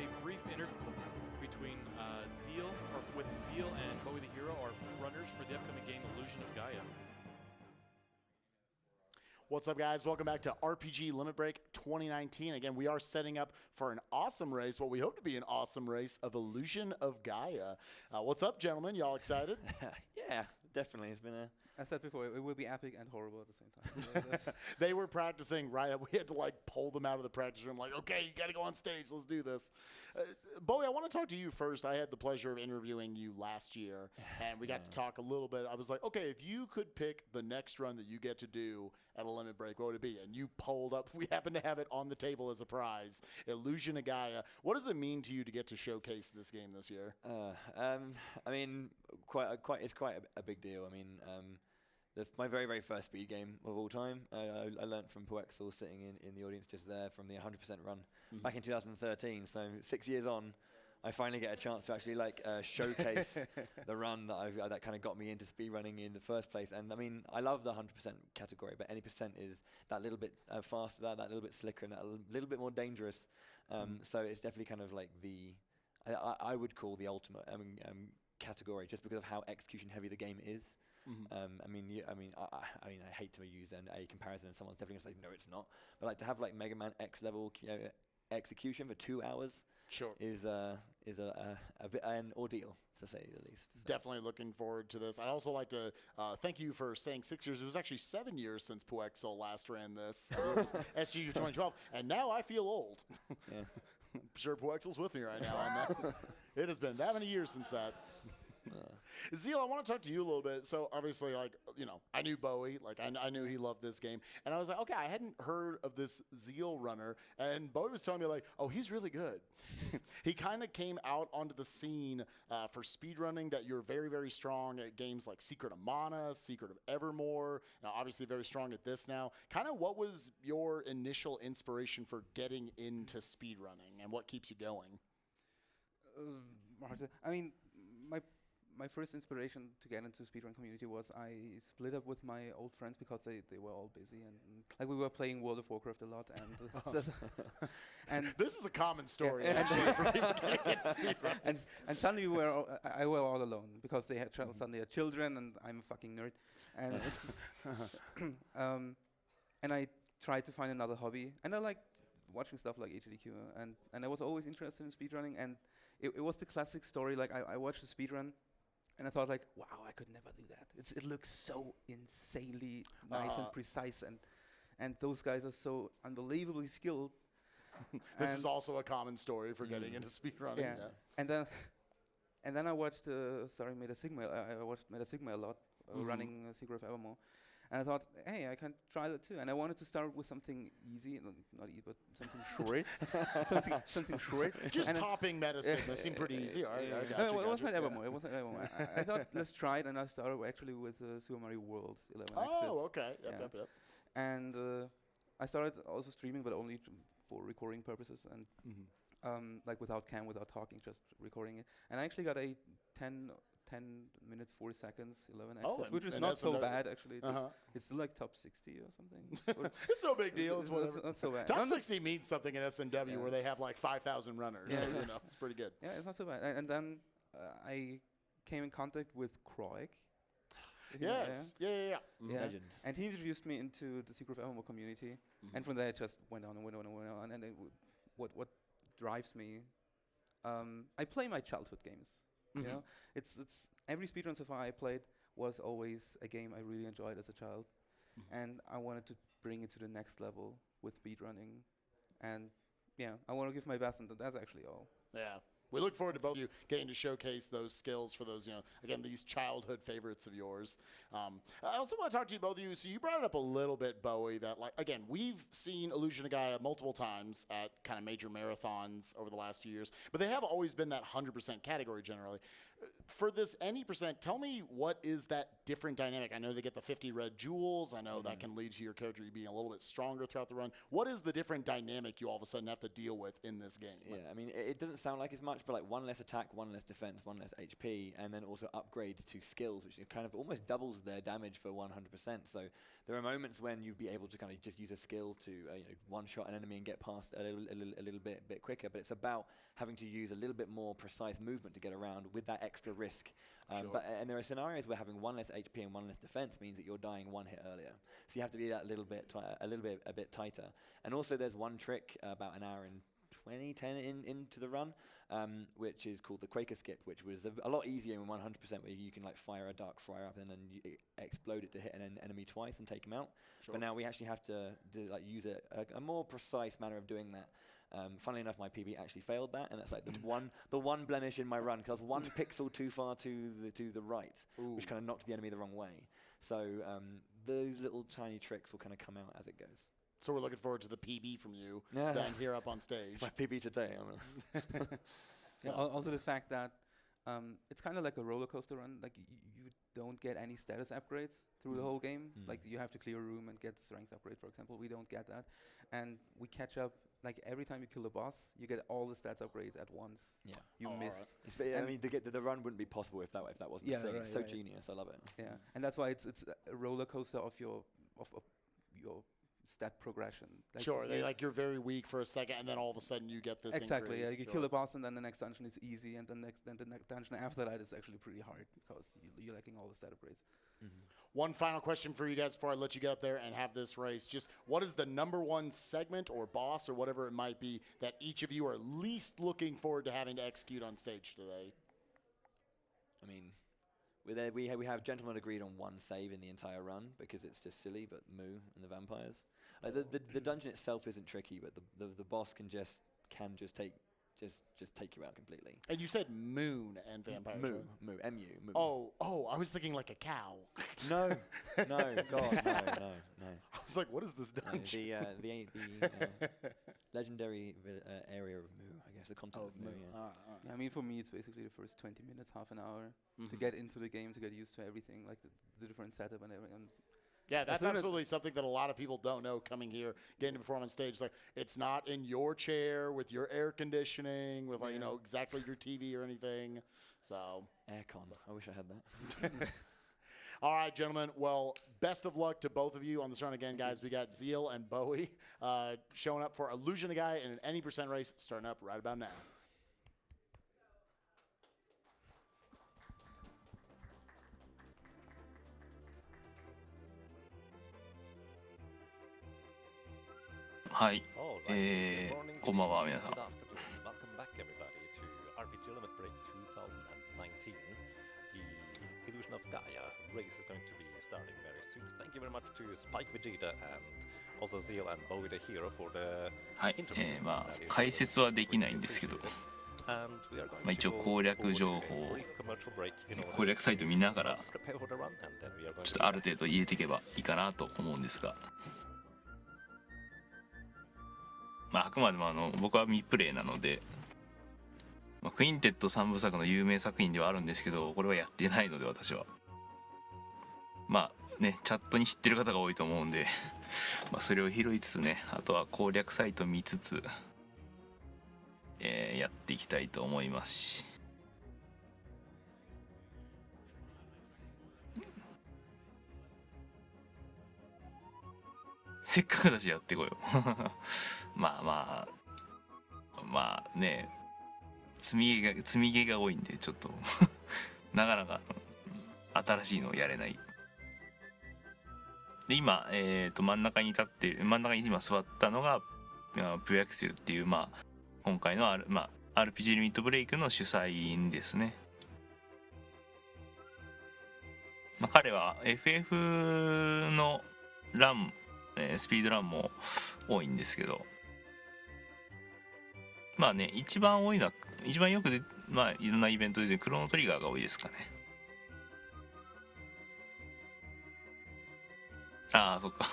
a brief interview between Zheal and BOWIEtheHERO, our runners for the upcoming game Illusion of Gaia. What's up, guys? Welcome back to RPG Limit Break 2019. Again, we are setting up for an awesome race, what we hope to be an awesome race of Illusion of Gaia. What's up, gentlemen? Y'all excited? Yeah, definitely. It's been a... I said before, it will be epic and horrible at the same time. They were practicing, right? We had to, like, pull them out of the practice room, like, okay, you got to go on stage. Let's do this. Bowie, I want to talk to you first. I had the pleasure of interviewing you last year, and we got to talk a little bit. I was like, okay, if you could pick the next run that you get to do at a Limit Break, what would it be? And you pulled up, we happen to have it on the table as a prize, Illusion of Gaia. What does it mean to you to get to showcase this game this year? I mean, it's quite a big deal. I mean, my very, very first speed game of all time, I learned from Puexel sitting in the audience just there from the 100% run back in 2013. So 6 years on, I finally get a chance to actually showcase the run that kind of got me into speedrunning in the first place. And I mean, I love the 100% category, but any percent is that little bit faster, that little bit slicker, and that a little bit more dangerous. So it's definitely kind of like I would call the ultimate category, just because of how execution heavy the game is. I hate to use a comparison, and someone's definitely gonna say no, it's not. But like to have like Mega Man X level execution for 2 hours is a bit an ordeal, to say the least. So. Definitely looking forward to this. I'd also like to thank you for saying 6 years. It was actually 7 years since Puexel last ran this. It was SGU 2012, and now I feel old. Yeah. I'm sure Puexel's with me right now on that. It has been that many years since that. Zheal, I want to talk to you a little bit. So obviously, I knew Bowie, I knew he loved this game, and I was like, okay, I hadn't heard of this Zheal runner, and Bowie was telling me like, oh, he's really good. He kind of came out onto the scene for speedrunning, that you're very, very strong at games like Secret of Mana, Secret of Evermore. Now, obviously, very strong at this now. Kind of, what was your initial inspiration for getting into speedrunning, and what keeps you going? I mean, my first inspiration to get into speedrun community was I split up with my old friends because they were all busy, and like we were playing World of Warcraft a lot, and and this is a common story actually for people getting into speedrun. And suddenly I were all alone because they had suddenly had children, and I'm a fucking nerd, and and I tried to find another hobby, and I liked watching stuff like HDQ, and I was always interested in speedrunning, and it was the classic story. Like I watched the speedrun, and I thought like, wow, I could never do that. It looks so insanely nice and precise, and those guys are so unbelievably skilled. This is also a common story for getting into speedrunning. Yeah. And then I watched Meta Sigma. I watched Meta Sigma a lot, running Secret of Evermore. And I thought, hey, I can try that too. And I wanted to start with something easy, not easy, but something short. something short. Just topping Meta Sigma seemed pretty easy. All right, it wasn't Evermore. It wasn't Evermore. I thought, let's try it. And I started actually with Super Mario World 11. Oh, okay. Yep. And I started also streaming, but only for recording purposes. And like without cam, without talking, just recording it. And I actually got a 10 minutes, 40 seconds, 11 access, which is not so bad, actually. It's still like top 60 or something. It's no big deal. It's not so bad. Top 60 means something in SNW where they have like 5,000 runners. Yeah. So, it's pretty good. Yeah, it's not so bad. And then I came in contact with Kroik. Yes. Yeah. Legend. And he introduced me into the Secret of Evermore community. And from there, it just went on and went on and went on. And what drives me, I play my childhood games. You know, it's every speedrun so far I played was always a game I really enjoyed as a child, and I wanted to bring it to the next level with speedrunning, and I want to give my best, and that's actually all. Yeah. We look forward to both of you getting to showcase those skills for those, again, these childhood favorites of yours. I also want to talk to you, both of you. So you brought it up a little bit, Bowie, that, again, we've seen Illusion of Gaia multiple times at kind of major marathons over the last few years, but they have always been that 100% category generally. For this any percent, tell me what is that different dynamic? I know they get the 50 red jewels. I know that can lead to your character being a little bit stronger throughout the run. What is the different dynamic you all of a sudden have to deal with in this game? Yeah, I mean, it doesn't sound like it's much, but like 1 less attack, 1 less defense, 1 less HP, and then also upgrades to skills, which kind of almost doubles their damage for 100%. So there are moments when you'd be able to kind of just use a skill to one-shot an enemy and get past a little bit quicker, but it's about having to use a little bit more precise movement to get around with that extra risk. And there are scenarios where having 1 less HP and 1 less defense means that you're dying 1 hit earlier. So you have to be that a bit tighter. And also there's one trick about an hour and 10 into the run, which is called the Quaker Skip, which was a lot easier in 100%, where you can like fire a dark fire up and then explode it to hit an enemy twice and take him out. Sure. But now we actually have to use a more precise manner of doing that. Funnily enough, my PB actually failed that, and that's like the one blemish in my run, because I was 1 pixel too far to the right, which kind of knocked the enemy the wrong way. So those little tiny tricks will kind of come out as it goes. So we're looking forward to the PB from you then here up on stage. My PB today. Also the fact that it's kind of like a roller coaster run. Like you don't get any status upgrades through the whole game. Like you have to clear a room and get strength upgrade, for example. We don't get that, and we catch up. Like every time you kill a boss, you get all the stats upgrades at once. Yeah, you missed. Right. I mean, the run wouldn't be possible if that wasn't the thing. Right, it's so genius. I love it. Yeah, and that's why it's a roller coaster of your stat progression. Like sure, you're very weak for a second, and then all of a sudden you get this. Exactly. Increase. Yeah, you kill a boss, and then the next dungeon is easy, and then the next dungeon after that is actually pretty hard because you're lacking all the stat upgrades. One final question for you guys before I let you get up there and have this race. Just what is the #1 segment or boss or whatever it might be that each of you are least looking forward to having to execute on stage today? I mean, we have gentlemen agreed on 1 save in the entire run because it's just silly, but Moo and the vampires. The dungeon itself isn't tricky, but the boss can just take you out completely. And you said moon and vampires. Moo, Moo. Oh, I was thinking like a cow. No, God, no. I was like, what is this dungeon? The legendary area of Moo, I guess, the content of Moo. Yeah, I mean, for me, it's basically the first 20 minutes, half an hour to get into the game, to get used to everything, like the different setup and everything. Yeah, that's absolutely something that a lot of people don't know coming here, getting to perform on stage. Like, it's not in your chair with your air conditioning, with exactly your TV or anything. So aircon. I wish I had that. All right, gentlemen. Well, best of luck to both of you on this run again, guys. We got Zheal and Bowie showing up for Illusion of Gaia in an any % race starting up right about now. Hi, こんばんは皆さん。 Welcome back everybody to RPGLB2019. The Illusion of Gaia race is going to be starting very soon. Thank you very much to Spike Vegeta and also Zheal and BOWIEtheHERO for the はい、解説はできないんですけど、一応攻略情報を攻略サイト見ながらちょっとある程度言えていけばいいかなと思うんですが、あくまでも僕は未プレイなので、クインテット3部作の有名作品ではあるんですけど、これはやってないので私はチャットに知ってる方が多いと思うんでそれを拾いつつね、あとは攻略サイト見つつ、やっていきたいと思いますし、せっかくだしやってこようまあね、積み毛が多いんでちょっとなかなか新しいのをやれない。で今、真ん中に今座ったのがプロアクセルっていう、今回の、RPG リミットブレイクの主催ですね。彼は FF のラン、スピードランも多いんですけど、一番よくいろんなイベントでクロノトリガーが多いですかね。ああ、そっか。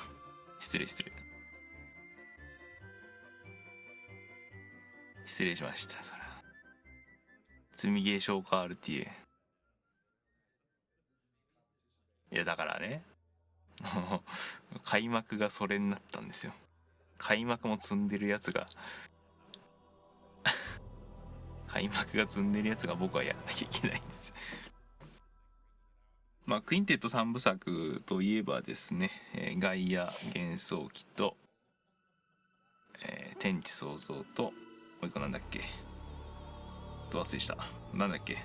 失礼しました。それは積みゲー消化 RTA。いやだからね開幕がそれになったんですよ。開幕も積んでるやつが開幕が積んでるやつが僕はやらなきゃいけないんですよ。まあクインテット3部作といえばですね、ガイア幻想記と、天地創造ともう一個なんだっけ、ど忘れした、なんだっけ、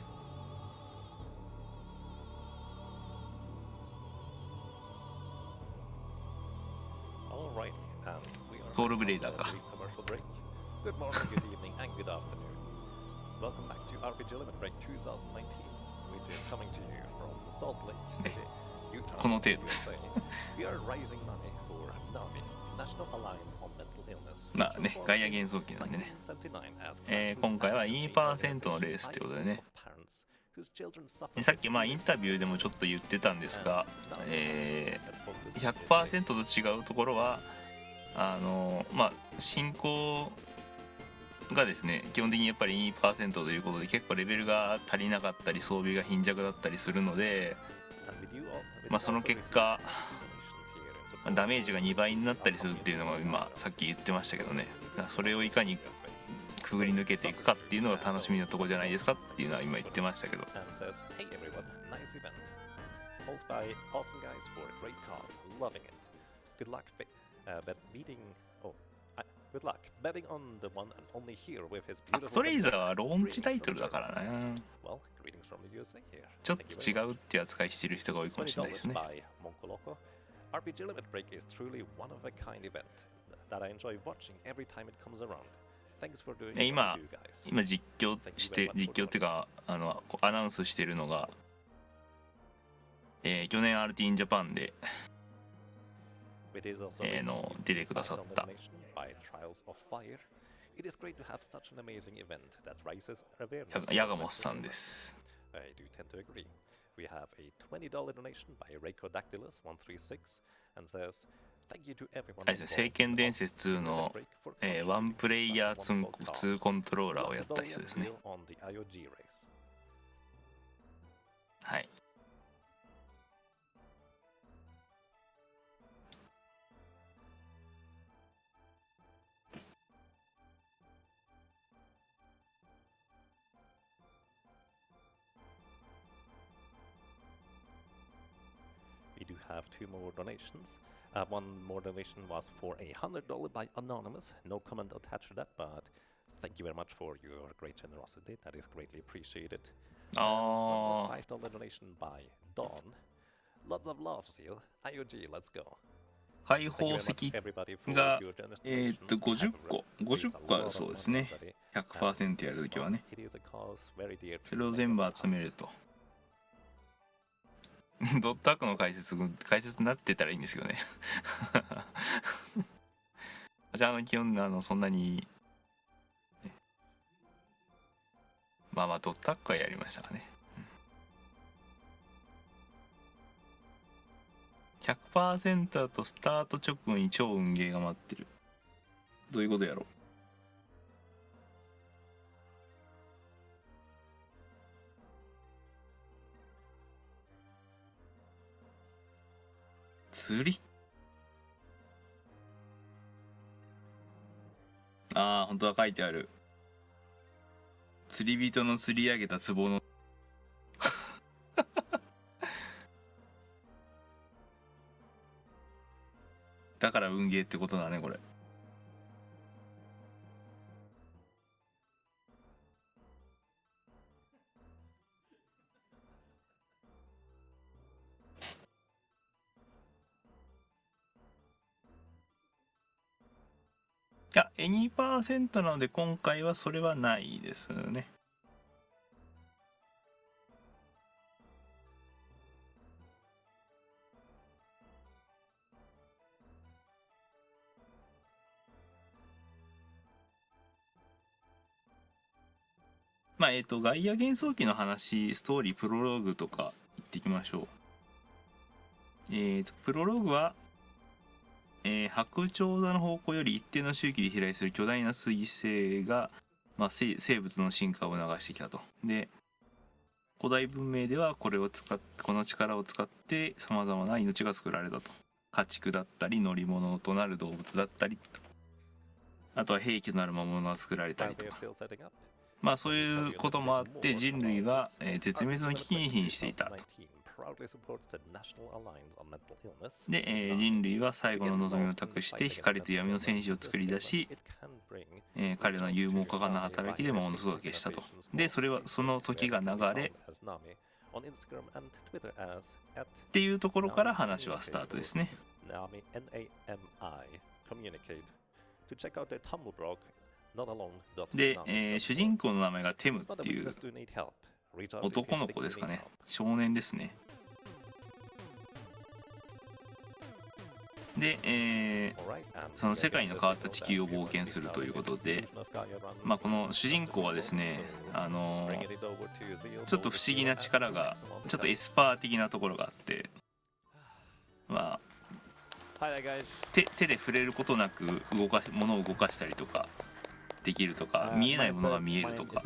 ソウルブレイダーか。Good morning, good evening, and good afternoon. Welcome back to RPGLB2019, which is coming to you from Salt Lake City, Utah. この程度です。We are raising money for NAMI, National Alliance on Mental Illness. まあね、ガイア幻想記なんでね。今回は 2% のレースということでね。さっきまあインタビューでもちょっと言ってたんですが、100% と違うところはまあ進行がですね、基本的にやっぱり 2% ということで結構レベルが足りなかったり装備が貧弱だったりするので、まあその結果ダメージが2倍になったりするっていうのが今さっき言ってましたけどね、それをいかにくぐり抜けていくかっていうのが楽しみなところじゃないですかっていうのは今言ってましたけど。アクトレイザーはローンチタイトルだからな。ちょっと違うって扱いしてる人が多いかもしれないですね。RPGLB2019 is truly one of a kind event that I enjoy watching every time it comes around. Thanks for doing it, you guys. 今実況っていうかアナウンスしてるのが、去年 RT in Japan で出てくださったヤガモスさんです。We have a $20 donation by Reicodactylus136 and says, Thank you to everyone. 聖剣伝説2の、ワンプレイヤー2コントローラーをやった人ですね。はい。We do have two more donations. One more donation was for $100 by Anonymous. No comment attached to that, but thank you very much for your great generosity. That is greatly appreciated. One more $5 donation by Dawn. Lots of love, Zheal. IOG, let's go. 開放石が50個あるそうですね。100% やるときはね。それを全部集めると。ドットアックの解説になってたらいいんですけどね。じゃあ基本そんなに、まあドットアックはやりましたかね。100% だとスタート直後に超運ゲーが待ってる。どういうことやろう。釣り？ああ、本当は書いてある。釣り人の釣り上げた壺のだから運ゲーってことだね、これ。いや、2% なので今回はそれはないですね。まあガイア幻想記の話、ストーリー、プロローグとか言っていきましょう。プロローグは白鳥座の方向より一定の周期で飛来する巨大な彗星が、まあ、生物の進化を促してきたと。で、古代文明ではこの力を使ってさまざまな命が作られたと。家畜だったり乗り物となる動物だったりと、あとは兵器となる魔物が作られたりとか、まあそういうこともあって人類が絶滅の危機に瀕していたと。で、人類は最後の望みを託して光と闇の戦士を作り出し、彼らの勇猛果敢な働きで魔物育てしたと。でその時が流れっていうところから話はスタートですね。で、主人公の名前がテムっていう男の子ですかね、少年ですね。で、その世界の変わった地球を冒険するということで、まあ、この主人公はですね、ちょっと不思議な力が、ちょっとエスパー的なところがあって、まあ、手で触れることなく物を動かしたりとかできるとか、見えないものが見えるとか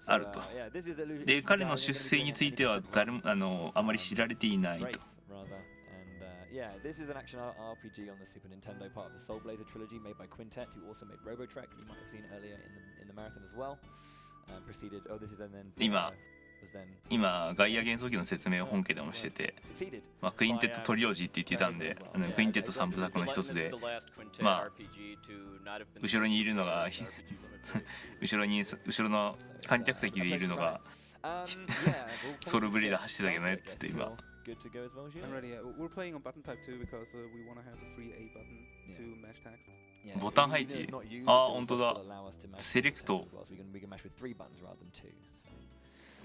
あると。で彼の出生については誰もあまり知られていないと。Yeah, this is an action RPG on the Super Nintendo, part of the Soul Blazer trilogy made by Quintet, who also made RoboTrack. You might have seen it earlier in the marathon as well. Preceded. Oh, this is and then. 今ガイア幻想記の説明を本家でもしてて、まあ、クインテットトリオジーって言ってたんで、クインテット3部作の一つで、まあ後ろにいるのが後ろの観客席でいるのがソウルブリーダー走ってたけどねっつって今。I'm ready. We're playing on button type 2 because we want to have a free A button to match text. ボタン配置、ああ本当だ。セレクト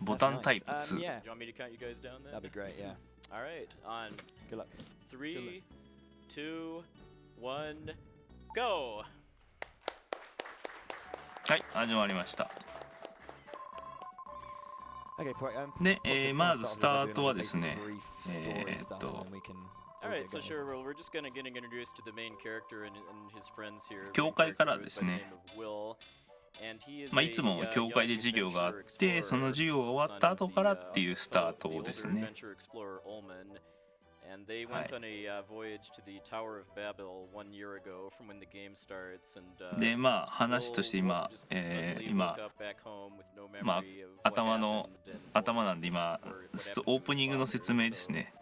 ボタンタイプ2。 Do you want me to count you guys down then? That'd be great, yeah. All right, on Good luck. 3, 2, 1, go! はい、始まりました。 Okay, で、まずスタートはですね、Alright, so sure, we're just gonna get introduced to the main character and his friends here. 教会からですね。まあ、いつも教会で授業があって、その授業が終わった後からっていうスタートですね。And they went on a voyage to the Tower of Babel 1 year ago from when the game starts. And で、まあ話として今、まあ頭なんで今オープニングの説明ですね。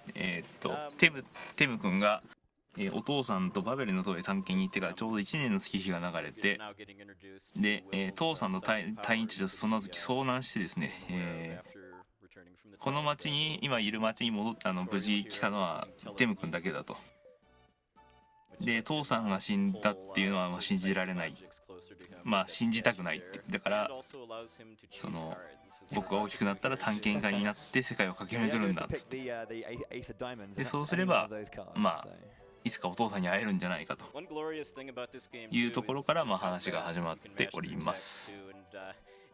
テム君がお父さんとバベルの塔へ探検に行ってからちょうど1年の月日が流れて、で、父さんの退院地でその時遭難してですね、この町に今いる町に無事来たのはテム君だけだと。で、父さんが死んだっていうのは信じられない、まあ信じたくないって。だからその僕が大きくなったら探検家になって世界を駆け巡るんだっつって。でそうすればまあいつかお父さんに会えるんじゃないかというところからまあ話が始まっております。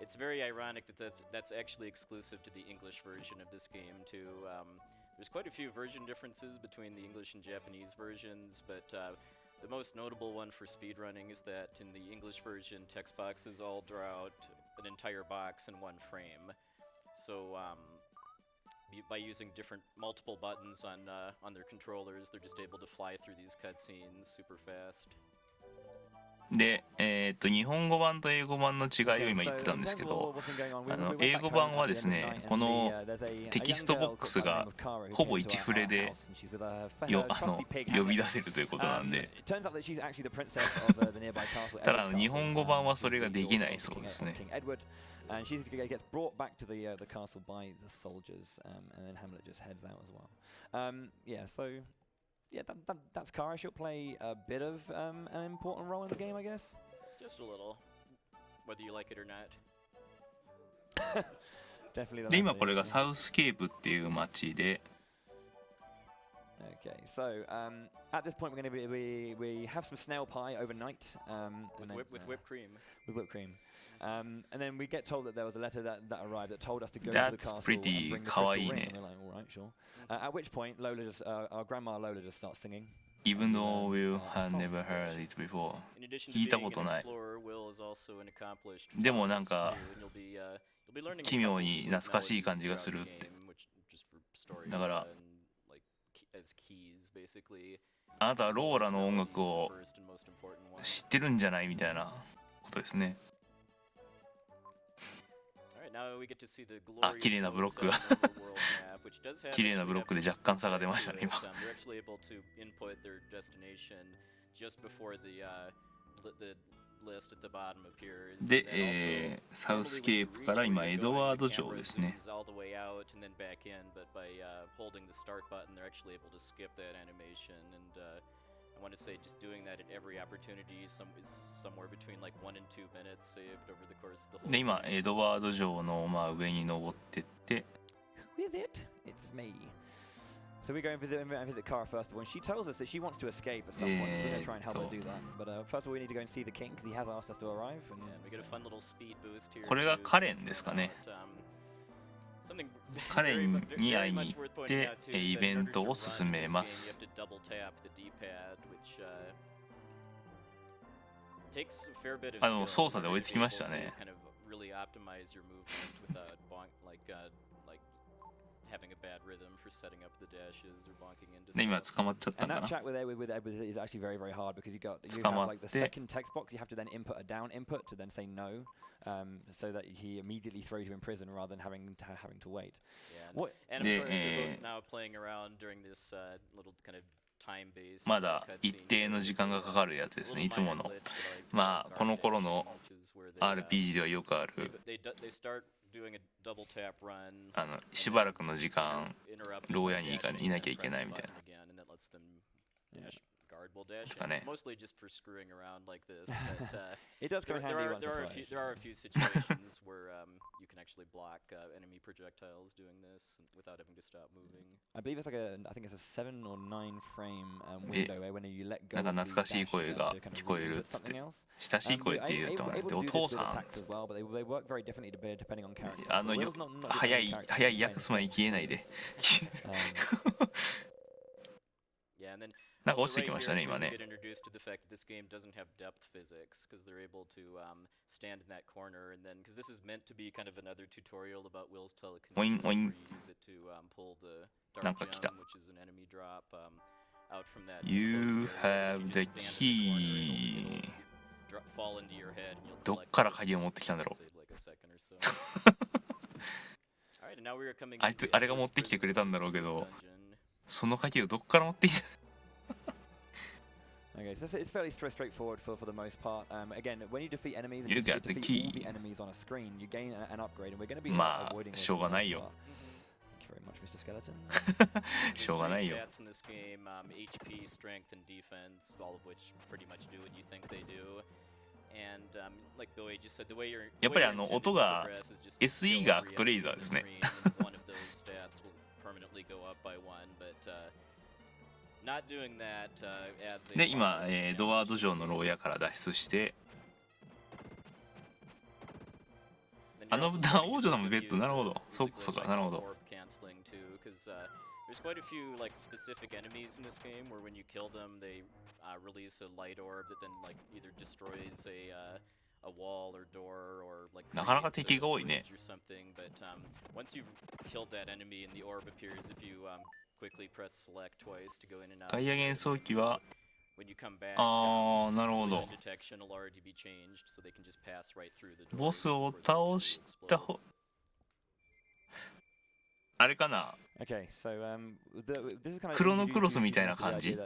It's very ironic that that's actually exclusive to the English version of this game too. There's quite a few version differences between the English and Japanese versions, but the most notable one for speedrunning is that in the English version, text boxes all draw out an entire box in one frame. So by using multiple buttons on their controllers, they're just able to fly through these cutscenes super fast. で、日本語版と英語版の違いを今言ってたんですけど、英語版はですね、このテキストボックスがほぼ1フレで呼び出せるということなんで、ただ日本語版はそれができないそうですね。And she gets brought back to the castle by the soldiers, and then Hamlet just heads out as well. Yeah, so yeah, that's Kara. She'll play a bit of an important role in the game, I guess. Just a little, whether you like it or not. Definitely. で今これがサウスケープっていう街で。Okay, so at this point we have some snail pie overnight. With whipped cream. With whipped cream. And then we get told that there was a letter that arrived that told us to go to the That's castle pretty and bring the crystal ring. kawaii. And we're like, all right, sure. At which point, our grandma Lola just starts singing. Even though you have never heard it before. 聞いたことない。でもなんか奇妙に懐かしい感じがするって。だからあなたはローラの音楽を知ってるんじゃないみたいなことですね。あ、綺麗なブロックが綺麗なブロックで若干差が出ましたね今。で、サウスケープから今エドワード城ですね。I want to say just doing that at every opportunity is somewhere between like 1 and 2 minutes saved over the course of the whole. で今エドワード城の上に登ってって。Who is it? It's me. So we go and visit Kara first of all, and she tells us that she wants to escape at some point. So we're going to try and help her do that. But first of all, we need to go and see the king because he has asked us to arrive. And we get a fun little speed boost here. これがカレンですかね。カレンに会いに行ってイベントを進めます。操作で追いつきましたね。で今捕まっちゃったんかな。捕まって。So that he immediately throws you in prison rather than having to wait. And of course they're both now playing around during this little kind of time-based. まだ一定の時間がかかるやつですね。いつものまあこの頃の RPG ではよくあるしばらくの時間牢屋にいなきゃいけないみたいな。Dash. It's mostly just for screwing around like this, but it does come handy once or twice. There are a few situations where you can actually block enemy projectiles doing this without having to stop moving. I believe it's like I think it's a 7 or 9 frame window where when you let go. なんか懐かしい声が聞こえるっつって。親しい声って言うと思ってお父さん。早い訳す前に消えないで。なんか落ちてきましたね今ね。オインオイン。なんか来た。You have the key. どっから鍵を持ってきたんだろう。あいつあれが持ってきてくれたんだろうけど、その鍵をどっから持ってきた。Okay, so it's fairly straightforward for the most part. Again, when you defeat enemies, you get the key. All the enemies on a screen, you gain an upgrade, and we're going to be avoiding this. しょうがないよ。Thank you very much, Mr. Skeleton. しょうがないよ。Stats in this game, HP, strength, and defense, all of which pretty much do what you think they do. And like Billy just said, the way you're やっぱり音が SE がアクトレイザーですね。One of those stats will permanently go up by 1, butで今エドワード城の牢屋から脱出して王女のベッドなるほどそうかなるほど。There's quite a few like specific enemies in this game where when you kill them they release a light orb that then like either destroys a wall or door or like なかなか敵が多いね。 or something, but once you've killed that enemy and the orb appears if you quickly press select twice to go in and out. ガイア幻想記は when you come back なるほど。 detection will already be changed so they can just pass right through the door. ボスを倒したほあれかな。Okay, so this is kind of クロノクロスみたいな感じ。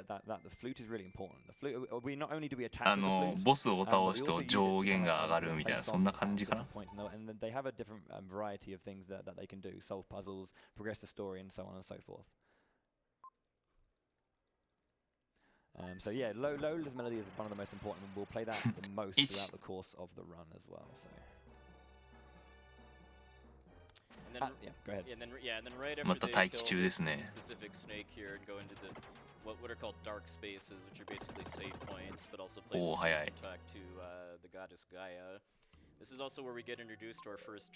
ボスを倒すと上限が上がるみたいなそんな感じかな。And they have a different variety of things that they can do: solve puzzles, progress the story, and so on and so forth. So yeah, Lola's melody is one of the most important. We'll play that the most throughout the course of the run as well. So. And then, yeah, go ahead. And then right after また待機中ですね。 specific snake here and go into the what are called dark spaces, which are basically save points, but also places where you can talk to the goddess Gaia. This is also where we get introduced to our first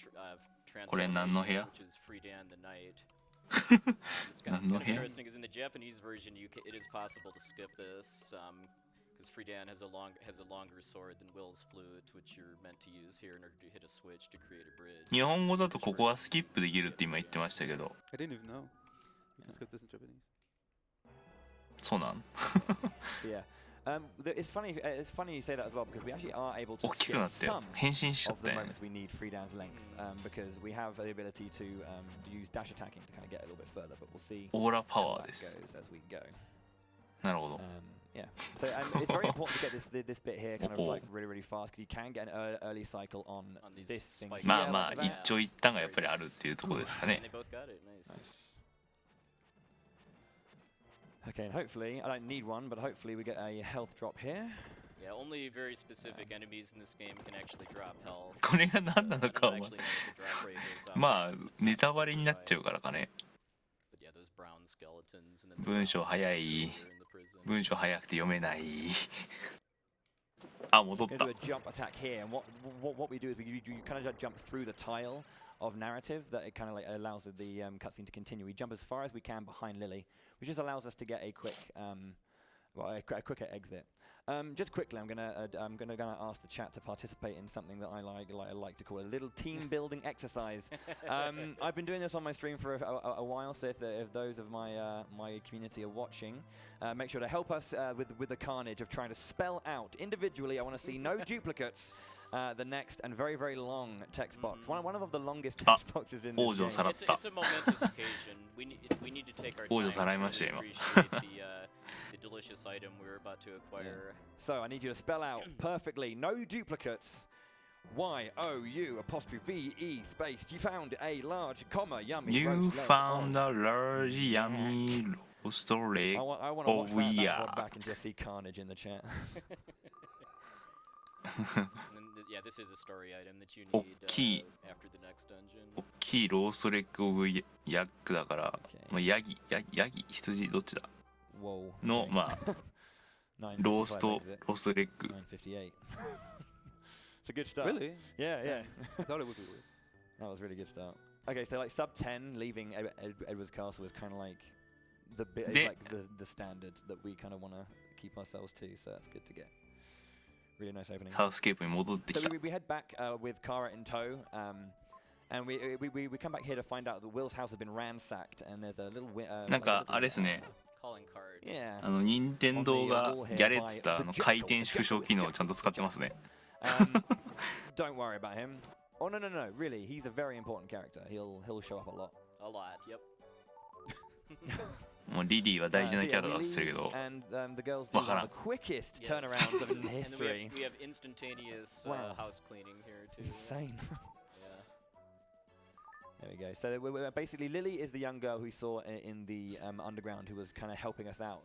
transformation, which is Friedan the Knight. It's kind 何の of 部屋 interesting because in the Japanese version, it is possible to skip this because Friedan has a longer sword than Will's flute, which you're meant to use here in order to hit a switch to create a bridge. 日本語だとここはスキップできるって今言ってましたけど、 I didn't even know. You can skip this in Japanese. そうなん？ Yeah. It's funny you say that as well because we actually are able to 大きく skip なって some 変身しちゃ of った the よね。 moments we need Friedan's length because we have the ability to use dash attacking to kind of get a little bit further, but we'll see オーラパ how ワー that です。 goes as we go. なるほど。 Yeah. So it's very important to get this bit here kind of Oh. like really fast because you can get an early cycle on these this thing. spikes. まあ here, まあ like 一 that. 長一短がやっぱりあるっていうところですか And ね they。both got it. Nice. Okay, and hopefully I don't need one, but hopefully we get a health drop here. Yeah, only very specific enemies in this game can actually drop health. これが何なのか I は don't actually know what the drop rate is. まあネタバレになっちゃうからかね。 But yeah, those brown skeletons and then 文章早い。 in the prison. 文章早くて読めない。あ、戻っ We're た going。to do a jump attack here, and what we do is you kind of jump through the tile of narrative that it kind of like allows the cutscene to continue. We jump as far as we can behind Lily, which just allows us to get a quick, a quicker exit. Just quickly, I'm gonna ask the chat to participate in something that I like to call a little team building exercise. I've been doing this on my stream for a while, so if those of my community are watching, make sure to help us with the carnage of trying to spell out individually. I want to see no duplicates. The next and very long text box. One of the longest text boxes in this 王女 game. さらっ It's た。 a momentous occasion. We need to take our 王女 time さらい to ましたよ、今。 appreciate the delicious item we're about to acquire. So I need you to spell out perfectly, no duplicates. YOU apostrophe E space. You found a large comma yummy. You roast leg found of- a large yummy roast leg I want to watch of that yeah. VOD back and just see carnage in the chat. And then yeah, this is a story item that you need 大きい after the next dungeon. 大きいローストレッグオブヤックだから、 Okay. まあ、ヤギ羊どっちだ Whoa. の、 okay. まあ 955ロースト exit. レッグ 958. It's a good start. Really? Yeah. I thought it would be worse. That was a really good start. Okay, so like sub 10, leaving Edward's Castle was kind of like the bit, De- like the standard that we kind of want to keep ourselves to. So that's good to get. Really nice opening. サウスケープに戻ってき So た we head back with Kara in tow, and we come back here to find out that Will's house has been ransacked, and there's a little. なんかあれですね Calling card. Yeah. 任天堂がギャレっつった回転縮小機能をちゃんと使ってますね Don't worry about him. Oh no, really, he's a very important character. He'll show up a lot. A lot. Yep. もうリリーは大事 So な yeah, キャラ we だっつってるけ leave ど and the girls do one of the quickest Yes. turnarounds in And then history. we have instantaneous Wow. house cleaning here too. Insane. Yeah. There we go. So basically, Lily is the young girl who we saw in the underground, who was kind of helping us out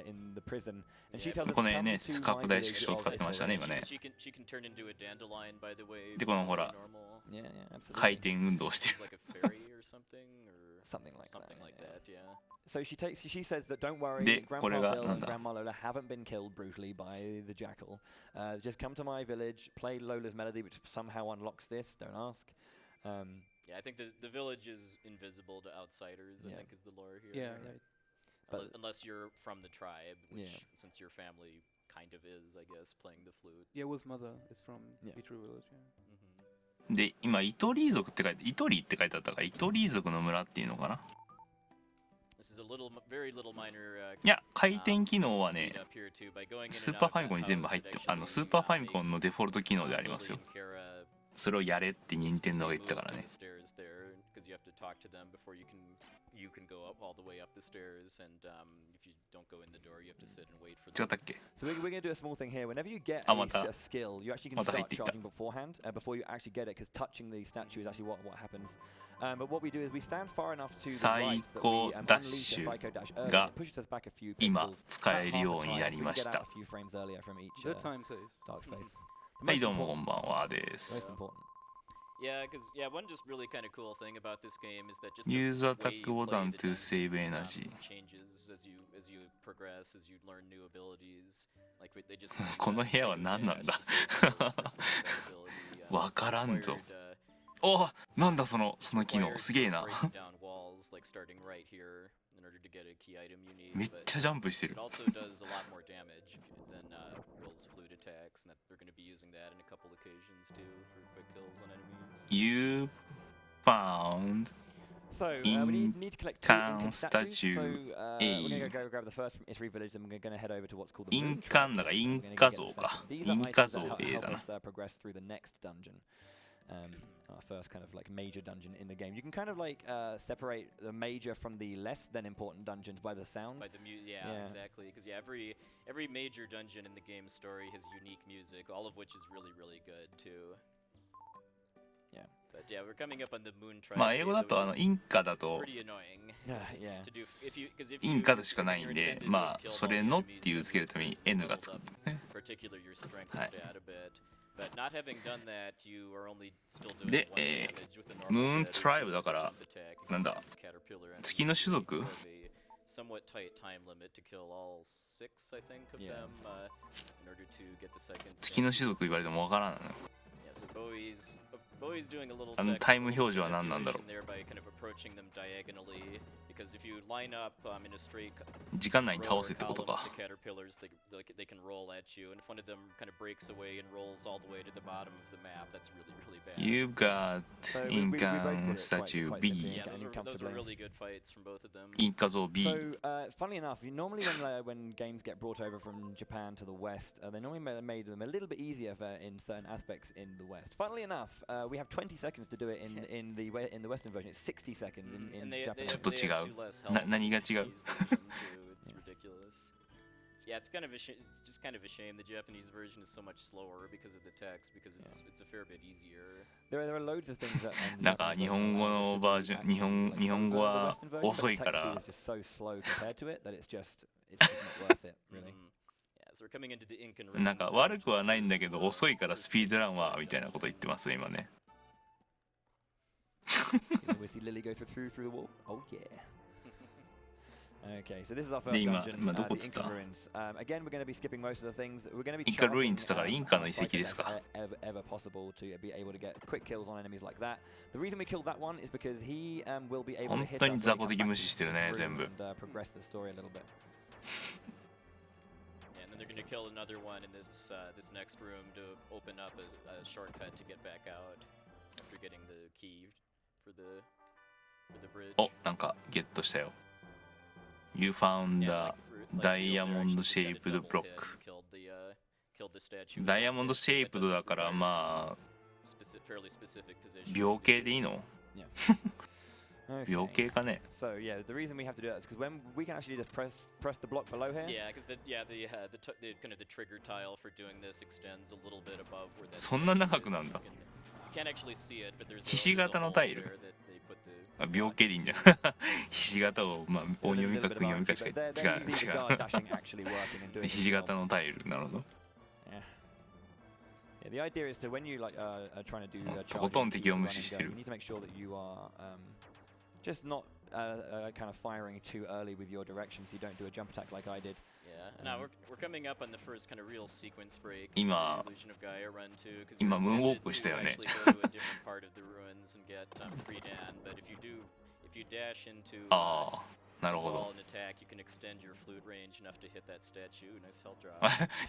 in the prison, and she Yeah. tells us この to ね come to 拡 my 大 village 縮小 of 使ってましたね Italy. 今ね She can turn into a dandelion, by the way. でこのほら normal. Yeah, absolutely. 回転運動してる She's like a fairy or something, or Something like something that, like yeah. that. Yeah. So she says that don't worry, で、 Grandpa これが Bill なん and だ Grandma Lola haven't been killed brutally by the jackal. Just come to my village, play Lola's melody, which somehow unlocks this. Don't ask. Yeah, I think the village is invisible to outsiders. I Yeah. think is the lore here. Yeah, right. But- Unless you're from the tribe, which Yeah. since your family kind of is, I guess, playing the flute. Yeah, Will's mother is from Yeah. True Village. Yeah. Hmm. で今イトリー族って書いてイトリーって書いてあったからイトリー族の村っていうのかな This is a very little minor. いや回転機能はね speed up here too. By going in スー and パー out ファミコンに全部 of 入 that って house, スーパーファミ actually コンのデフォルト機能でありますよ Lily and Kara それをやれって任天堂が言ったからね move down the stairs there, 'cause you have to talk to them before you can go up all the way up the stairs, and if you don't go in the door, you have to sit and wait for 違 them. ったっけ So we're going to do a small thing here. Whenever you get Ah, mata. a skill, you actually can Mata start hitte itta. charging beforehand, before you actually get it, because touching the statue is actually what happens. But what we do is we stand far enough to the right that we Psycho unleash a dash psycho dash early. が It pushes us back a few 今 pixels, 使える about よ half う the に time, な so り we ま get し out た a few frames earlier from each The time saves. dark space. The はい most どうもこ important. んばんはです Most important. Yeah, because one just really kind of cool thing about this game is that just Use the attack way you play button the to save dungeons, energy. changes as you progress, as you learn new abilities. Like they just この部屋は何なんだわからんぞおなんだその機能すげえな。 breaking down walls, like starting right here in order to get a key item you need. めっ But ちゃジャンプしてる it。also does a lot more damage than Will's flute attacks, and that they're going to be using that in a couple occasions too for quick kills on enemies. You found So we need to collect 2 Incan Incan statues. So statue we're going to go grab the first from Italy Village, then we're going to head over to what's called the イン Moon カ Tribe. ンだからイ We're ン gonna カ go get 像 the か second. These イ are ン items カ that 像 help 兵だな us progress through the next dungeon. Our first kind of like major dungeon in the game. You can kind of like separate the major from the less than important dungeons by the sound. By the yeah, exactly. Because every major dungeon in the game's story has unique music, all of which is really good too. Yeah. But yeah, we're coming up on the Moon Tribe. まあ英語だとインカだと pretty annoying. Yeah. To do if you because if イ you ンカでしかないん you're で intended to まあ kill それ all の the っていう enemies, つけるために it's N が build つく up ね particular your strength はい stat a bit. But not having done that, you are only still doing で one damage with a ム normal ーン hit or トライ two ブだ with か a ら jump attack なん against だ its caterpillar 月の enemies. 種族 You have a somewhat tight time limit to kill all 6, I think, of Yeah. them in order to get the second 月の statue. 種族言われてもわからんの Yeah, so Bowie's doing a little あの tech タイム表示は何なんだろ manipulation there by kind of approaching them diagonally because if you line up in a straight う時間内に row 倒 or せってこと column か with the caterpillars, they can roll at you, and if one of them kind of breaks away and rolls all the way to the bottom of the map, that's really bad. You've got So we イン both カ did it ンスタチュー quite B simply. Yeah, those were comfortably. really good fights from both of them. インカ像 B So, funnily enough, normally when games get brought over from Japan to the West, they normally made them a little bit easier in certain aspects in the West. Funnily enough, we have 20 seconds to do it in the Western version. It's 60 seconds in And they Japanese. ちょっと違う。 have two less health 何が違う in the Japanese version, too. It's ridiculous. Yeah, it's kind of it's just kind of a shame the Japanese version is so much slower because of the text, because it's a fair bit easier. There are loads of things that なんか日本語のバージョン日本語は遅いから It's just so slow compared to it that it's just not worth it, really. Yeah, so we're coming into the Incan なんか ruins now, 悪 which くは is ないんだ the けど first, 遅いからスピードランは first みたいなこと言ってます今ね We see Lily go through the wall. Oh yeah. Okay, so this is our first で今 dungeon, どこ the っつった Incan ruins. Again, we're going to be skipping most of the things. We're going to be インカ charging, ルインっつったからインカの遺跡ですか ever possible to be able to get quick kills on enemies like that. The reason we killed that one is because he will be able to 本 hit 当 us に when 雑 we 魚 come 的 back 無視してる into ね this 全 room 部 and progress the story a little bit. Yeah, and then they're going to kill another one in this next room to open up a shortcut to get back out after getting the key for the bridge. おなんかゲットしたよ You found Yeah, the like Zheal there diamond actually just got a shaped double block hit and killed the statue. ダイヤモンドシェイプドだからまあ fairly specific position. 秒形でいいの Okay. 秒形かね So yeah, the reason we have to do that is because when we can actually just press the block below here. Yeah, because the kind of the trigger tile for doing this extends a little bit above where that. そんな長くなんだ You can't actually see it, but there's ひし形のタイル there that they put the あ秒形でいいんじゃんひし形をまあ音読みか訓読みかしか違う There you see the guard dashing actually working and doing ひし it well. 形のタイルなるほど Yeah, the idea is to when you like are trying to do とことん charging, 敵を you 無視してる need to make sure that you are just not kind of firing too early with your direction, so you don't do a jump attack like I did. Yeah. Now we're coming up on the first kind of real sequence break. 今 Illusion of Gaia run too, because 今 you're ムーンウォ intended ークしたよ to ね actually go to a different part of the ruins and get free Dan. But if you dash into ああなる the ほ wall ど and attack, you can extend your flute range enough to hit that statue. Nice health drop.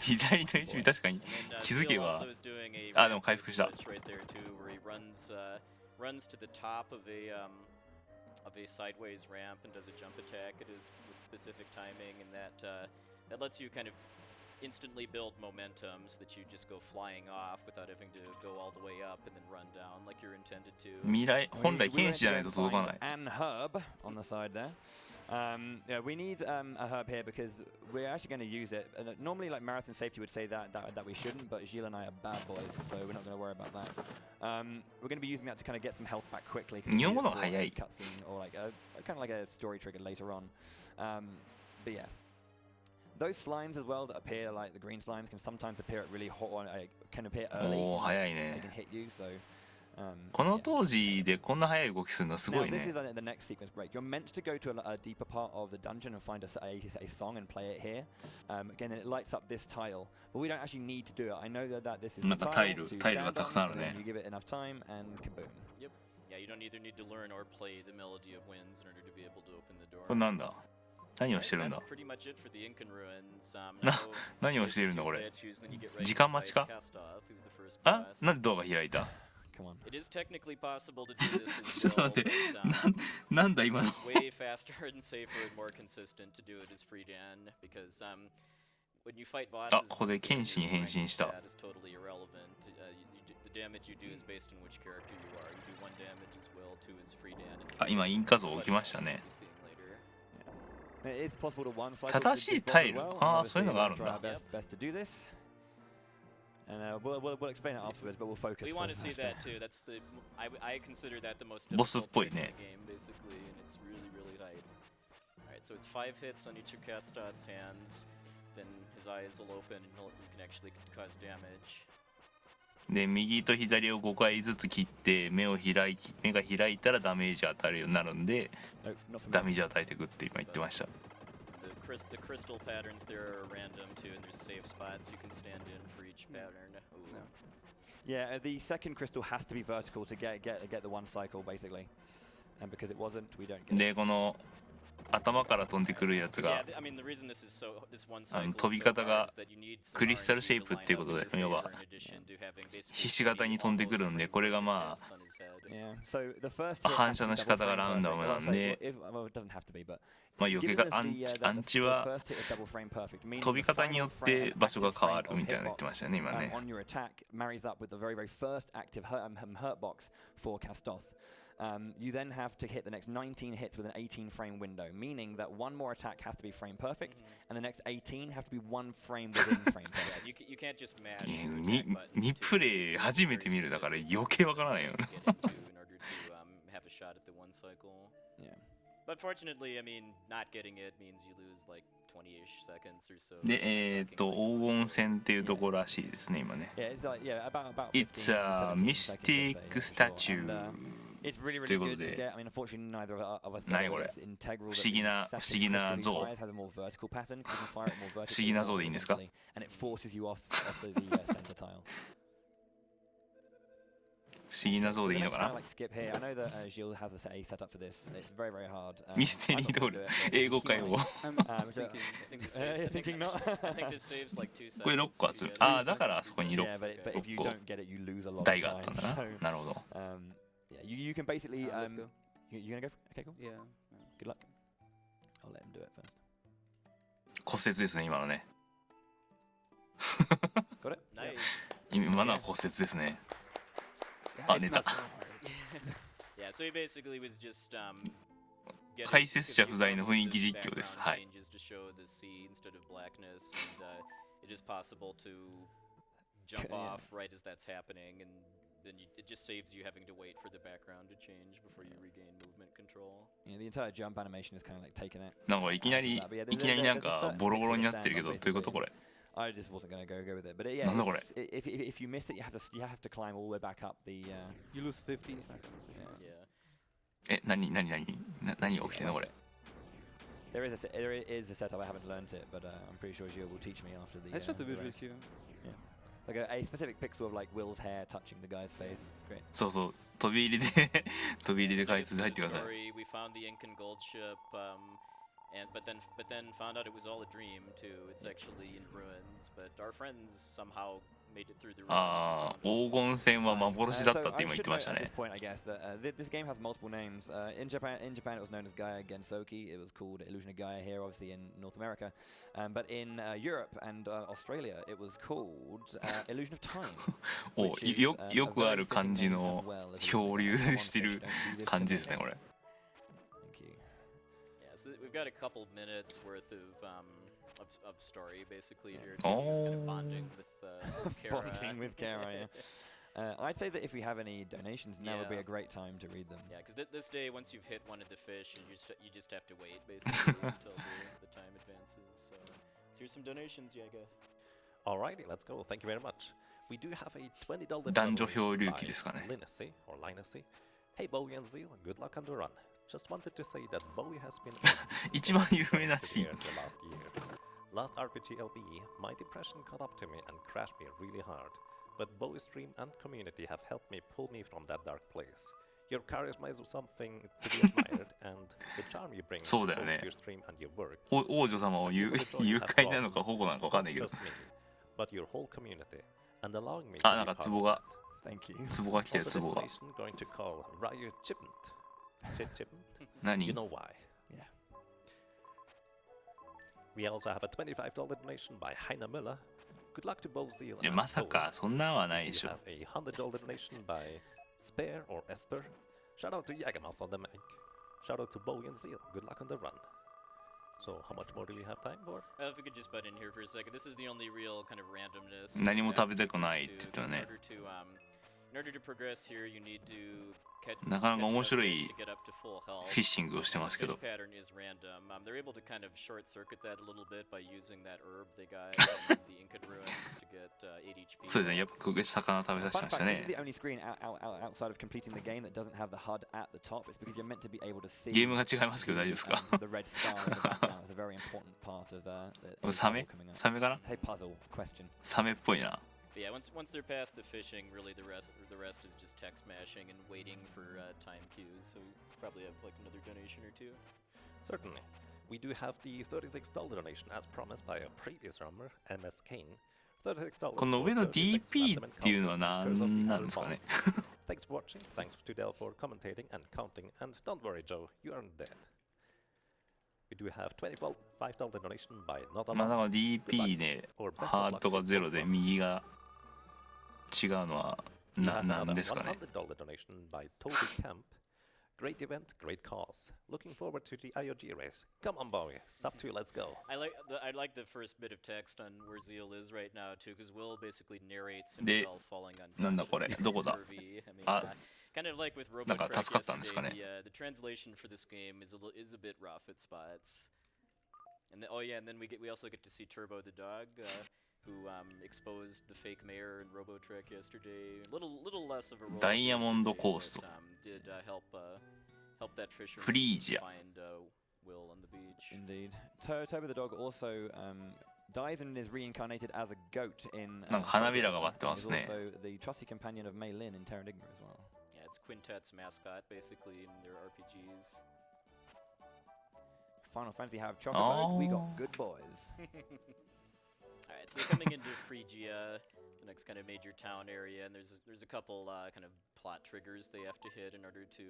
左の HP 確かに And then 気づけ Zheal ば also is doing a あでも ramp 回復した glitch right there too, where he runs to the top of a sideways ramp and does a jump attack with specific timing, and that lets you kind of instantly build momentum so that you just go flying off without having to go all the way up and then run down like you're intended to. 未来本来 We 剣 went 士じゃ to ない go と届か find ない an herb on the side there. Yeah, we need a herb here because we're actually going to use it. And normally, like marathon safety would say that we shouldn't, but Zheal and I are bad boys, so we're not going to worry about that. We're going to be using that to kind of get some health back quickly. 日本語の方 for が a 早い cutscene or like kind of like a story trigger later on. But yeah. Those slimes as well that appear, like the green slimes, can sometimes appear at really hot, can appear early. おお早い They ね can hit you, so. この yeah. 当時でこんな早い動きするのはす Now ごい this ね is the next sequence break. You're meant to go to a deeper part of the dungeon and find a song and play it here. Again, then it lights up this tile, but we don't actually need to do it. I know that this is the なんか tile タイル to タイルが stand たくさんあ on, る and ね then you give it enough time and kaboom. Yep. Yeah, you don't either need to learn or play the Melody of Winds in order to be able to open the door. これなんだ何をしてるんだ That's pretty much it for the Incan ruins. 何をしてるんだこれ statues, then you get ready 時 to 間待ち fight か Kastoth, who's the first あ boss. なんで動画開いた Come on. It is technically possible to do this as ちょっと well, 待って but なんだ今の it's way faster and safer and more consistent to do it as free Dan because when you fight bosses, あここで剣士に変身した that is totally irrelevant. The damage you do is based on which character you are. You do 1 damage as well, 2 is free Dan. あ今インカ像起きましたね It's possible to one cycle 正しい this タ boss イ as ル well, ああ and そういうのがあるん obviously だ we'll try our best to do this. And we'll explain it afterwards, but we'll focus. We want to first. see that too. That's the I consider that the most ボスっ difficult ぽい trick in ね the game, basically, and it's really tight. Alright, so it's 5 hits on each of Catstod's hands. Then his eyes will open, and you can actually cause damage. で右と左を5回ずつ切って目が開いたらダメージ当たるようになるんで No, not for me. ダメージ与えていくって今言ってました The crystal patterns there are random too, and there's safe spots you can stand in for each pattern. Ooh. Yeah, the second crystal has to be vertical to get the one cycle basically, and because it wasn't, we don't get. でこの頭から飛んでくるやつ Yeah, が I mean the reason this is this one あ cycle の is 飛び so 方 hard が is that you need some クリスタル RNG シェイ to プ line っていうこ up と in で your 要は favor in addition to having basically ひし形に飛んでくるんでこれがまあ on his head. Yeah, so the first hit 反射の仕方がランダムなんで well, it doesn't have to be, but まあ余計 given が us アン the, チアンチは first hit is double frame perfect, meaning 飛び the 方によ final って frame, 場所が active 変わ frame る of みたいなの言ってま hitbox したね今ね on your attack marries up with the very first active hurt box for Kastoth. You then have to hit the next 19 hits with an 18 frame window, meaning that one more attack has to be frame perfect, and the next 18 have to be 1 frame within frame perfect. You can't just mash your に attack button 2 to プレイ初めて見るだから余計わからないよね get into in order to have a shot at the one cycle. Yeah. But fortunately, I mean, not getting it means you lose like 20-ish seconds or so. で黄金戦っていうところらしいですね今ね Yeah, it's like about 15, It's a 17 mystic seconds, I'd say, for sure. statue And, it's really ということ good to で get. I mean, unfortunately, neither of us 何 got こ it. れ It's integral 不 that 思議 the な second 不思議な crystal he 像 fires has a more vertical pattern. You can fire it more 不 vertically. 思議な像でいいんですか And it forces you off the center tile. 不思議な像でいいの So か the next な like skip here. I know that Zheal has a setup for this. It's very hard. ミステリードール I'm not gonna do it, but 英語会話 I'm thinking- I think this You're thinking not. I think this saves like 2 seconds. これ6個集め if you get あ it. あだからあそこに Yeah, 6 but if you 6個 don't get it, you lose a lot 台 of があったん time. だ So, ななるほど yeah, you can basically. Let's go. You gonna go? Okay, cool. Yeah. Good luck. I'll let him do it first. 骨折ですね今のね Got it? Nice. 今のは骨折ですね Yeah, Ah, it's neta. not so hard. Yeah, so he basically was just getting- 解説者不在の雰囲気 because 実況です background はい changes to show the sea instead of blackness, and it is possible to jump Yeah. off right as that's happening, and then it just saves you having to wait for the background to change before you regain movement control. Yeah, the entire jump animation is kind of like taking it. なんかいきなりなんかボロボロになってるけどどういうことこれ I just wasn't gonna go with it, but yeah, なんだこれ if you miss it, you have to climb all the way back up the. You lose 15 seconds. Yeah. Yeah. え何が起きてんのこれ There is a setup. I haven't learned it, but I'm pretty sure Zheal will teach me after the. It's just a the visual race. cue. Like a specific pixel of like Will's hair touching the guy's face. It's great. そうそう飛び入りで飛び入りで解説入ってください Story, we found the Incan gold ship, but then found out it was all a dream too. It's actually in ruins, but our friends somehow made it through the ruins. ああ and 黄 found us. 金戦は幻だった So って I 今言っ should てま note した at ね this point, I guess, that this game has multiple names. In Japan, it was known as Gaia Gensoki. It was called Illusion of Gaia here, obviously in North America. But in Europe and Australia, it was called Illusion of Time. お which is, よ a よくあ very る fitting 感じ name の as well as 漂流 Illusion of Time. してる Don't do this 感じ to ですね me. これ Thank you. Yeah, so we've got a couple minutes worth of story basically here. Oh. Kind of bonding with Kara. Bonding with Kara, yeah. I'd say that if we have any donations, now would be Yeah. a great time to read them. Yeah, because this day, once you've hit one of the fish, you just have to wait basically until the time advances. So here's some donations, Yaga. Alrighty, let's go. Thank you very much. We do have a $20 男女 donation 漂流 by 記ですかね Linusy or Linusy. Hey Bowie and Zheal, good luck on the run. Just wanted to say that Bowie has been 一番有名なシーン the last year. Last RPGLB, my depression caught up to me and crashed me really hard. But Bowie's stream and community have helped me pull me from that dark place. Your charisma is something to be admired, and the charm you bring そうだよ both ね to your stream and your work. 王女様を誘拐なのか保護なのか分かんないけど Just me, but your whole community, and allowing me あ to なん be か part 壺 of が that. Thank you. 壺が来てる Also, 壺が destination going to call Ryu Chipment. Chipment? 何 You know why? Yeah. We also have a $25 donation by Heiner Müller. Good luck to both Zheal いや and まさか Bowie. そんなんはない We でしょ have a $100 donation by Spare or Esper. Shout out to Yagamoth on the mic. Shout out to Bowie and Zheal. Good luck on the run. So, how much more do we have time for? If we could just butt in here for a second, this is the only real kind of randomness. 何も that 食べたくない sequence って言ってた too, ね in order to progress here, you need to catch なかなか面 enough 白 fish い to get up to full health. フィッシングをしてま The すけ fish ど pattern is random. They're able to kind of short circuit that a little bit by using that herb they got from the Incan ruins to get 8 HP. そうですねやっぱ魚食べさせ Fun まし fact: た this is ね the only screen outside of completing the game that doesn't have the HUD at the top. It's because you're meant to be able to see ゲームが違いますけど大丈夫ですか the red star in the background. It's a very important part of the サメ puzzle coming up. サメかな Hey, puzzle question. サメっぽいな But yeah, once they're past the fishing, really the rest is just text mashing and waiting for time cues. So we could probably have like another donation or two. Certainly. We do have the $36 donation as promised by a previous runner, MS Kane. $36. この上の DP っていうのは何なんですかね Thanks for watching. Thanks to Dell for commentating and counting. And don't worry, Joe, you aren't dead. We do have $25 donation by Not まあだから Alone. DP でハートが0で右が違うのは We have なん another ですかね $100 donation by Toby Camp. Great event, great cause. Looking forward to the IOG race. Come on, Bowie. Sub 2, let's go. I like the first bit of text on where Zheal is right now too, because Will basically narrates で himself falling on なんだこれ dungeons どこだ scurvy. I mean, あ kind of like with なんか Robotrack 助かったんですか yesterday, ね the translation for this game is a bit rough at spots. And then, and then we also get to see Turbo the dog, who exposed the fake mayor in Robotrack yesterday. Little less of a role. ダイヤモンドコースト but, did help that fisherman フリージア find Will on the beach. Indeed. Toby the dog also dies and is reincarnated as a goat in. なんか花びらが割ってま He's すね also the trusty companion of Mei Lin in Terranigma as well. Yeah, it's Quintet's mascot basically in their RPGs. Final Fantasy have chocobos. We got good boys. Alright, so they're coming into Phrygia, the next kind of major town area, and there's a couple kind of plot triggers they have to hit in order to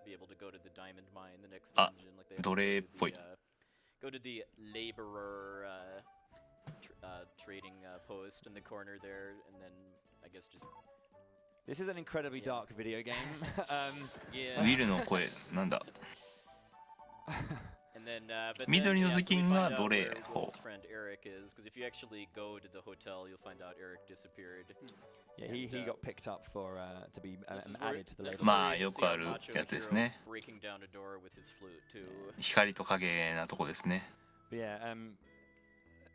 be able to go to the diamond mine, the next dungeon. Like they have to 奴隷っぽい go to the laborer trading post in the corner there, and then I guess just This is an incredibly Yeah. dark video game. yeah. ウィルの声なんだ And then, but 緑の then, 頭 so we 巾 find が out 奴隷 where ほ Will's friend Eric is, because if you actually go to the hotel, you'll find out Eric disappeared. Yeah, he got picked up for to be This is where- added to the this is label. まあ where you よ see く a ある macho やつです hero ね breaking down a door with his flute too. 光と影なとこですね But yeah,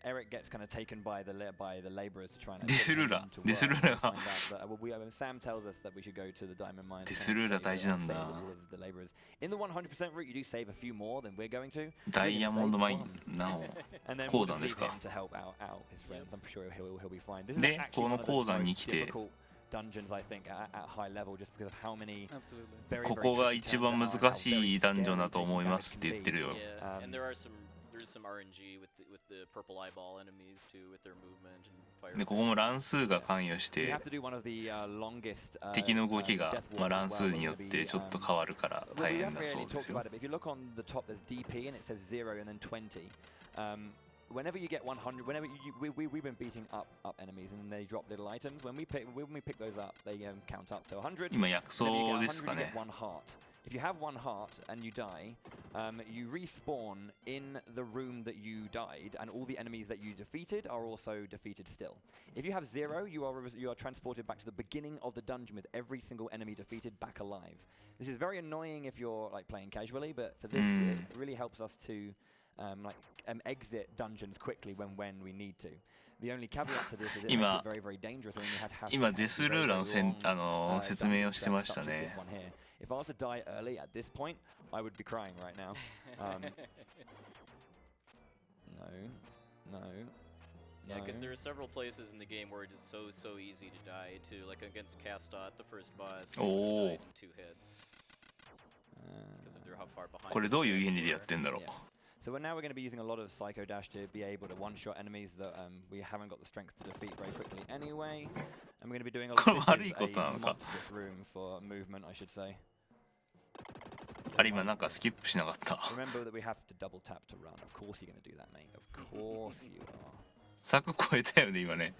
Eric gets kind of taken by the laborers to try and デスルーラ to デスル work. ーラ We が find out that, Sam tells us that we should go to the diamond mine. デスルーラ大事なんだ Save all of the laborers. In the 100% route, you do save a few more than we're going to. ダイヤモンドマインなお And then 鉱 we'll 山 just です leave か him to help out his friends. I'm sure he'll be fine. This is で actually こ one の of the 鉱山に most 来て difficult dungeons, I think, at high level, just because of how many Absolutely. very, こ very こが tricky 一 turns 番 there are, 難 how し very いダンジョン scary だと taking 思いま damage すっ can て言ってる be. よ Yeah, and there's some RNG with the purple eyeball enemies too, with their movement and fire. でここも乱数が関与し We て have to do one of the longest 敵の動きが death まあ walks 乱 as 数 well. によってちょっと変わるから Well, 大 we 変 haven't だそ really うで talked すよ about it, but if you look on the top, there's DP and it says 0 and then 20. Whenever you get 100, whenever we've been beating up enemies and they drop little items. When we pick those up, they count up to 100. 今薬草 Whenever you で get す 100, か you ね get one heart. If you have one heart and you die, you respawn in the room that you died, and all the enemies that you defeated are also defeated still. If you have 0, you are transported back to the beginning of the dungeon with every single enemy defeated back alive. This is very annoying if you're like playing casually, but for this, it really helps us to exit dungeons quickly when we need to. The only caveat to this is it makes it very, very dangerous when you have 今デスルーラの説明をしてましたね If I was to die early at this point, I would be crying right now. No. Yeah, because No. there are several places in the game where it is so easy to die too. Like against Castot, the first boss, you Oh. died in 2 hits because of how far behind. これ the どういう stats 原理でやっ were. てんだろう Yeah. So now we're going to be using a lot of Psycho Dash to be able to one-shot enemies that we haven't got the strength to defeat very quickly anyway. And we're going to be doing a lot これ of 悪 this い is ことな a のか monstrous room for movement, I should say. あれ今なんかスキップしなかった Remember that we have to double tap to run. Of course you're going to do that, mate. Of course you are. 柵超えたよね今ね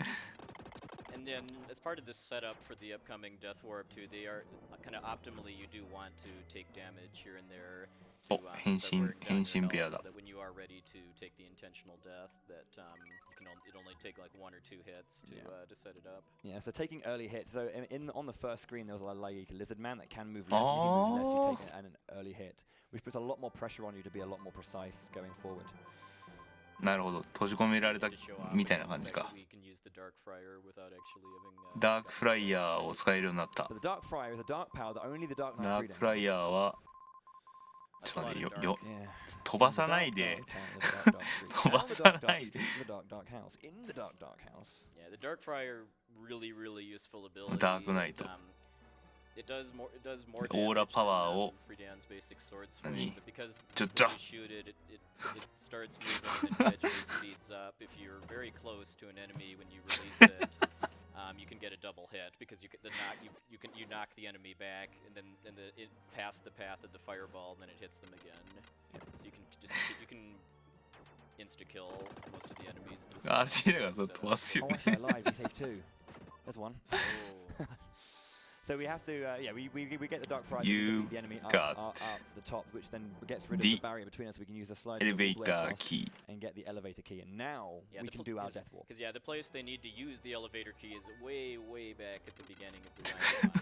And then, as part of this setup for the upcoming Death Warp 2, they are kind of optimally. You do want to take damage here and there. To, お変 set 身 work down 変 your 身ペア health だ so that when you are ready to take the intentional death, that it only take like 1 or 2 hits to Yeah. To set it up. Yeah, so taking early hits. So on the first screen there was like a lizard man that can move left. And if you move left, you take an early hit, which puts a lot more pressure on you to be a lot more precise going forward. なるほど閉じ込められた To show off みたいな the 感じ fact か that we can use the Dark Friar without actually having. ダークフライヤーを使えるようになった But the Dark Friar is a dark power that only the Dark Knight ダー freedom. クフライヤーは That's ちょっ a と lot 待ってよ of dark. Yeah. 飛ばさないで 飛ばさないで In the dark house. In the dark house. Yeah, the Dark Friar really useful ability. Dark Knight. It does more オーラ damage パワー than を Freedan's basic sword 何 swing, but because ちょ when you shoot it, it starts moving and gradually speeds up. If you're very close to an enemy when you release it, you can get a double hit because you knock the enemy back and then it past the path of the fireball and then it hits them again. So you can insta kill most of the enemies. In this RT だからそう飛ばすよ Oh, ね actually, alive. You saved 2. There's 1. Oh. So we have to, we get the Dark Friar You to defeat the enemy got up the top, which then gets rid of the the barrier between us. So we can use the slide elevator key and get the elevator key. And now Yeah, we can do our death walk. Because the place they need to use the elevator key is way back at the beginning of the diamond.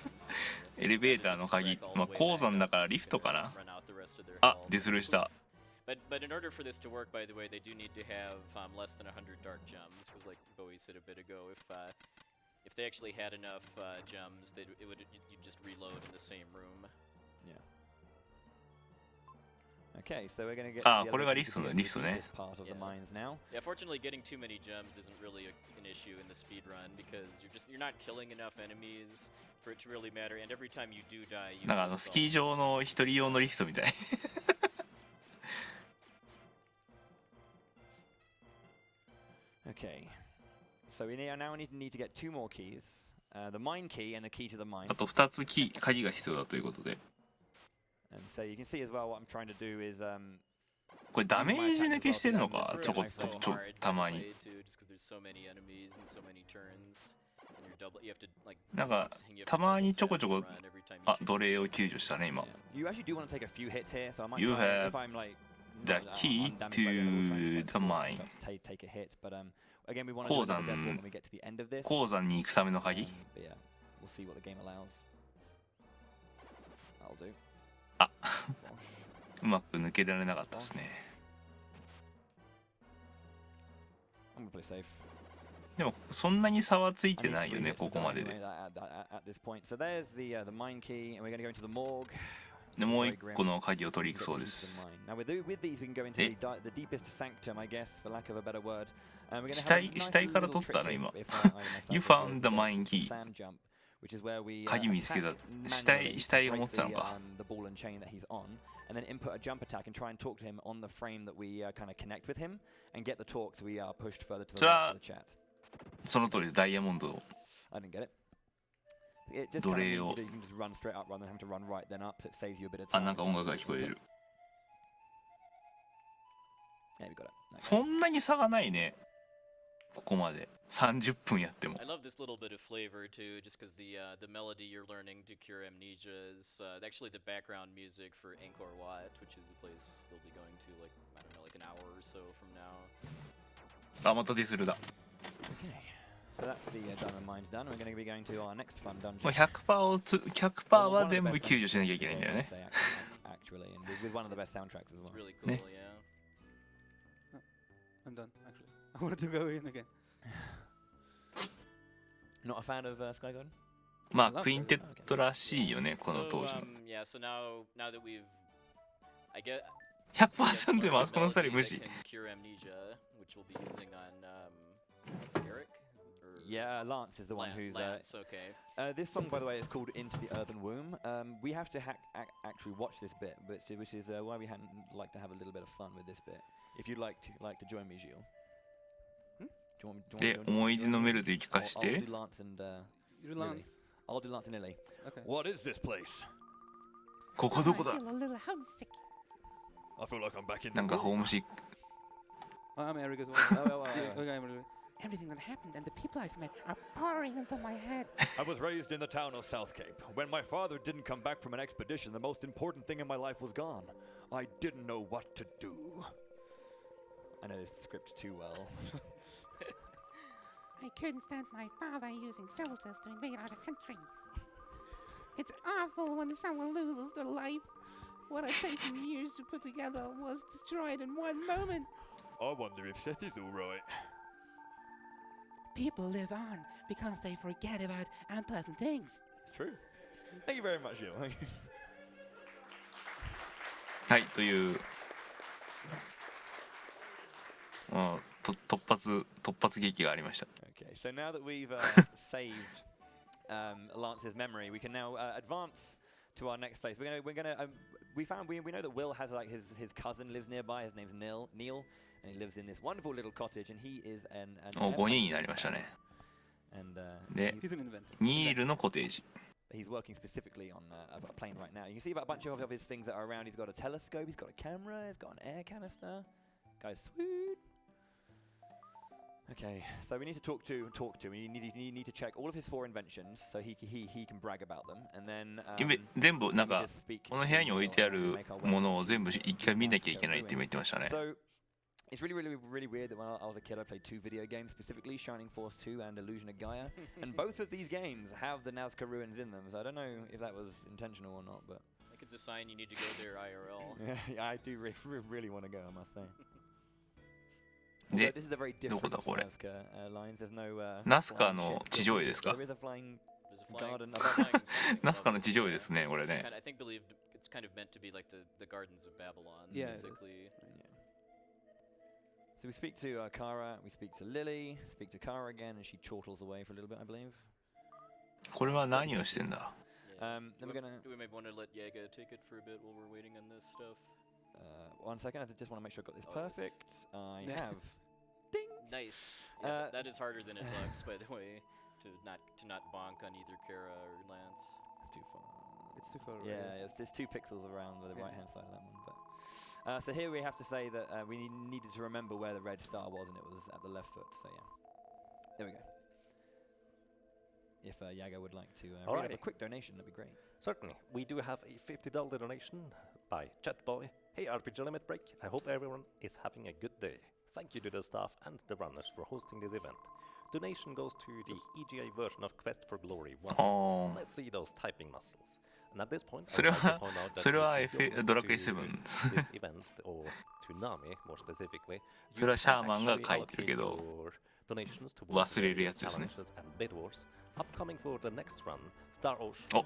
エレベーターの鍵まあ鉱山だからリフトかなあディスルした But in order for this to work, by the way, they do need to have less than 100 dark gems, because like Bowie said a bit ago, if they actually had enough gems, you'd just reload in the same room. Yeah. Okay, so we're gonna get. あ to the これが elevator リフト key ね and リフト defeat ね this part of the Yeah. mines now. Yeah, fortunately, getting too many gems isn't really an issue in the speed run because you're not killing enough enemies for it to really matter. And every time you do die, you なんかスキー場の一人用のリフトみたい Okay. So we now need to get 2 more keys. The mine key and the key to the mine. あと2つ鍵が必要だということで And so you can see as well what I'm trying to do is これダメージ抜けしてるのか This ちょこ room is っ so と hard た to まに play too, just because there's so many enemies and so many turns. And you have to like. なんか you have to たまに double ちょこ tap ちょ to こ run every time you あ choose 奴隷を救助したね今 You actually do want to take a few hits here, so I might You try have if I'm like the not, key undamaged by to the enemy, the we'll try and mine. force myself to take a hit, but again we want to do another death walk when we get to the end of this. 鉱山に行くための鍵 But yeah, we'll see what the game allows. That'll do. あ Bosh. うまく抜けられなかったですね I'm gonna play safe. でもそんなに差はつい I て need ないよ 3ね hits こ to こ die までで anyway, at this point. So there's the mine key, and we're gonna go into the morgue. でもう一個の鍵を取り行くそうです Now with these we can go into the deepest sanctum, I guess, for lack of a better word. We're gonna 死 have a 体 nice 死体から little 取ったの trick 今 if I myself You is found the to mine key sand jump, which is where we 鍵見つけた attack 死体 manually 死体を to 持ってたの break か the ball and chain that he's on, and then input a jump attack and try and talk to him on the frame that we kind of connect with him, and get the talk so we are pushed further to the right for the chat. その通りでダイヤモンドを I didn't get it. It just kind of 奴隷 means を you can just run straight up rather than having to run right then up, so it saves you a bit of あ time. なんか音楽が聞こえる Yeah, we got it. Nice. そんなに差がないねここまで30分やっても I love this little bit of flavor too, just because the melody you're learning to cure amnesia is actually the background music for Angkor Wat, which is a place they'll be going to like I don't know like an hour or so from now. あまたディスルだ Okay, so that's the diamond mines done. We're going to be going to our next fun dungeon. もう 100% を100% は全部救助しなきゃいけないんだよね Actually, and with one of the best soundtracks as It's well. really cool, Ne? yeah. I'm done, actually. I wanted to go in again. Not a fan of Sky Garden? まあクインテッドらしいよねこの So 当時の yeah, so now that we've I get 100% でもあそこの2人無視 cure amnesia, which we'll be using on Eric? Yeah, Lance is the one who's... Lance, okay. This song, by the way, is called Into the Earthen Womb. We have to actually watch this bit, which is why we like to have a little bit of fun with this bit. If you'd like to join me, Zheal. で、思い出のメロディー聞かして。I'll do Lance and Lily. I'll do Lance and Lily. Okay. What is this place? ここどこだ I feel a little homesick. I feel like I'm back in the なんかホームシック。 I'm Eric as well. Okay, I'm really... Everything that happened and the people I've met are pouring into my head. I was raised in the town of South Cape. When my father didn't come back from an expedition, the most important thing in my life was gone. I didn't know what to do. I know this script too well. I couldn't stand my father using soldiers to invade other countries. It's awful when someone loses their life. What I've taken years to put together was destroyed in one moment. I wonder if Seth is all right. People live on because they forget about unpleasant things. It's true. Thank you very much, Zheal. はい、という、突発劇がありました。Okay, so now that we've saved Lance's memory, we can now advance to our next place. We know that Will has like his cousin lives nearby. His name's Neil, and he lives in this wonderful little cottage, and he is an 5人になりましたね。で、He's an inventor. ニールのコテージ。He's working specifically on a plane right now. You can see about a bunch of his things that are around. He's got a telescope, he's got a camera, he's got an air canister. Guy's sweet. Okay, so we need to talk to. We need to check all of his 4 inventions so he can brag about them, and then 全部なんかこの部屋に置いてあるものを全部一回見なきゃいけないって言ってましたね。So it's really weird that when I was a kid I played 2 video games, specifically Shining Force 2 and Illusion of Gaia, and both of these games have the Nazca ruins in them. So I don't know if that was intentional or not, but I think it's a sign you need to go there IRL. Yeah, I do really want to go, I must say. で、 this is a very どこ different だこれ。 Nazca lines. There's no ナスカの地上絵ですか。 There is a flying There's a flying, garden flying ナスカの地上絵ですね、これ It's ね。 kind of, I think it's kind of meant to be like the gardens of Babylon, Yeah, it is. basically. So we speak to Kara, we speak to Lily, speak to Kara again, and she chortles away for a little bit, I believe. これは何をしてんだ。 Then we're gonna. Do we maybe want to let Yaga take it for a bit while we're waiting on this stuff? 1 second, I just want to make sure I got this Oh, yes. perfect. I Yeah. have. Ding. Nice. Yeah, Uh, that is harder than it looks, by the way, to not bonk on either Kara or Lance. It's too far. It's too far away. Yeah, there's 2 pixels around the Yeah. right-hand side of that one. But so here we have to say that we needed to remember where the red star was, and it was at the left foot. So yeah, there we go. If Yaga would like to read up a quick donation, that'd be great. Certainly. We do have a $50 donation by Chatboy. Hey RPG Limit Break, I hope everyone is having a good day. Thank you to the staff and the runners for hosting this event. Donation goes to the EGA version of Quest for Glory 1. ああ。 Let's see those typing muscles. And at this point, それ I would like は to point out that それは if you go ドラクエ to 7 this event, or to Nami more specifically, それはシャーマンが書いてるけど donations to 忘れるやつですね。 challenges and bid wars. Upcoming for the next run, Star Ocean. お、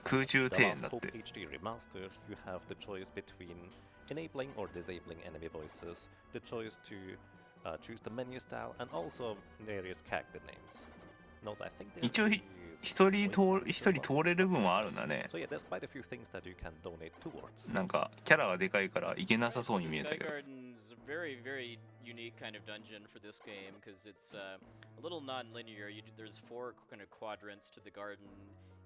空中 The 庭園 Last だっ Hope て。 HD Remastered, you have the choice between enabling or disabling enemy voices, the choice to choose the menu style, and also various character names. Note, I think 一応一人通れる分はあるんだね。 So yeah, there's quite a few things that you can donate towards. なんかキャラがでかいからいけなさ So そうに the 見えた Sky けど。 Garden's a very unique kind of dungeon for this game because it's a little non-linear. There's 4 kind of quadrants to the garden,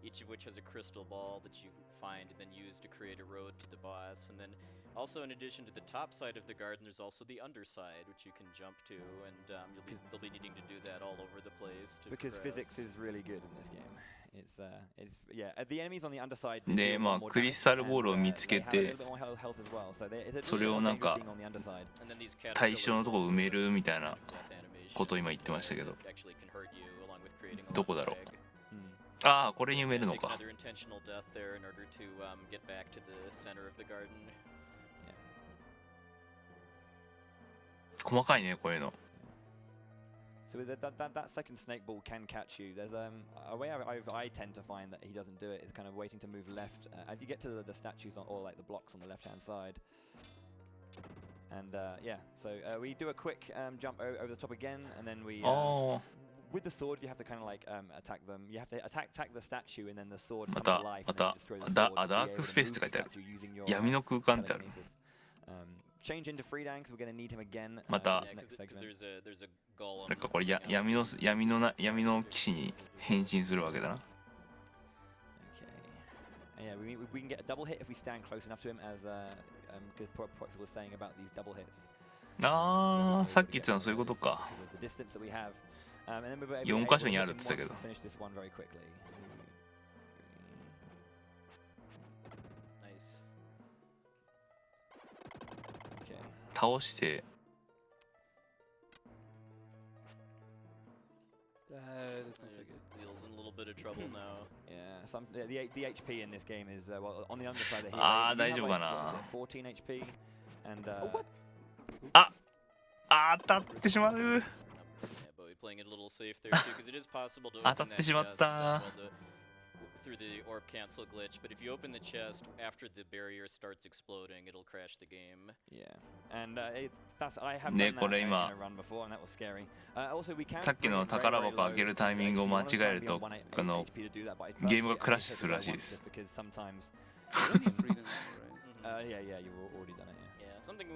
each of which has a crystal ball that you find and then use to create a road to the boss. And then also, in addition to the top side of the garden, there's also the underside, which you can jump to, and you'll be needing to do that all over the place. To Because progress. physics is really good in this game. It's yeah. The enemies on the underside. で、まあクリスタルボールを見つけて、それをなんか And then these 対象のところ埋めるみたいな death animation ことを今言ってましたけど、 actually can hurt you along with creating a どこだろ lag. う。ああ、これに埋めるの Take か。 another intentional death there in order to get back to the center of the garden. 細かいね、こういうの。 So that second snake ball can catch you. There's a way I tend to find that he doesn't do it is kind of waiting to move left as you get to the statues or like the blocks on the left-hand side. And yeah, so we do a quick jump over the top again, and then we. あ With the sword, you have to kind of like attack them. You have to attack the statue, and then the sword ま comes た to life. ま And then た you destroy the ダ sword to be ダー able ク to スペース move って書い the てある statue using your 闇の空間ってある telekinesis. Change into Freedan because we're going to need him again. また for this next Because segment. there's a golem. なんかこれ闇の騎士に変身するわけだな Okay. And yeah, we can get a double hit if we stand close enough to him, as because Prox was saying about these double hits. あーさっき言ってたのそういうことか The distance that we have. And then we're 4 able 箇所に to あ hit るっ him て言ってたけ once ど and finish this one very quickly. Nice. Okay. 倒して That's not so good. Zeal's in a little bit of trouble now. Yeah, the HP in this game is well on the underside of the hero. あー you have 大丈夫か like, な what is it, 14 HP, and what? あ当たってしまう Yeah, but we're playing it a little safe there too, because it is possible to 当た open っ that てしまっ chest た through the orb cancel glitch. But if you open the chest after the barrier starts exploding, it'll crash the game. yeah, and I have ね done that これ in 今 a run before, and that was scary. Also, we can さっきの bring it very, 宝 very 箱開け low るタイミングを間違えると because この HP to do that, but I ゲームが personally クラッシュ only するら hit しい it です once because sometimes Only Freedan, right? yeah, you've already done it. Yeah, something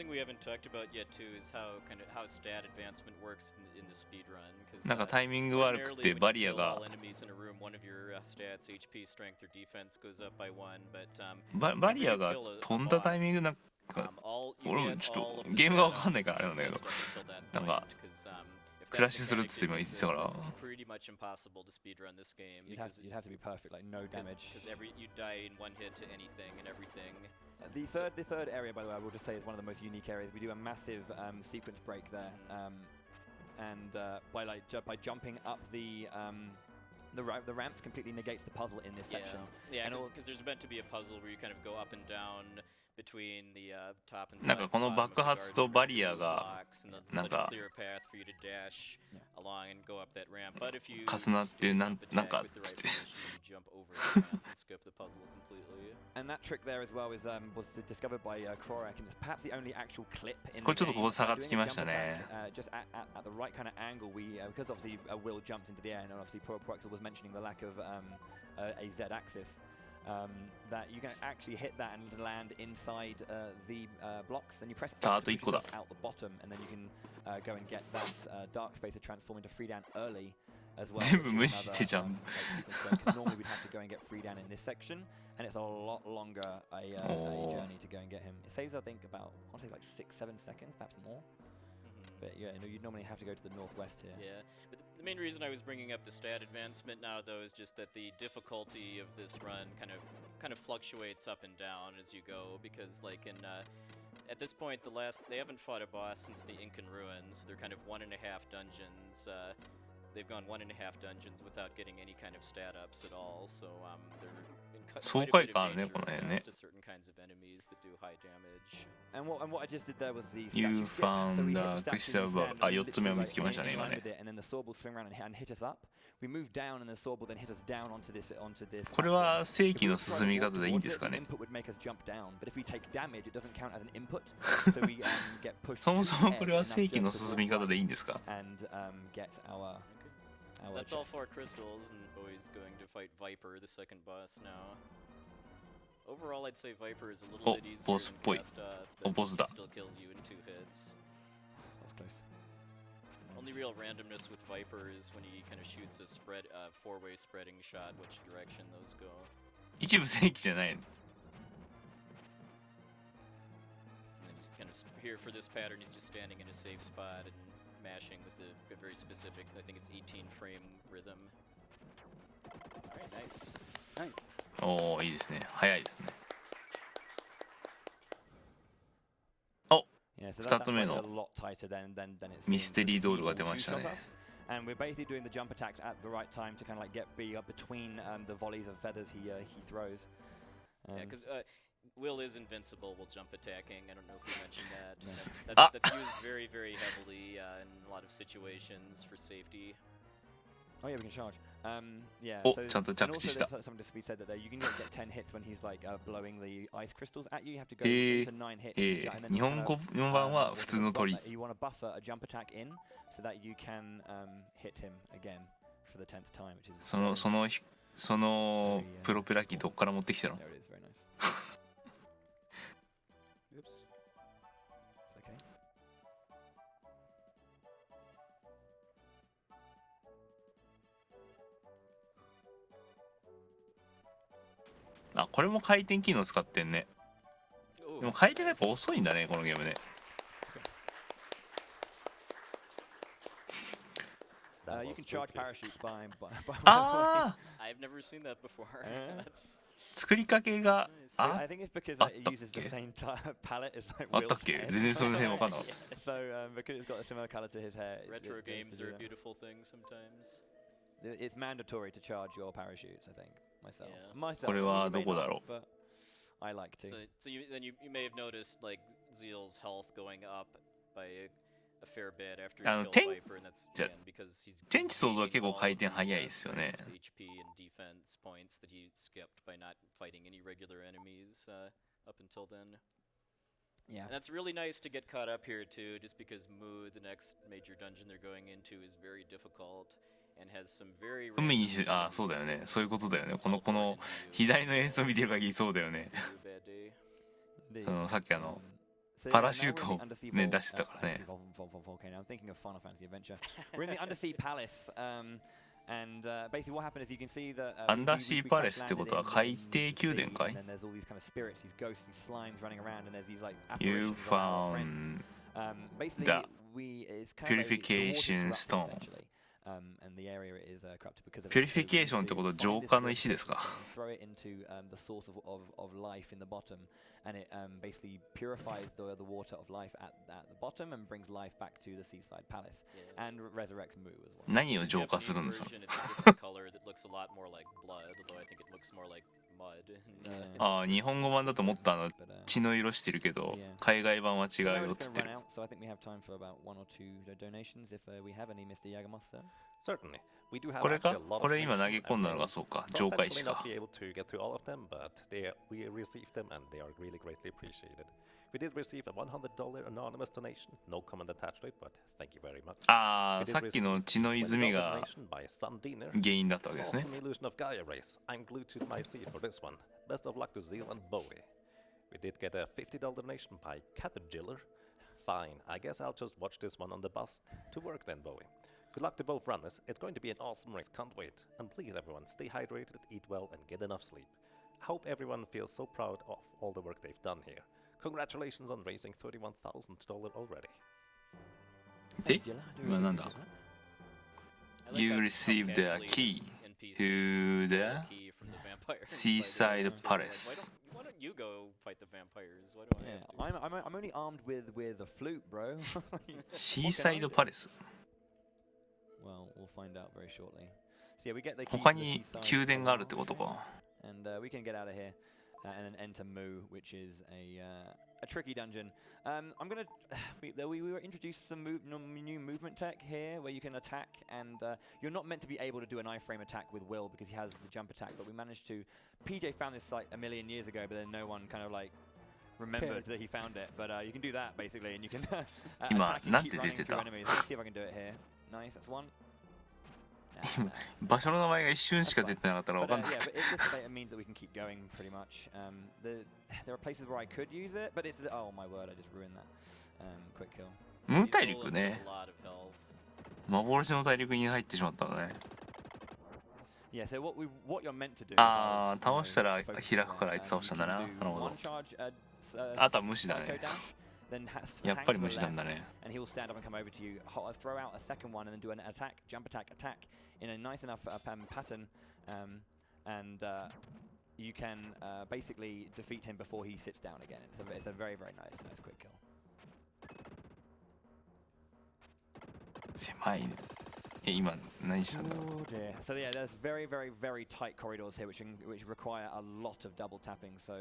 we haven't talked about yet too is how stat advancement works in the speed run. なんかタイミング悪くて ordinarily when バ you リア kill が all enemies in a room, one of your stats, HP, strength, or defense goes up by 1. But バリアが飛んだタイミングなんか you 俺も get ちょっ all と of the ゲームがわ stat かんないからあれ ups なんだけ that ど you missed up until that なんか point, 'cause, if クラッ that シュするっ mechanic つって今 didn't 言ってたから exist, then it's pretty much impossible to speedrun this game You'd have to be perfect, like no damage. because you die in one hit to anything and everything. The third area, by the way, I will just say is one of the most unique areas. We do a massive sequence break there, and by jumping up the ramps completely negates the puzzle in this section. Yeah, And because there's meant to be a puzzle where you kind of go up and down between the top and なん side かこの and bottom of 爆 the 発 guards と and バリアが blocks and then なん let it か clear a path for you to dash along and go up that ramp. But if you 重なっ just て do a なん jump なんか attack with the つっ right て position, you jump over the ramp and skip the puzzle completely. And that trick there as well was discovered by Krorak, and it's perhaps the only actual clip in これ the ちょっとこ game. こ差がつ Doing き a ま jump したね attack, just at the right kind of angle, because obviously Will jumps into the air, and obviously Proxel was mentioning the lack of a Z axis. That you can actually hit that and land inside the blocks. Then you press Ah, X to push 一個だ。 yourself out the bottom, and then you can go and get that dark space to transform into Freedan early as well. 全部 which is 無視して another, ジャン sequence break, 'cause normally we'd have to go and get Freedan in this section, and it's a lot longer a journey to go and get him. It saves, I think, about I want to say like 6-7 seconds, perhaps more. But yeah, you'd normally have to go to the northwest here. Yeah, but the main reason I was bringing up the stat advancement now, though, is just that the difficulty of this run kind of fluctuates up and down as you go. Because like at this point, they haven't fought a boss since the Incan Ruins. They're kind of 1.5 dungeons. They've gone 1.5 dungeons without getting any kind of stat ups at all. So they're in quite a 爽 bit 快 of 感あるね danger この辺 now ね to certain kinds of enemies that do high damage. And what I just did there was the You statue skip. So we hit found the the statue, crystal we ball. stand あ、4つ目を見つけ literally ましたね in 今 line ね with it, and then the sword will swing around and hit us up. We move down, and the sword will then hit us down onto this. これは正規の If we try 進 to み walk 方でいいん towards です it, か the ね input would make us jump down, but if we take damage, it doesn't count as an input. So we get pushed そも to そ the もこれは edge 正規 enough の just to 進み walk 方でいい right んですか and get our. So that's all 4 crystals, and Bowie's going to fight Viper, the second boss now. Overall, I'd say Viper is a little bit easier boss than っぽい。 Kastoth, ボス but だ still kills you in 2 hits. That was close. Only real randomness with Viper is when he kind of shoots a 4-way spreading shot, which direction those go. 一部正規じゃないの And then he's kind of here for this pattern. He's just standing in a safe spot and mashing with the very specific, I think it's 18 frame rhythm. Alright, nice. Nice. おおいいですね早いですね Yeah, so 2つ目 that's の a lot tighter than it ミステリー seems. ドールが He 出 will ましたね two-shot us, and we're basically doing the jump attacks at the right time to kind of like be up between the volleys of feathers he throws. Yeah, because Will is invincible while jump attacking. I don't know if we mentioned that. Yes. That's used very, very heavily in a lot of situations for safety. Oh yeah, we can charge. Yeah. お So ちゃんと and 着 also 地した there's something to be said that there you can get 10 hits when he's like blowing the ice crystals at you. You have to go へ into 9 hits. え and then 日 you 本 kind 語 of, 4番は普通の鳥 you want to buffer a jump attack in so that you can hit him again for the 10th time, which is そのプロペラ機どっから持ってきたの there it is, very nice. Oops. It's okay. あこれも回転機能使ってんね。でも回転がやっぱ遅いんだねこのゲームね。You can charge parachutes by ああ I've never seen that before. That's 作りかけが I think it's because it uses the same palette as like あったっ Will's け hair. 全然その辺わかんなかった。 So because it's got a similar color to his hair. retro it games does are do a that. beautiful thing sometimes. It's mandatory to charge your parachutes, I think. Myself. Yeah. Myself. これは you may どこだろ not, but I like to. So you may have noticed like Zeal's health going up by a fair bit after he killed Viper, and that's again because he's 天地創造は結構 gaining all 回 of 転 the, 早いですよね。 HP and defense points that he skipped by not fighting any regular enemies up until then. Yeah. And that's really nice to get caught up here too, just because Mu, the next major dungeon they're going into, is very difficult and has some very 海にしあそうだよねそういうことだよねこの左の演奏見てる限りそうだよね。そのさっきパラシュートをね出してたからね。 I'm thinking of Final Fantasy Adventure. We're in the undersea palace, and basically what happened is you can see that アンダーシーパレスってことは海底宮殿かい And then there's all these kind of spirits, these ghosts, these slimes running around, and there's these like You apparitions of our friends. found Basically, the it's kind purification of stone. essentially. And the area is corrupted because of ピュリフィケーションってこと浄化の石ですか Throw it into the source of life in the bottom, and it basically purifies the water of life at the bottom and brings life back to the seaside palace and resurrects Mu as well. 何を浄化するんですか Version, it's a different color that looks a lot more like blood, although I think it looks more like mud. ああ日本語版だともっと血の色してるけど海外版は違う So now よっ it's つっ going て to る run out, so I think we have time for about 1 or 2 donations if we have any, Mr. Yagamoto. Certainly. We do have これか actually a lot こ of れ今投 donations げ込んだのがそうか and 浄化 we'll 石 potentially か not be able to get to all of them, but we received them and they are really greatly appreciated. We did receive a $100 anonymous donation. No comment attached to it, but thank you very much. ああ We さ did っきの receive 血の $20 泉が donation by Sun Diener. 原因だったわけですね Awesome illusion of Gaia race. I'm glued to my seat for this one. Best of luck to Zheal and Bowie. We did get a $50 donation by Caterpillar. Fine, I guess I'll just watch this one on the bus to work then, Bowie. Good luck to both runners. It's going to be an awesome race. Can't wait. And please, everyone, stay hydrated, eat well, and get enough sleep. I hope everyone feels so proud of all the work they've done here. Congratulations on raising $31,000 already. で今なんだ You received a key to the seaside palace. Why don't you go fight the vampires? Why do I have to? I'm only armed with a flute, bro. シーサイドパレス Well, we'll find out very shortly. So yeah, we get the key 他 to the に seaside 宮殿があるってことか and we can get out of here and then enter Mu, which is a tricky dungeon. I'm gonna we were introduced some new movement tech here where you can attack, and you're not meant to be able to do an iframe attack with Will because he has the jump attack, but we managed to. PJ found this like a million years ago, but then no one kind of like remembered that he found it. But you can do that basically, and you can attack and keep running through enemies. Let's see if I can do it here. Nice, that's one. 場所の名前が一瞬しか出てなかったら分 But かんなかっ yeah, た but this data means that we can keep going pretty much. There are places where I could use it, but it's oh my word, I just ruined that. Quick kill. ムー These 大陸 golems ね have a lot of health. 幻の大陸に入ってしまったのね Yeah, so what you're meant to do. ああ is, 倒したら focus 開くからあいつ on, 倒したんだな you なる can ほ do ど one charge, あとは無視だね psycho dash, then has やっ hang ぱり to 無 the 視なん left, だね and he will stand up and come over to you, throw out a second one, and then do an attack, jump attack, attack in a nice enough pattern, and you can basically defeat him before he sits down again. It's a very nice quick kill. 狭いね今何したんだろう Oh dear. So yeah, there's very tight corridors here, which require a lot of double tapping. So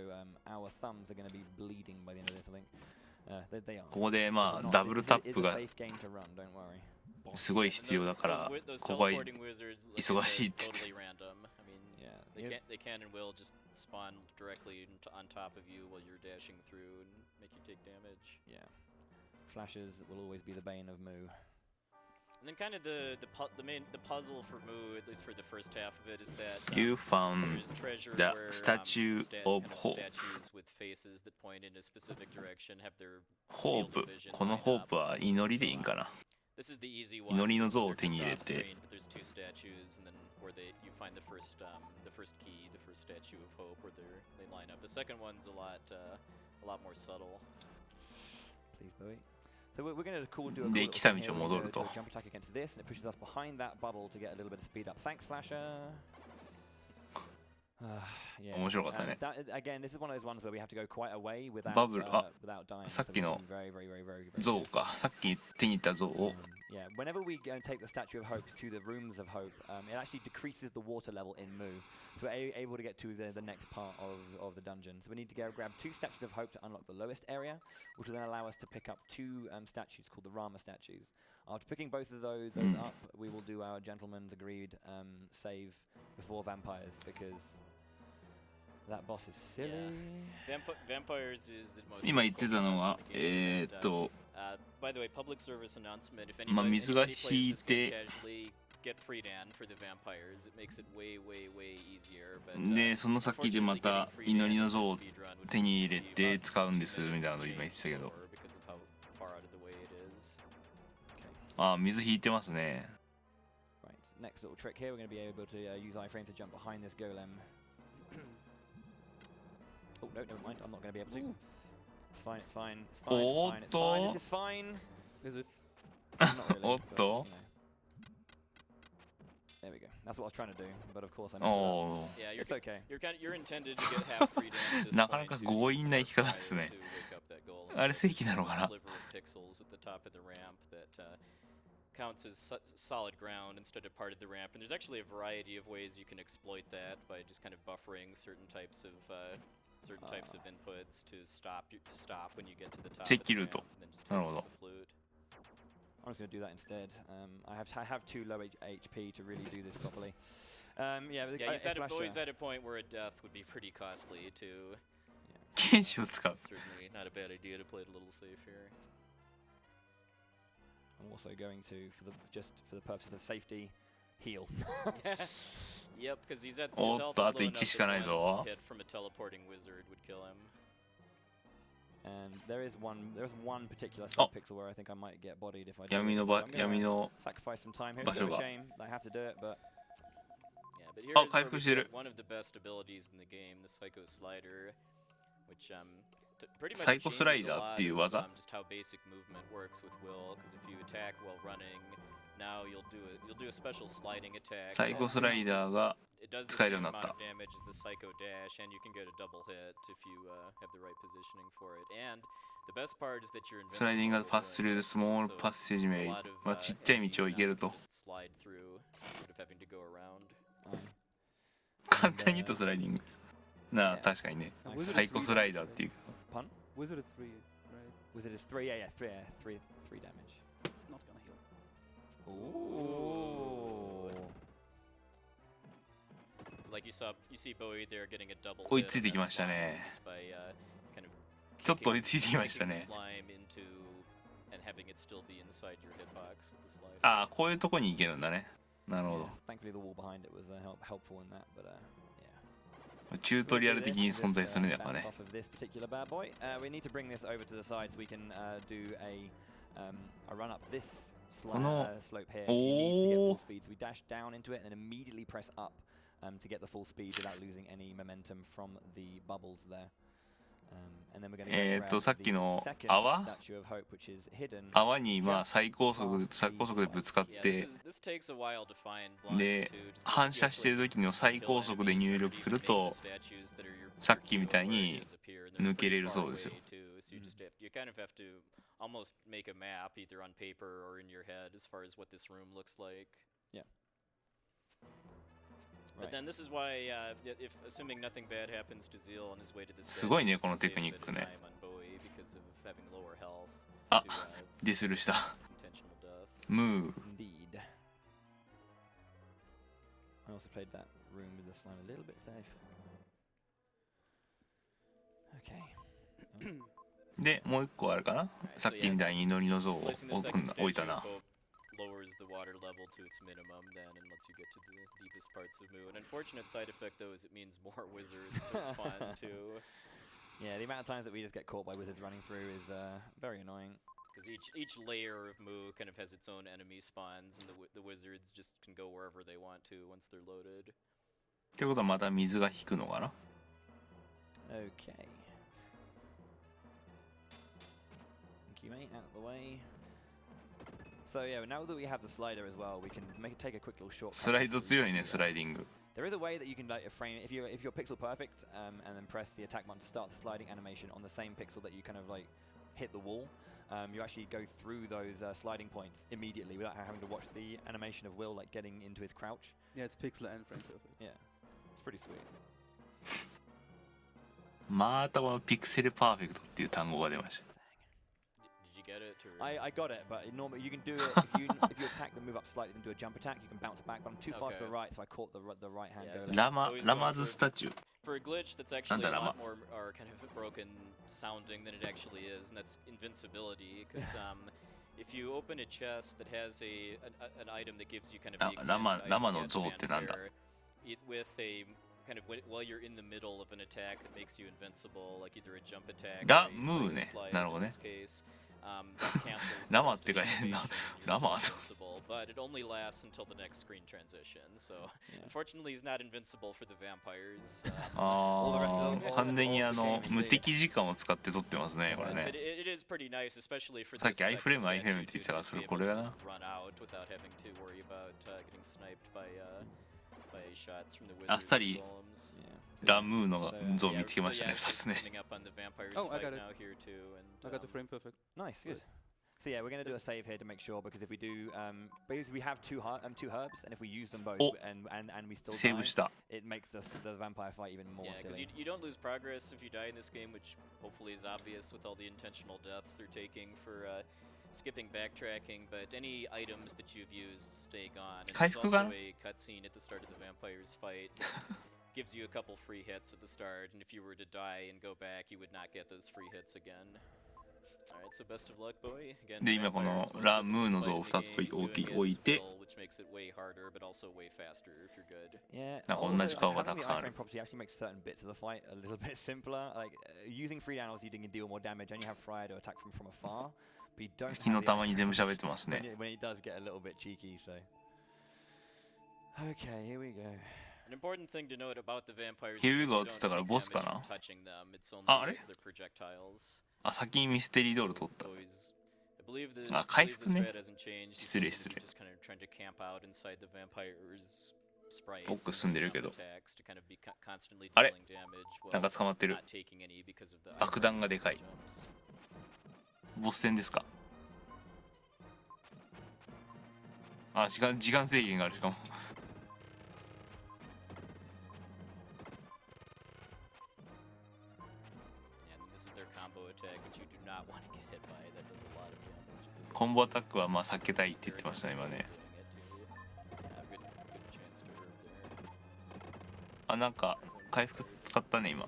our thumbs are going to be bleeding by the end of this, I think. They are. ここでまあ It's not- ダブルタッ it's プ a が safe game to run, don't worry. すごい必要だから、 Those ここは teleporting wizards, like I 忙しい said, って言って totally random. I mean, Yeah. they can and will just spawn directly on top of you while you're dashing through and make you take damage. Yeah. Flashes will always be the bane of Moo. And then kind of the puzzle for Moo, at least for the first half of it, is that You found there's treasure the where statue of hope. statues with faces that point in a specific direction have their ホー field プ of vision この line ホー up. プは祈りでいいんかな。 This is the easy one. 祈りの像を They're 手に just 入れ off て screen, but there's two statues, and then where you find the first key, the first statue of hope, where they line up. The second one's a lot more subtle. Please, Bowie. So we're going to do a で、 cool 来た little 道 thing を here. We're 戻る gonna と do a jump attack against this, and it pushes us behind that bubble to get a little bit of speed up. Thanks, Flasher. Yeah. 面白かったね。 Again, this is one of those ones where we have to go quite a way without, バブル、あ、 without dying. さっきの very, very, very, very, very 像か。さっき手に入った像を Yeah, whenever we go and take the Statue of Hope to the Rooms of Hope, it actually decreases the water level in Moo. So we're able to get to the next part of the dungeon. So we need to go grab 2 Statues of Hope to unlock the lowest area, which will then allow us to pick up 2 statues called the Rama statues. After picking both of those up, we will do our gentleman's agreed save before vampires, because that boss is silly. Vampires is the most. 今言ってたのはby the way, public service announcement. If まあ anybody 水が plays 引い this game て casually, get free Dan for the vampires. It makes it way, way, way easier. But で、その先でまた祈りの像を手に入れて使うんですみたいなのを今言ってたけど、あ、水引いてますね。 Right, next little trick here, we're going to be able to use iframe to jump behind this golem. Oh, no, never mind, I'm not going to be able to. It's fine, it's fine, it's fine, it's fine, it's fine, this is fine. Is it? Not really, おっ but, と you know. There we go. That's what I was trying to do, but of course I messed it up. おー Yeah, It's okay. You're intended to get half free Dan at this なかなか point, 強引な生き方ですね。 to wake up that golem. あれ正規なのかな。 Sliver of pixels at the top of the ramp that counts as solid ground instead of part of the ramp. And there's actually a variety of ways you can exploit that by just kind of buffering certain types of inputs to stop when you get to the top of the 接近ルー ramp, ト。 and then just な hit るほ it ど。 with the flute. I'm just going to do that instead. I have too low HP to really do this properly. Yeah, but Yeah, he's always Flasher. at a point where a death would be pretty costly too. 剣士を使う。 Certainly not a bad idea to play it a little safe here. I'm also going to, just for the purposes of safety, heal. Yep, because he's at Oh, his health is あと low 1 enough しか that ない one ぞ。 hit from a teleporting wizard would kill him. And there's one particular sub-pixel where I think I might get bodied if I do 闇 it. の So 場 I'm 闇 gonna の sacrifice some time here. 場 It's a bit 所 of が a shame that I have to do it, but Yeah, but here Oh, is where 回復 we してる。 get one of the best abilities in the game, the Psycho Slider, which pretty much サイコスライ changes ダ a ーっ lot ていう of 技。 just how basic movement works with Will. Because if you attack while running, now you'll do a special sliding attack. サイコスライダーが It does the 使えるよ same うになっ amount た。 of damage as the Psycho Dash, and you can get a double hit if you have the right positioning for it. And the best part is that you're スライディング invincible がパススルーでスモールパッセージメイ。まあちっちゃい道を行けると。 just slide through instead of having to go around. 簡単に言うとスライディングです。なあ、確かにね。サイコスライダーっていう。 pun? Wizard is 3, right? Wizard is 3, yeah, 3 damage. Not gonna heal. Ooh. So like you see Bowie there getting a double 追い hit ついてき on ました slime ね。 just by kind of ちょっと追いついてきました kicking ね。 the slime into and having it still be inside your hitbox with the slider. ああ、こういうとこに行けるんだね。なるほ Yes, thankfully the wall behind it was helpful in that, but yeah. ど。チュートリアル的に存在するね、やっぱね。 Off of this particular bad boy. We need to bring this over to the side so we can do a run up this slope here. You need to get full speed, so we dash down into it and then immediately press up to get the full speed without losing any momentum from the bubbles there. And then we're going to grab さっきの the second 泡 statue of hope, which is hidden. 泡にまあ最高速でぶつかっ Yeah, て this takes a while to find blind で too. Just 反射してる時の最高速で入力するとさっきみたいに抜けれるそうですよ。 So you kind of have to almost make a map either on paper or in your head as far as what this room looks like. Yeah. But then this is why, if assuming nothing bad happens to Zheal on his way to this すごいねこのテクニックね。 because of having lower health あ to ディスルした。 intentional death. ムー。 Indeed. I also played that room with the slime a little bit safe. Okay. でもう一個あるかな、さっきみたいに祈りの像を置いたな。 lowers the water level to its minimum then and lets you get to the deepest parts of Mu. An unfortunate side effect though is it means more wizards spawn too. Yeah, the amount of times that we just get caught by wizards running through is very annoying. Because each layer of Mu kind of has its own enemy spawns, and the wizards just can go wherever they want to once they're loaded. ってことはまた水が引くのかな。 Okay. Thank you, mate. Out of the way. So yeah, now that we have the slider as well, we can take a quick little shortcut. スライド強いね、スライディング。 There is a way that you can like frame if you're pixel perfect and then press the attack button to start the sliding animation on the same pixel that you kind of like hit the wall. You actually go through those sliding points immediately without having to watch the animation of Will like getting into his crouch. Yeah, it's pixel and frame perfect. Yeah, it's pretty sweet. またこのピクセルパーフェクトっていう単語が出ました。 Did you get it? Or? I got it, but normally you can do it if you attack then move up slightly and do a jump attack. You can bounce back, but I'm too far to the right, so I caught the right hand. Yeah, ラマズスタチュー。 For a glitch that's actually a lot more kind of broken sounding than it actually is, and that's invincibility. Because if you open a chest that has an item that gives you kind of the with a kind of while you're in the middle of an attack that makes you invincible, like either a jump attack or a slide in this case. That cancels the rest of the animation, invincible, but it only lasts until the next screen transition. So unfortunately, he's not invincible for the vampires. ああ、完全に無敵時間を使って撮ってますね、これね。 It is pretty nice, especially for さっきアイフレームって言ってたから、それこれだな。 run out without having to worry about getting sniped by shots from the wizards. あっさりラムーの像を見つけましたね、2つね。 Oh, I got it. I got the frame perfect. Nice, good. So yeah, we're going to do a save here to make sure, because if we do, basically we have two herbs, and if we use them both and we still die, it makes the vampire fight even more silly. Because you don't lose progress if you die in this game, which hopefully is obvious with all the intentional deaths they're taking for skipping backtracking, but any items that you've used stay gone. And there's also a cutscene at the start of the vampire's fight that gives you a couple free hits at the start, and if you were to die and go back, you would not get those free hits again. Alright, so best of luck, Bowie. Again, で、今このラムーの像を2つ置いて、 which makes it way harder, but also way faster if you're good. Yeah, なんか同じ顔がたくさんある。 property actually makes certain bits of the fight a little bit simpler. Like using free animals, you can deal more damage, and you have Fryer to attack from afar. But you don't. 昨日たまに全部喋ってますね。 When it does get a little bit cheeky, so. Okay, here we go. An important thing to note about the vampires. Here we go って言ったからボスかな。あ、あれ？あ、先にミステリードール取った。あ、回復ね。失礼失礼。僕進んでるけど。あれ？なんか捕まってる。爆弾がでかい。ボス戦ですか？あ、時間制限があるしかも。コンボアタックはまあ避けたいって言ってましたね、今ね。あ、なんか回復使ったね、今。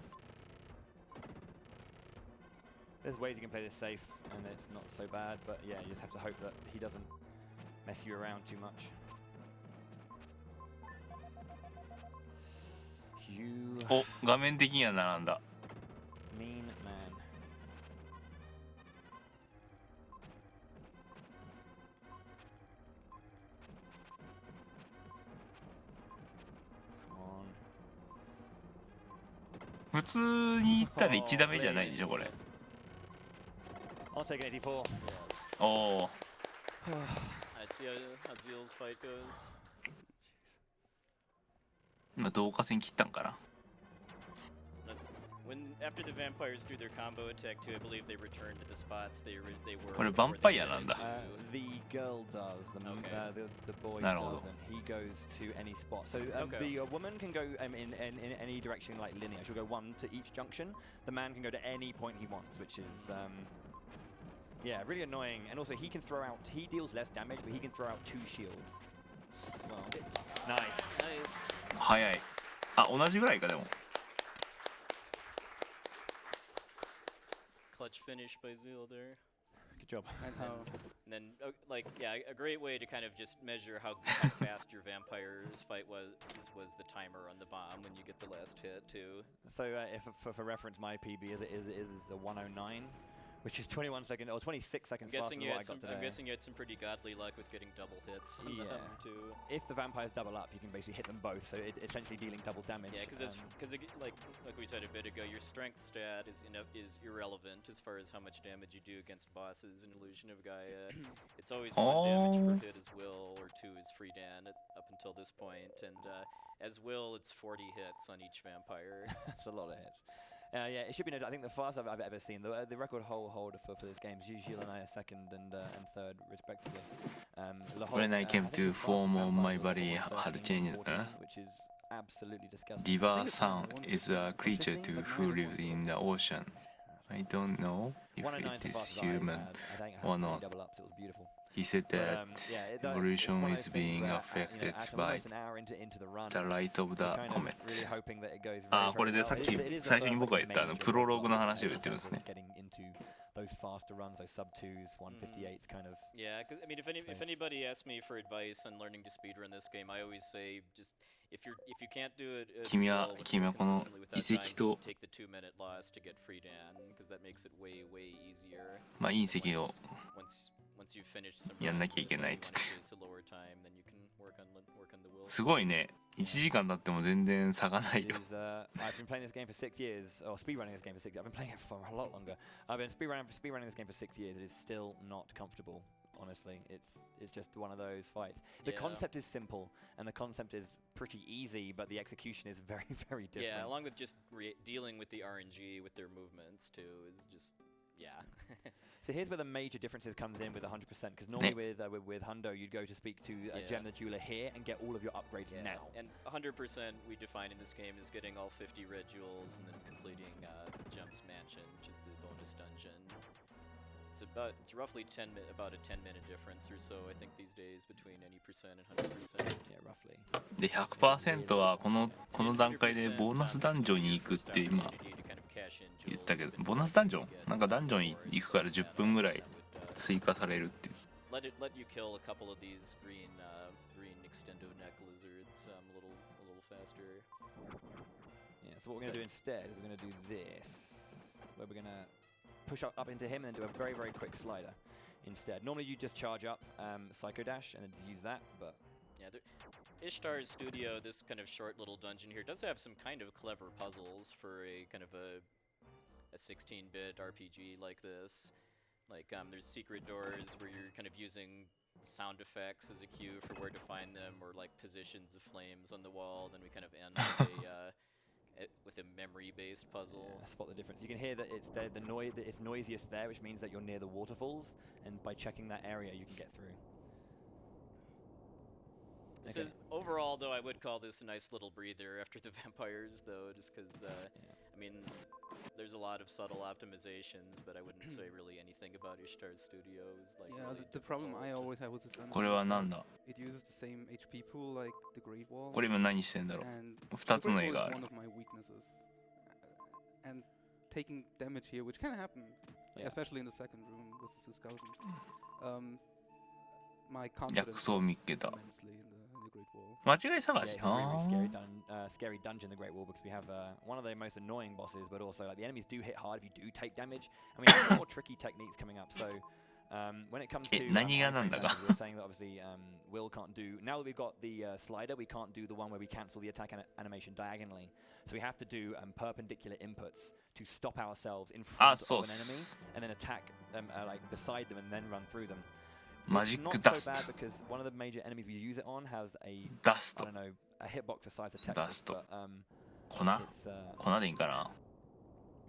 There's ways you can play this safe and it's not so bad, but yeah, you just have to hope that he doesn't mess you around too much. You お、画面的には並んだ。Mean man. Come on. 普通にいったら1ダメじゃないでしょ、これ。I'll take an 84. おお。Let's see how Zheal's fight goes. 今導火線切ったんかな。After the vampires do their combo attack too, I believe they return to the spots they were. これヴァンパイアなんだ。The girl does, the boy doesn't. He goes to any spot. So the woman can go in any direction like linear. She'll go one to each junction. The man can go to any point he wants, which is yeah, really annoying. And also he can throw out. He deals less damage, but he can throw out 2 shields. Nice. 早い。あ、同じぐらいかでも。Clutch finish by Zheal there. Good job. And how? And then, a great way to kind of just measure how fast your vampire's fight was the timer on the bomb when you get the last hit too. So if for reference, my PB is a 109, which is 21 seconds or 26 seconds faster than what I got today. I'm guessing you had some pretty godly luck with getting double hits on them too. If the vampires double up, you can basically hit them both, so essentially dealing double damage. Yeah, because like we said a bit ago, your strength stat is irrelevant as far as how much damage you do against bosses in Illusion of Gaia. It's always 1 damage per hit as Will, or 2 is Free Dan up until this point, and as Will, it's 40 hits on each vampire. That's a lot of hits. Yeah, it should be noted. I think the fastest I've ever seen, the record holder for this game is Zheal and I are second and third, respectively. When I came to form on my body had changed. Which is absolutely disgusting. River Sun is a creature who lives in the ocean. I don't know if it is human or not. He said that evolution is being affected by the light of the comet. あ、これでさっき最初に僕が言ったプロローグの話を言ってるんですね。Those faster runs, those sub 2s, 158s kind of. Yeah, because I mean, if anybody asks me for advice on learning to speedrun this game, I always say just if you can't do it君はこの遺跡と take the 2-minute loss to get free Dan, because that makes it way easier. まあ隕石を Once you finish some やんなきゃいけないっつって。 lower time, then you can work on the will. すごいね。1時間経っても全然差がないよ。I've been playing this game for 6 years, or speedrunning this game for 6 years. I've been playing it for a lot longer. I've been speedrunning this game for 6 years. It is still not comfortable, honestly. It's just one of those fights. The concept is simple, and the concept is pretty easy, but the execution is very different. Yeah, along with just dealing with the RNG with their movements too is just... Yeah. So here's where the major differences comes in with 100%, because normally with Hundo, you'd go to speak to Gem the Jeweler here and get all of your upgrades now. And 100% we define in this game is getting all 50 red jewels and then completing Gem's Mansion, which is the bonus dungeon. It's roughly about a 10-minute difference or so, I think, these days between any percent and 100%. Yeah, roughly. で 100% はこの段階でボーナスダンジョンに行くって今言ったけど、ボーナスダンジョンなんかダンジョン行くから10分ぐらい追加されるって。Let you kill a couple of these green extendo neck lizards a little faster. Yeah, so what we're going to do instead is we're going to do this, where we're going to push up into him and then do a very quick slider instead. Normally you just charge up Psycho Dash and then use that, but... Yeah, Ishtar's Studio, this kind of short little dungeon here, does have some kind of clever puzzles for a kind of a 16-bit RPG like this. Like, there's secret doors where you're kind of using sound effects as a cue for where to find them, or like positions of flames on the wall. Then we kind of end with a memory-based puzzle. Yeah, spot the difference. You can hear that the noise. It's noisiest there, which means that you're near the waterfalls, and by checking that area, you can get through. This is, overall, though, I would call this a nice little breather after the vampires, though, just because, I mean, there's a lot of subtle optimizations, but I wouldn't say really anything about Ishtar's Studio is like. Yeah, really the problem I always have with this dungeon. これはなんだ? It uses the same HP pool like the Great Wall. これ今何してんだろう? 2つの絵がある。 One of my weaknesses. And taking damage here, which can happen, especially in the second room with the two skeletons. My confidence drops immensely in the Great Wall. 間違い探し。 Yeah, it's a really scary dungeon, the Great Wall, because we have one of the most annoying bosses, but also like the enemies do hit hard if you do take damage. And we have some more tricky techniques coming up. So when it comes to we were saying that obviously Will can't do. Now that we've got the slider, we can't do the one where we cancel the attack animation diagonally. So we have to do perpendicular inputs to stop ourselves in front of an enemy and then attack like beside them and then run through them. Magic It's not dust. so bad because one of the major enemies we use it on has a Dust. I don't know, a hitbox the size of Texas. Dust. But, 粉? it's, 粉でいいかな?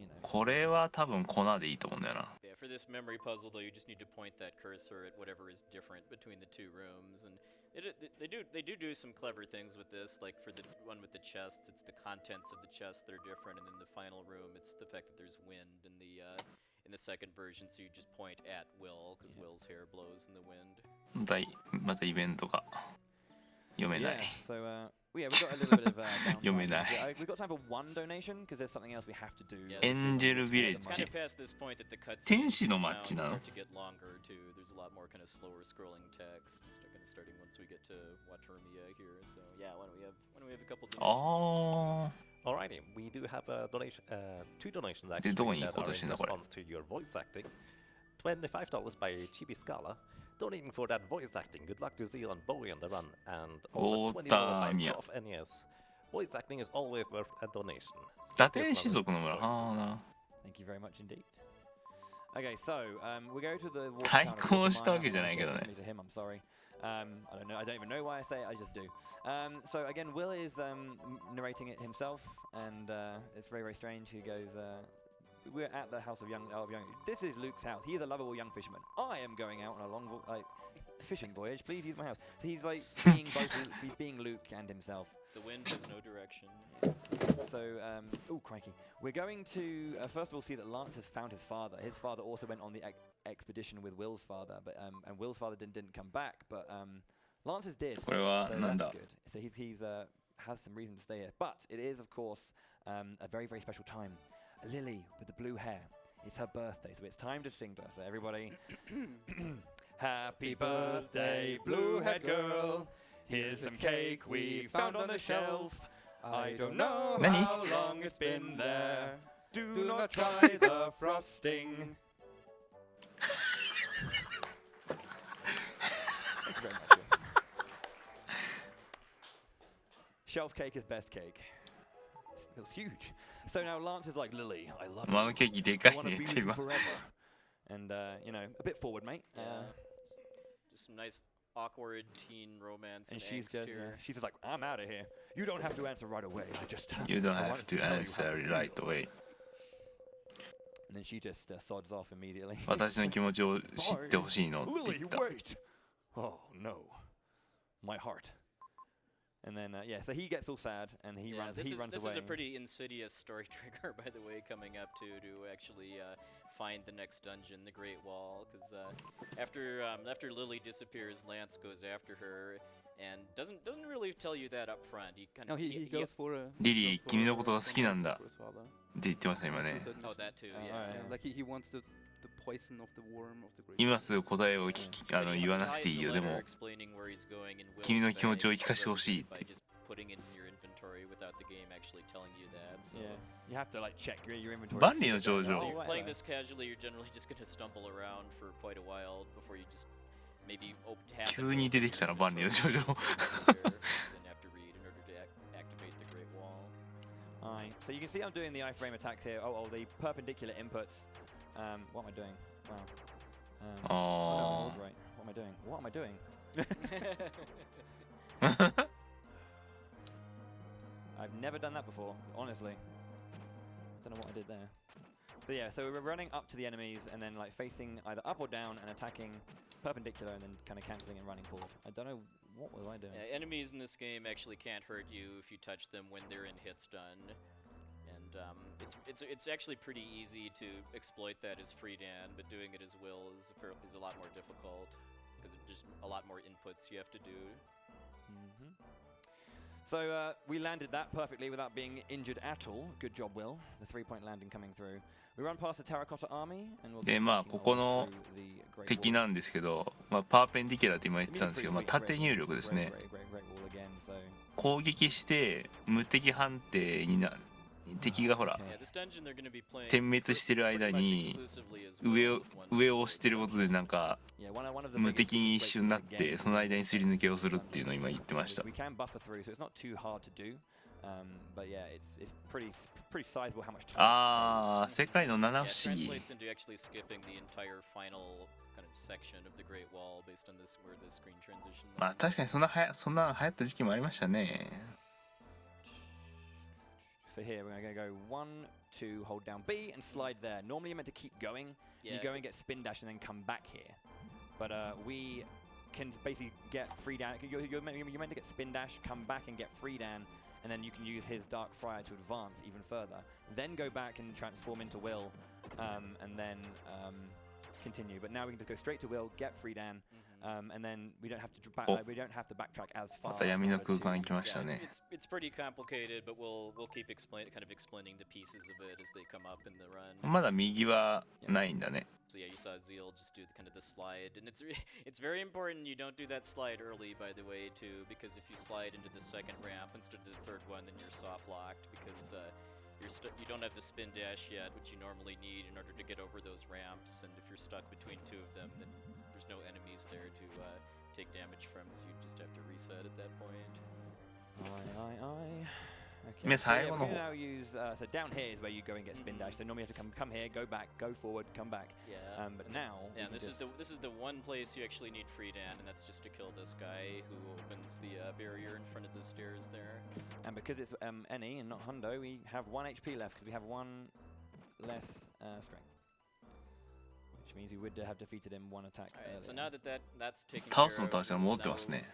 you know. これは多分粉でいいと思うんだよな。 Yeah, for this memory puzzle, though, you just need to point that cursor at whatever is different between the two rooms, and they do some clever things with this. Like for the one with the chests, it's the contents of the chest that are different, and then the final room, it's the fact that there's wind in the second version, so you just point at Will because Will's hair blows in the wind. またイベントが。読めない。 Yeah, so yeah, we've got a little bit of downtime. 読めない。 We've got time for one donation because there's something else we have to do. Yeah, エンジェルビレッ It's kind ジ of。past this point that the cutscenes 天使の in 街 town なの start to get longer too. There's a lot more kind of slower scrolling text, kind of starting once we get to Watermia here. So yeah, why don't we have a couple donations? あ Alrighty, we do have a donation, two donations で actually どこに行 that こう are と in してんだこれ。 response to your voice acting. $25 by Chibi Scala, donating for that voice acting. Good luck to Zheal and Bowie on the run, and also $20 by Otamiya. Prof NES. Voice acting is always worth a donation. 伊達天使族の村。ああな。 Thank you very much indeed. Okay, so we go to the water 対 tower of 抗したわけじゃないけど Watermaya. ね。 To him, I'm sorry. I don't know. I don't even know why I say it. I just do. So again, Will is narrating it himself, and it's very, very strange. He goes, "We're at the house of young. This is Luke's house. He is a lovable young fisherman. I am going out on a long fishing voyage. Please use my house." So he's like being both. He's being Luke and himself. The wind has no direction. So, oh crikey, we're going to first of all see that Lance has found his father. His father also went on the expedition with Will's father, but and Will's father didn't come back, but Lance's did. これは So なん that's だ。 good. So he's has some reason to stay here, but it is of course a very, very special time. Lily with the blue hair. It's her birthday, so it's time to sing to her. So everybody, happy birthday, blue-haired girl. Here's some cake we found on the shelf. I don't know Nani? how long it's been there. Do not try the frosting. Thank you very much. Shelf cake is best cake. It was huge. So now Lance is like, Lily, I love あ you. のケーキでか I い want to ね be っ with て you 今。 forever. And, you know, a bit forward, mate. Yeah. Just some nice awkward teen romance And and she's angst just, here. she's just like, I'm out of here. You don't have to answer right away. I just You don't I have wanted to tell you how answer I feel." right away. And then she just sods off immediately. 私の気持ちを知ってほしいのって Lily, 言った。 wait! Oh no, my heart. And then yeah, so he gets all sad and he Yeah, runs. this He is runs this away. is a pretty insidious story trigger, by the way, coming up to actually find the next dungeon, the Great Wall, because after Lily disappears, Lance goes after her and doesn't really tell you that up front. He kind No, of he goes for a. リリー、君のことが好きなんだ for his father. って言ってました今ね。 Oh, that too. Yeah. alright. Yeah, like he wants the poison of the worm of the great. 今すぐ答えを聞き言わなくていいよ。でも君の気持ちを聞かせてほしいって。 Yeah, you have to like check your inventory. 万里の長女。 So you're right, playing right. this casually, you're generally just going to stumble around for quite a while before you just maybe tap 急に出てきたら万里の長女。 then have to read in order to activate the Great Wall. Alright, so you can see I'm doing the iframe attacks here. Oh, the perpendicular inputs. What am I doing? Wow. Oh, no, I was あ right. What am I doing? What am I doing? あ。 I've never done that before, honestly. Don't know what I did there. But yeah, so we're running up to the enemies and then like facing either up or down and attacking perpendicular and then kind of cancelling and running forward. I don't know, what was I doing? Yeah, enemies in this game actually can't hurt you if you touch them when they're in hit stun. And it's actually pretty easy to exploit that as Freedan, but doing it as Will is a lot more difficult because there's just a lot more inputs you have to do. Mm-hmm. So we landed that perfectly without being injured at all. Good job, Will. The 3-point landing coming through. We run past the Terracotta Army and we'll でまあここの敵なんですけど、まあ、パーペンディキュラーって今言ってたんですけど、まあ、縦入力ですね。攻撃して無敵判定になる。敵がほら点滅してる間に上を押してることでなんか無敵に一瞬なってその間にすり抜けをするっていうのを今言ってました。ああ、世界の七不思議。まあ確かにそんな流行った時期もありましたね。So here we're going to go 1, 2, hold down B and slide there. Normally you're meant to keep going. Yeah, you go and get spin dash and then come back here. But we can basically get free down. You're meant to get spin dash, come back and get free down, and then you can use his Dark Friar to advance even further. Then go back and transform into Will, and then continue. But now we can just go straight to Will, get Friedan, and then we don't have to backtrack as ま far. た闇の空間行きました Yeah, ね。 it's pretty complicated, but we'll keep kind of explaining the pieces of it as they come up in the run. まだ右はないんだね。 So yeah, you saw Zheal just do kind of the slide, and it's very important you don't do that slide early, by the way, too, because if you slide into the second ramp instead of the third one, then you're soft locked because you don't have the spin dash yet, which you normally need in order to get over those ramps, and if you're stuck between two of them, then there's no enemies there to take damage from, so you just have to reset at that point. Aye. Okay. Miss So, High yeah, on we the can now use so down here is where you go and get spin dash. So normally you have to come here, go back, go forward, come back. Yeah. But now. Yeah, and this is the one place you actually need Friedan, and that's just to kill this guy who opens the barrier in front of the stairs there. And because it's NE and not Hundo, we have 1 HP left because we have 1 less strength. Which means we would have defeated him 1 attack. Alright, so now that's taken 倒 care すの倒したら戻ってますね。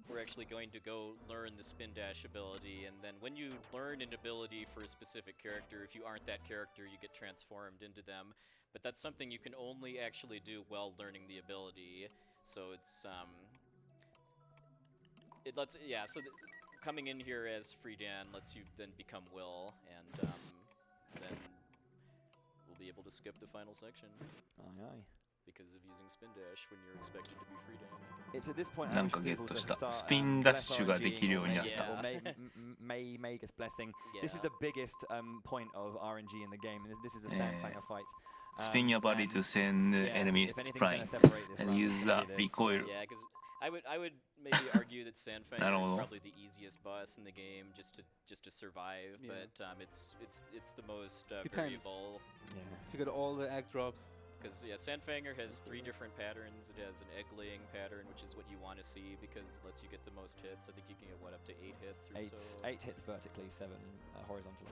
we're actually going to go learn the spin dash ability, and then when you learn an ability for a specific character, if you aren't that character, you get transformed into them. But that's something you can only actually do while learning the ability. So it's coming in here as Friedan lets you then become Will, and then we'll be able to skip the final section. Aye. Because of using spin dash when you're expected to be Friedan. It's at this point なんかゲットした。スピンダッシュができるようになった。 May gets blessing. This is the biggest point of RNG in the game. This is the Sandfire fight. Spin your body to send enemies flying and use the recoil. Yeah, because I would maybe argue that Sandfire is probably the easiest boss in the game just to survive, but it's the most variable. Yeah. If you get all the egg drops. Because Sandfanger has 3 different patterns. It has an egg-laying pattern, which is what you want to see because it lets you get the most hits. I think you can get up to 8 hits or so. 8 hits vertically, 7 horizontally.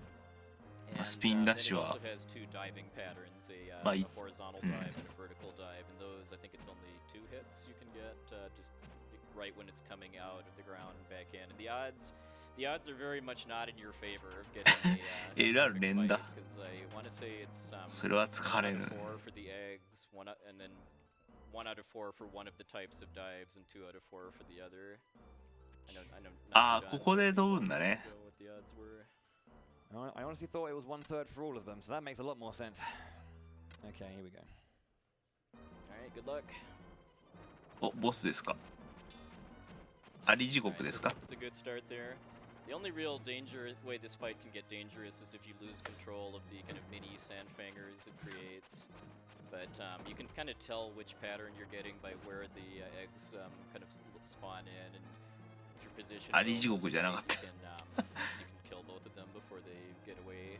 And Spin dash it also has 2 diving patterns, a horizontal dive and a vertical dive. And those, I think it's only 2 hits you can get just right when it's coming out of the ground and back in. And the odds are very much not in your favor of getting a perfect fight, because I want to say it's 1 out of 4 for the eggs, and then 1 out of 4 for one of the types of dives, and 2 out of 4 for the other. I know. ああ、ここで飛ぶんだね。 What the odds were. I honestly thought it was 1/3 for all of them, so that makes a lot more sense. Okay, here we go. Alright, good luck. お、ボスですか。あり地獄ですか。 It's a good start there. The only real way this fight can get dangerous is if you lose control of the kind of mini Sandfangers it creates. But you can kind of tell which pattern you're getting by where the eggs kind of spawn in, and if your position. あり地獄じゃなかった。 you can kill both of them before they get away.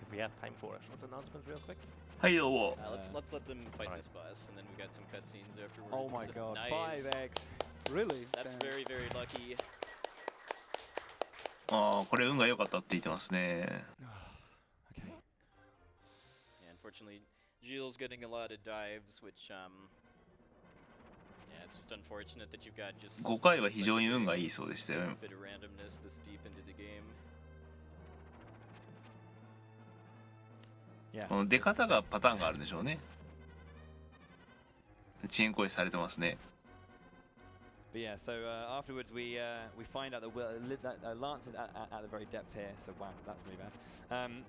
If we have time for a short announcement real quick. はいどうも。 Let's let them fight this boss, and then we got some cutscenes afterwards. Oh my god, nice. 5 eggs. Really? That's very, very lucky. ああ、これ運が良かったって言ってますね。 Okay. Yeah, unfortunately, Zheal's getting a lot of dives, which yeah, it's just unfortunate that you've got just 5回は非常に運がいいそうでしたよ。 a bit of randomness this deep into the game. この出方がパターンがあるんでしょうね。遅延行為されてますね。 But yeah, so afterwards we find out that Lance is at the very depth here. So wow, that's really bad.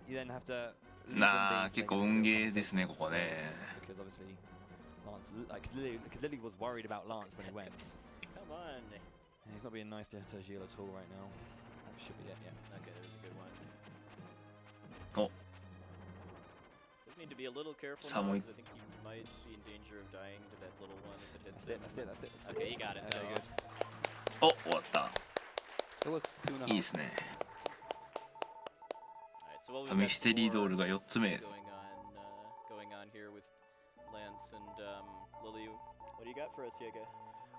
You then have to. なあ、結構運ゲーですねここね。 Because obviously Lance, because Lily was worried about Lance when he went. Come on. He's not being nice to Zheal at all right now. That should be it, yeah. Okay, there's a good one. お、 Just need to be a little careful now, 寒い。 because I think you might be in danger of dying to that little one if it hits That's him. it. That's it. Okay, you got it. Okay, though. good. お、終わった。 It was 2.5. いいですね。 Alright, so what we've ミ got ステリードールが for 4つ目。 going on here with Lance and Lily. What do you got for us, Yega?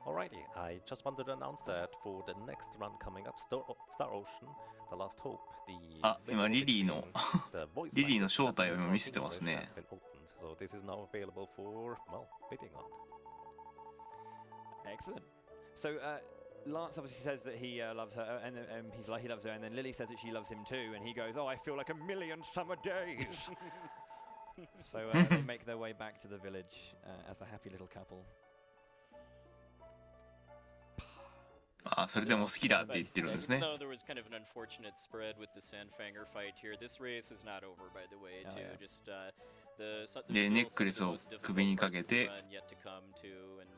Alrighty, I just wanted to announce that for the next run coming up, Star Ocean, The Last Hope, the あ、今リリーの the voice リリーの line 正体を今見せてますね。 has been opened, so this is now available for, well, bidding on. Excellent. So Lance obviously says that he loves her, and he's like he loves her, and then Lily says that she loves him too, and he goes, "Oh, I feel like 1,000,000 summer days." So they make their way back to the village as the happy little couple. あ、それでも好きだって言ってるんですね。 Though there was kind of an unfortunate spread with the Sandfanger fight here. This race is not over, by the way, too. Justで、ネックレスを首にかけて、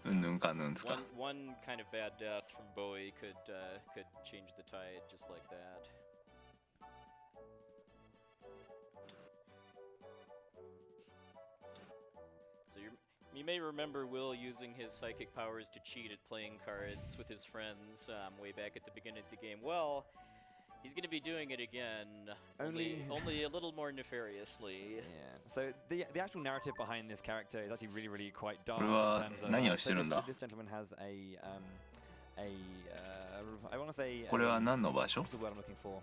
うんぬんかんぬんですか。One kind of bad death from Bowie could change the tide just like that. So you may remember Will using his psychic powers to cheat at playing cards with his friends way back at the beginning of the game. Well, he's going to be doing it again, only a little more nefariously. Yeah. So the actual narrative behind this character is actually really, really quite dark. これは何をしてるんだ? This gentleman has I want to say. これは何の場所? What's the word I'm looking for?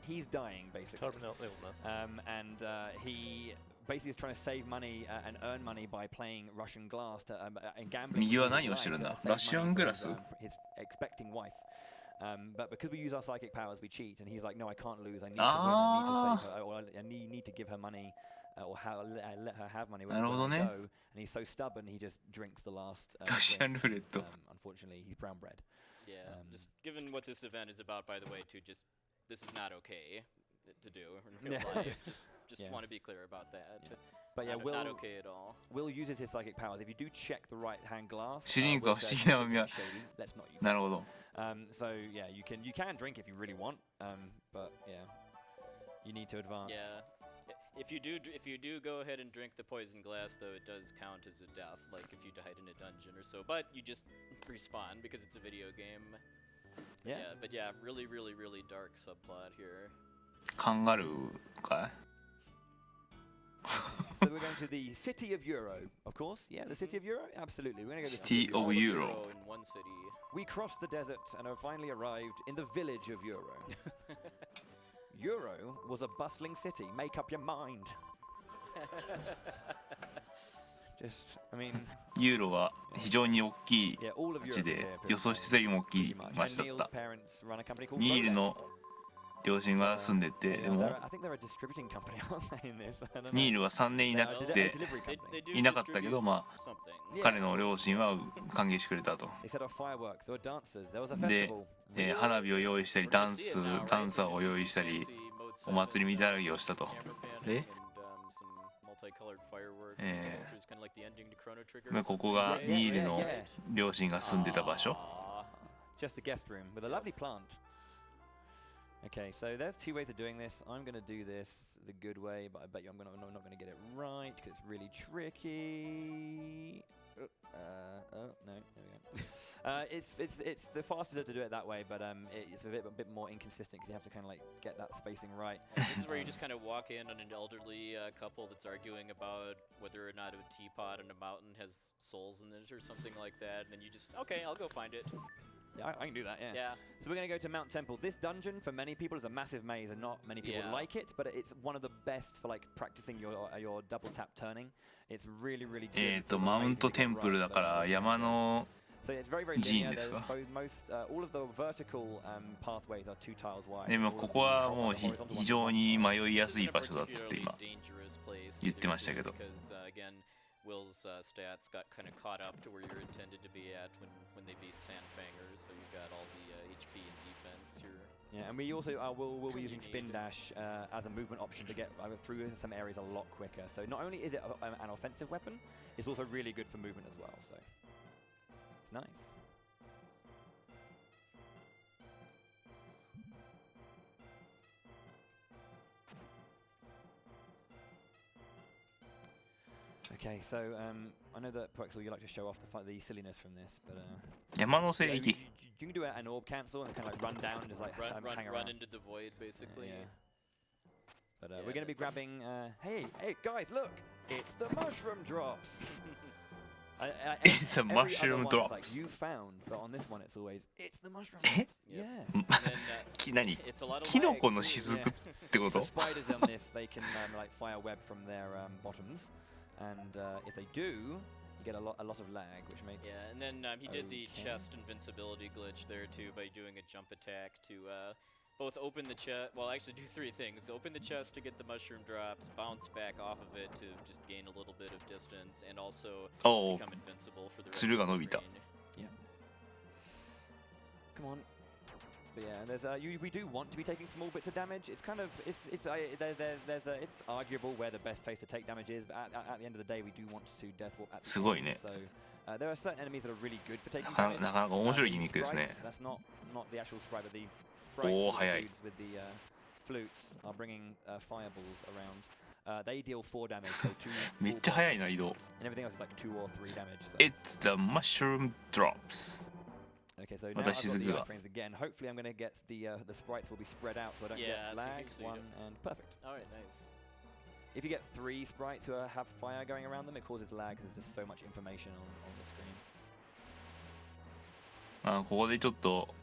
He's dying, basically. Terminal illness. And he basically is trying to save money and earn money by playing Russian glass and gambling. 右は何をしてるんだ? ラシアングラス? His expecting wife. But because we use our psychic powers, we cheat. And he's like, no, I can't lose. I need to win. I need to save her. Or I need to give her money or let her have money. なるほどね。 And he's so stubborn, he just drinks the last. ラシアンルーレット。 Unfortunately, he's brown bread. Yeah. Just given what this event is about, by the way, too, just this is not okay to do in real life. Just want to be clear about that. Yeah. But yeah, not okay at all. Will uses his psychic powers. If you do check the right-hand glass, 主人公は不思議な海は let's not use it. なるほど。So yeah, you can drink if you really want, but yeah, you need to advance. Yeah. If you do go ahead and drink the poison glass, though, it does count as a death, like if you died in a dungeon or so. But you just respawn because it's a video game. Yeah. But yeah, really, really, really dark subplot here. カンガルーかい? So we're going to the city of Euro, of course. Yeah, the city of Euro. Absolutely, we're going to go to the City of Euro. In one city. We crossed the desert and have finally arrived in the village of Euro. Euro was a bustling city. Make up your mind. Just, I mean. ユーロは非常に大きい街で予想してたよりも大きい街だった。ニールの両親が住んでて、でもニールは3年いなくていなかったけど、まあ彼の両親は歓迎してくれたと。で、花火を用意したりダンサーを用意したりお祭りみたいなのをしたと。で、ここがニールの両親が住んでた場所。Okay, so there's two ways of doing this. I'm going to do this the good way, but I bet you I'm not going to get it right because it's really tricky. No, there we go. It's the fastest to do it that way, but it's a bit more inconsistent because you have to kind of like get that spacing right. This is where you just kind of walk in on an elderly couple that's arguing about whether or not a teapot on a mountain has souls in it or something like that, and then you just, okay, I'll go find it. Yeah, I can do that, yeah. So we're going to go to Mount Temple. This dungeon, for many people, is a massive maze, and not many people like it, but it's one of the best for like practicing your double tap turning. It's really, really good. マウントテンプルだから山の So it's very, very linear. All of the vertical pathways are 2 tiles wide. でもここはもう非常に迷いやすい場所だっつって今言ってましたけど。Will's stats got kind of caught up to where you're intended to be at when they beat Sandfangers, so you've got all the HP and defense here. Yeah, and we also will be using Spin Dash as a movement option to get through some areas a lot quicker. So not only is it an offensive weapon, it's also really good for movement as well. So it's nice. Okay, so I know that Puexel, you like to show off the silliness from this, but 山の聖域 you can do an orb cancel and kind of like run down and just like hang around. Run into the void, basically. Yeah. But we're going to be grabbing. Hey guys, look! It's the mushroom drops. It's a mushroom drops. Like you found, but on this one it's always it's the mushroom. Yeah. 何キノコの雫ってこと So spiders on this, they can like fire web from their bottoms, and if they do, You get a lot of lag, which makes... Yeah, and then he did the chest invincibility glitch there too by doing a jump attack to both open the chest, well actually do three things. Open the chest to get the mushroom drops, bounce back off of it to just gain a little bit of distance, and also become invincible for the rest of the screen. Yeah. Come on. But yeah, there's we do want to be taking small bits of damage. It's kind of it's arguable where the best place to take damage is, but at the end of the day, we do want to death warp at the end. So there are certain enemies that are really good for taking damage. なかなか面白いギミックですね。 That's not the actual sprite, but the sprites with the flutes are bringing fireballs around. They deal 4 damage, so 2. めっちゃ速いな移動。 And everything else is like 2 or 3 damage. So. It's the mushroom drops. Okay, so now I've got the iframes again. Hopefully I'm going to get the sprites will be spread out so I don't get lag. So 1 and perfect. Alright, nice. If you get 3 sprites who have fire going around them, it causes lag because there's just so much information on the screen. ここでちょっと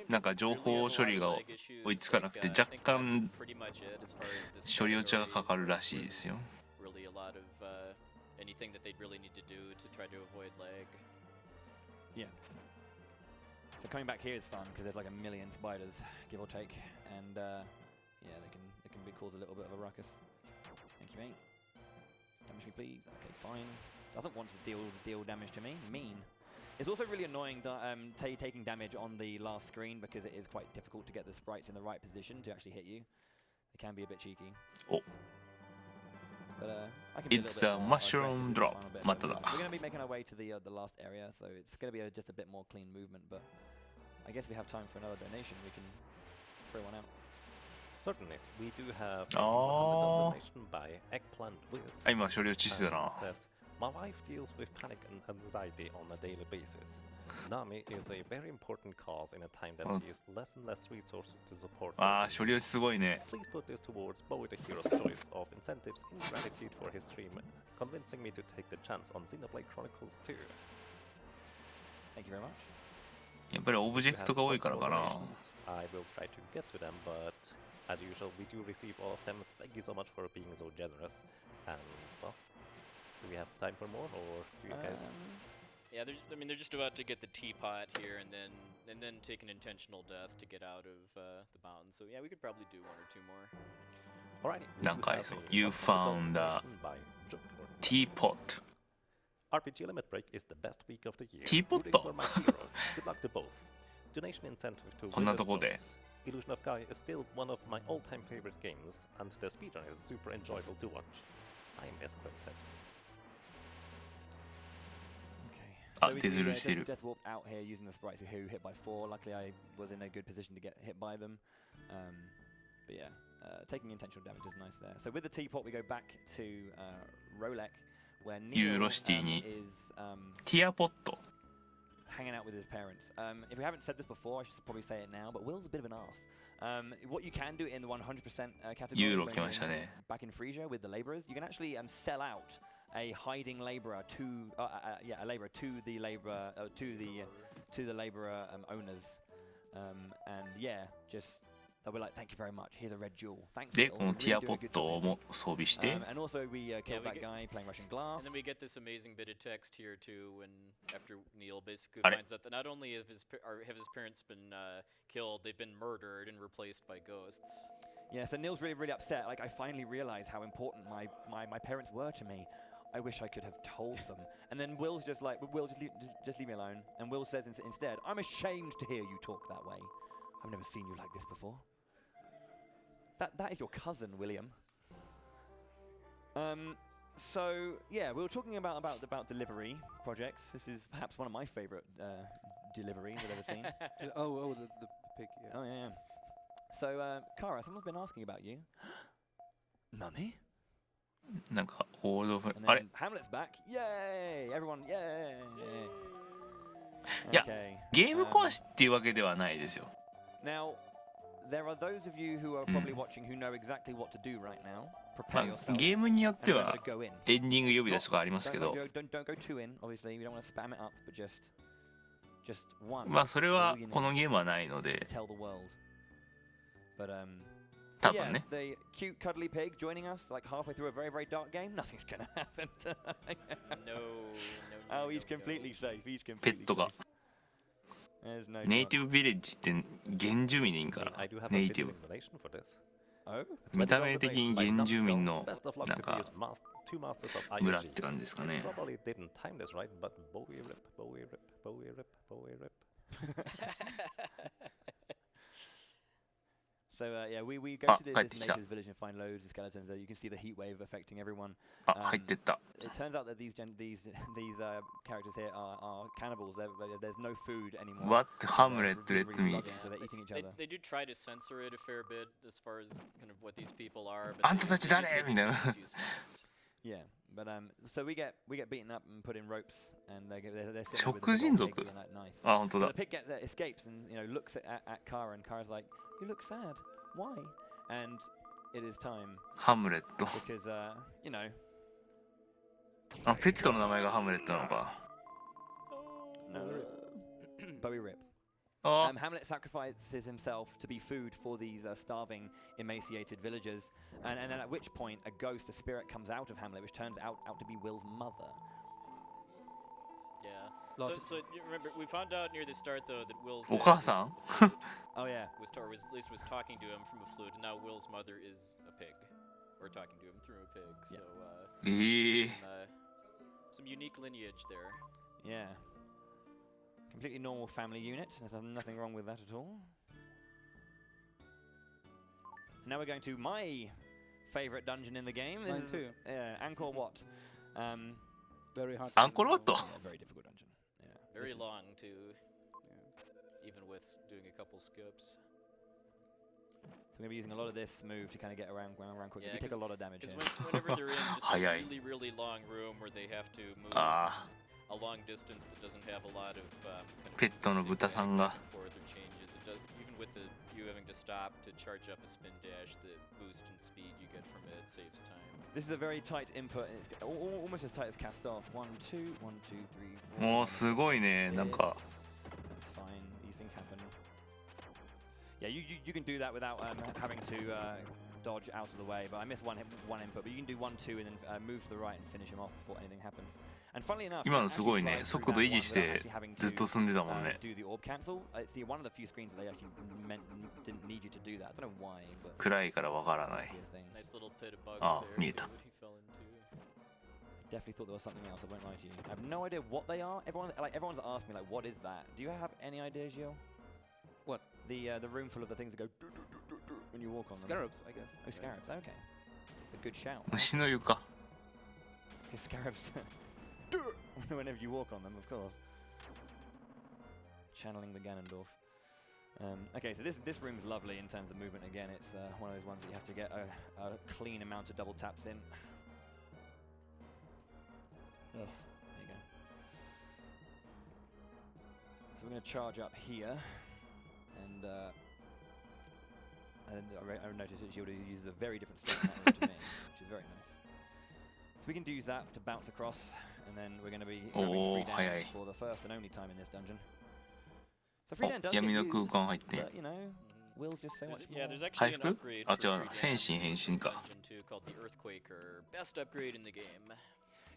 なんか情報処理が追いつかなくて若干処理落ちがかかるらしいですよ。 Yeah. So coming back here is fun because there's like a million spiders, give or take, and yeah, they can cause a little bit of a ruckus. Thank you, mate. Damage me, please. Okay, fine. Doesn't want to deal damage to me. Mean. It's also really annoying taking damage on the last screen because it is quite difficult to get the sprites in the right position to actually hit you. They can be a bit cheeky. Oh. But, I can be it's a mushroom drop. We're going to be making our way to the last area, so it's going to be just a bit more clean movement. But I guess we have time for another donation. We can throw one out. Certainly, we do have a donation by Eggplant Wiz. 今処理落ちしてたな。 My wife deals with panic and anxiety on a daily basis. Nami is a very important cause in a time that sees less and less resources to support. 処理落ちすごいね。 Please put this towards BOWIEtheHERO's choice of incentives in gratitude for his stream, convincing me to take the chance on Xenoblade Chronicles 2. Thank you very much. やっぱりオブジェクトが多いからかな。 I will try to get to them, but as usual, we do receive all of them. Thank you so much for being so generous. And well, do we have time for more, or do you guys? Yeah, they're just about to get the teapot here, and then take an intentional death to get out of the mountain. So yeah, we could probably do 1 or 2 more. Alrighty. なんかyou found a teapot. RPG Limit Break is the best week of the year. Teapot? Good luck to both. Donation incentive to こんなとこで。 Illusion of Gaia is still one of my all-time favorite games, and the speedrun is super enjoyable to watch. I miss Quintet. So we death warp out here using the sprites who hit by 4. Luckily, I was in a good position to get hit by them. But yeah, taking intentional damage is nice there. So with the teapot, we go back to Rolek, where Neil is hanging out with his parents. If we haven't said this before, I should probably say it now, but Will's a bit of an arse. What you can do in the 100% category, back in Frisia with the laborers, you can actually sell out a hiding laborer to a laborer to the laborer to the laborer owners, and yeah, just they'll be like, thank you very much, here's a red jewel. Thanks. で、このティアポットをも装備して。 And also we killed that guy playing Russian glass. And then we get this amazing bit of text here too, when after Neil basically finds out that not only have his parents been killed, they've been murdered and replaced by ghosts. Yeah, so Neil's really upset. Like, I finally realized how important my parents were to me. I wish I could have told them. And then Will's just like, Will, just leave me alone. And Will says instead, I'm ashamed to hear you talk that way. I've never seen you like this before. That is your cousin, William. So yeah, we were talking about delivery projects. This is perhaps one of my favorite deliveries I've ever seen. The pig. Yeah. Oh yeah. So Kara, someone's been asking about you. Nani? なんかホールドオフあれ Hamlet's back. Yay! Everyone, yay! いや、ゲーム壊しっていうわけではないですよ。Now, there are those of you who are probably watching who know exactly what to do right now. Prepare yourselves. ゲームによってはエンディング呼び出しとかありますけど。Don't go too in. Obviously, we don't want to spam it up, but just one. まあそれはこのゲームはないので。Tell the world. But So 多分 yeah, ね。 the cute cuddly pig joining us like halfway through a very, very dark game. Nothing's gonna happen. Oh, he's completely safe. He's ペ completely ットが safe. There's no ネイ chance. ティブビレッジって原住民でいいんか I な do have ネ a イティ fitting ブ explanation for this. Oh, 見た目的に原住民の Best of luck なん to か these two masters of 村っ ING. て感じですかね Probably didn't time this right, but Bowie rip, Bowie rip, Bowie rip, Bowie rip. So yeah, we go Ah, to this 帰ってきた。 nature's village and find loads of skeletons. You can see the heat wave affecting everyone. あ入ってった It turns out that these characters here are cannibals. There's no food anymore. What? They're Hamlet really, let really me struggling, so they're eating each They, other. they do try to censor it a fair bit as far as kind of what these people are. あんたたち誰 they みたいな miss a few spots. Yeah, but so we get beaten up and put in ropes, and they're sitting there with the 食 big 人 old 族 pig being like nice. あ本当 But だ the pig escapes and looks at Kara, and Kara's like, "You look sad. Why?" And it is time ハムレット because あペットの名前がハムレットなのか no, Bowie Rip. あ Hamlet sacrifices himself to be food for these starving, emaciated villagers, and then at which point a ghost, a spirit, comes out of Hamlet, which turns out to be Will's mother. Yeah. Logic. So you remember, we found out near the start though that Will's お dad 母 was さん a flute, Oh yeah. at least was talking to him from a flute, and now Will's mother is a pig, or talking to him through a pig. Yeah. So ええ some unique lineage there. Yeah. Completely normal family unit. There's nothing wrong with that at all. Now we're going to my favorite dungeon in the game. This Mine is, too. Angkor Wat. Very hard. アンコロワット Yeah, very difficult dungeon. Yeah. Very This is- long too, even with doing a couple skips. So we're going to be using a lot of this move to kind of get around quickly. Yeah, we take a lot of damage Because here. whenever they're in just a 早い really, really long room where they have to move Ah. just a long distance that doesn't have a lot of kind of ペットの豚さんが zigzag back and forth or changes. It does, even with you having to stop to charge up a spin dash, the boost in speed you get from it saves time. This is a very tight input, and it's almost as tight as cast off. 1, 2, 1, 2, 3, 4. もうすごいねなんか That's fine. These things happen. Yeah, you can do that without having to dodge out of the way. But I missed one input. But you can do 1, 2, and then move to the right and finish him off before anything happens. And funnily enough, 今のすごいね actually 速度 slide 維 through that 持し one て without actually having ずっと to 進んでたもんね do the orb cancel. It's one of the few screens that they actually didn't need you to do that. I don't know why, but 暗いからわからない it's a thing. Nice little pit of bugs Ah, there. 見えた too, that he fell into. I definitely thought there was something else. I won't lie to you. I have no idea what they are. Everyone's asked me like, what is that? Do you have any idea, Zheal? What? The room full of the things that go when you walk on them. Scarabs, I guess. Oh, scarabs. Okay, it's a good shout. 虫の床 Because scarabs, whenever you walk on them, of course. Channeling the Ganondorf. Okay, so this room is lovely in terms of movement. Again, it's one of those ones that you have to get a clean amount of double taps in. There you go. So we're going to charge up here, and I noticed that Zheal uses a very different spell in that room to me, which is very nice. So we can use that to bounce across, and then we're going to be having free down 早い for the first and only time in this dungeon. So free お down does 闇 get の used, 空間入って but you know, Will's just so much Yeah, more. there's actually an 回復 upgrade あ for 違う free な down 戦士変 in 身 this か dungeon too, called the Earthquaker. Best upgrade in the game.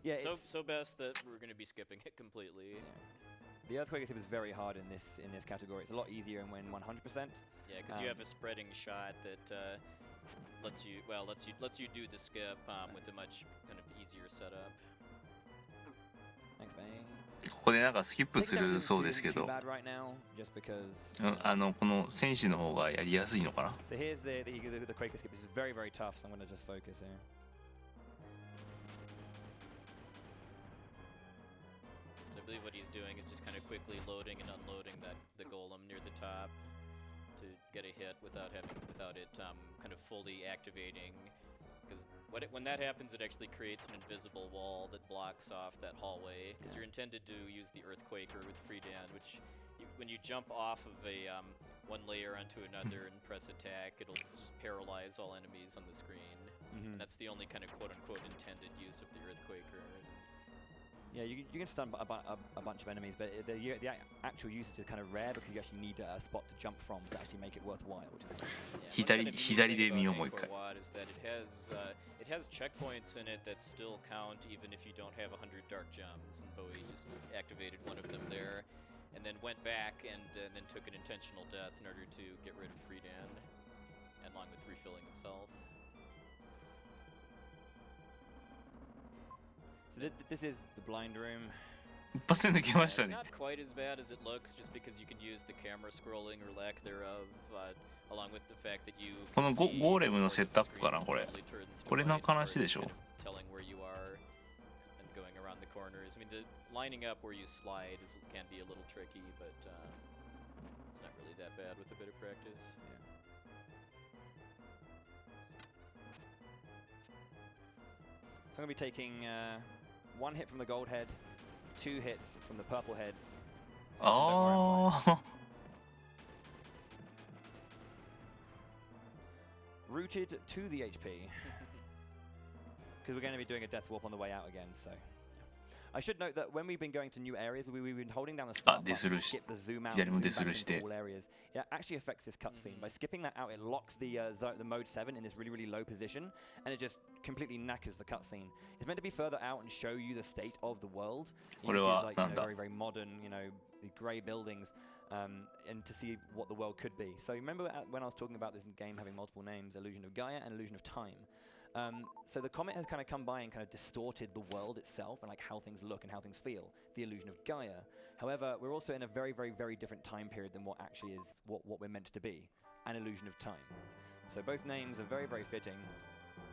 Yeah, so it's- best that we're going to be skipping it completely. the Earthquake was very hard in this category. It's a lot easier when 100%. Yeah, because you have a spreading shot that lets you do the skip with a much kind of easier setup. Thanks, mate. ここでなんかスキップ Taking す down る isn't そうですけ too ど bad right now, just because. この戦士の方がやりやすいのかな So here's the Quaker skip. This is very, very tough, so I'm going to just focus here. So I believe what he's doing is just kind of quickly loading and unloading the golem near the top to get a hit without it kind of fully activating. Because when that happens, it actually creates an invisible wall that blocks off that hallway. Because you're intended to use the Earthquaker with Freedan, which when you jump off of a one layer onto another and press attack, it'll just paralyze all enemies on the screen. And that's the only kind of quote-unquote intended use of the Earthquaker. Yeah, you can stun a bunch of enemies, but the actual usage is kind of rare because you actually need a spot to jump from to actually make it worthwhile. Which is Yeah. 左で見ようもう一回。 It has checkpoints in it that still count even if you don't have 100 dark gems, and Bowie just activated one of them there, and then went back and then took an intentional death in order to get rid of Friedan, along with refilling his health. So this is the blind room. 一発で抜けました It's ね。 not quite as bad as it looks, just because you can use the camera scrolling or lack thereof, along with the fact that you こ can の see ゴーレムのセットアッ the プかな、これ。 totally turns to これの lights, where 話で it's しょ kind of telling where you are and going around the corners. I mean, the lining up where you slide can be a little tricky, but it's not really that bad with a bit of practice. So I'm going to be taking 1 hit from the gold head, 2 hits from the purple heads. ああ。 Rooted to the HP. Because we're going to be doing a death warp on the way out again, so. I should note that when we've been going to new areas, we've been holding down the start button to skip the zoom out and zoom back into all areas. It actually affects this cutscene. By skipping that out, it locks the mode 7 in this really, really low position, and it just completely knackers the cutscene. It's meant to be further out and show you the state of the world. You can see it's like, very, very modern, the grey buildings, and to see what the world could be. So remember when I was talking about this game having multiple names, Illusion of Gaia and Illusion of Time. So the comet has kind of come by and kind of distorted the world itself and like how things look and how things feel, the illusion of Gaia. However, we're also in a very, very, very different time period than what actually is what we're meant to be, an illusion of time. So both names are very, very fitting,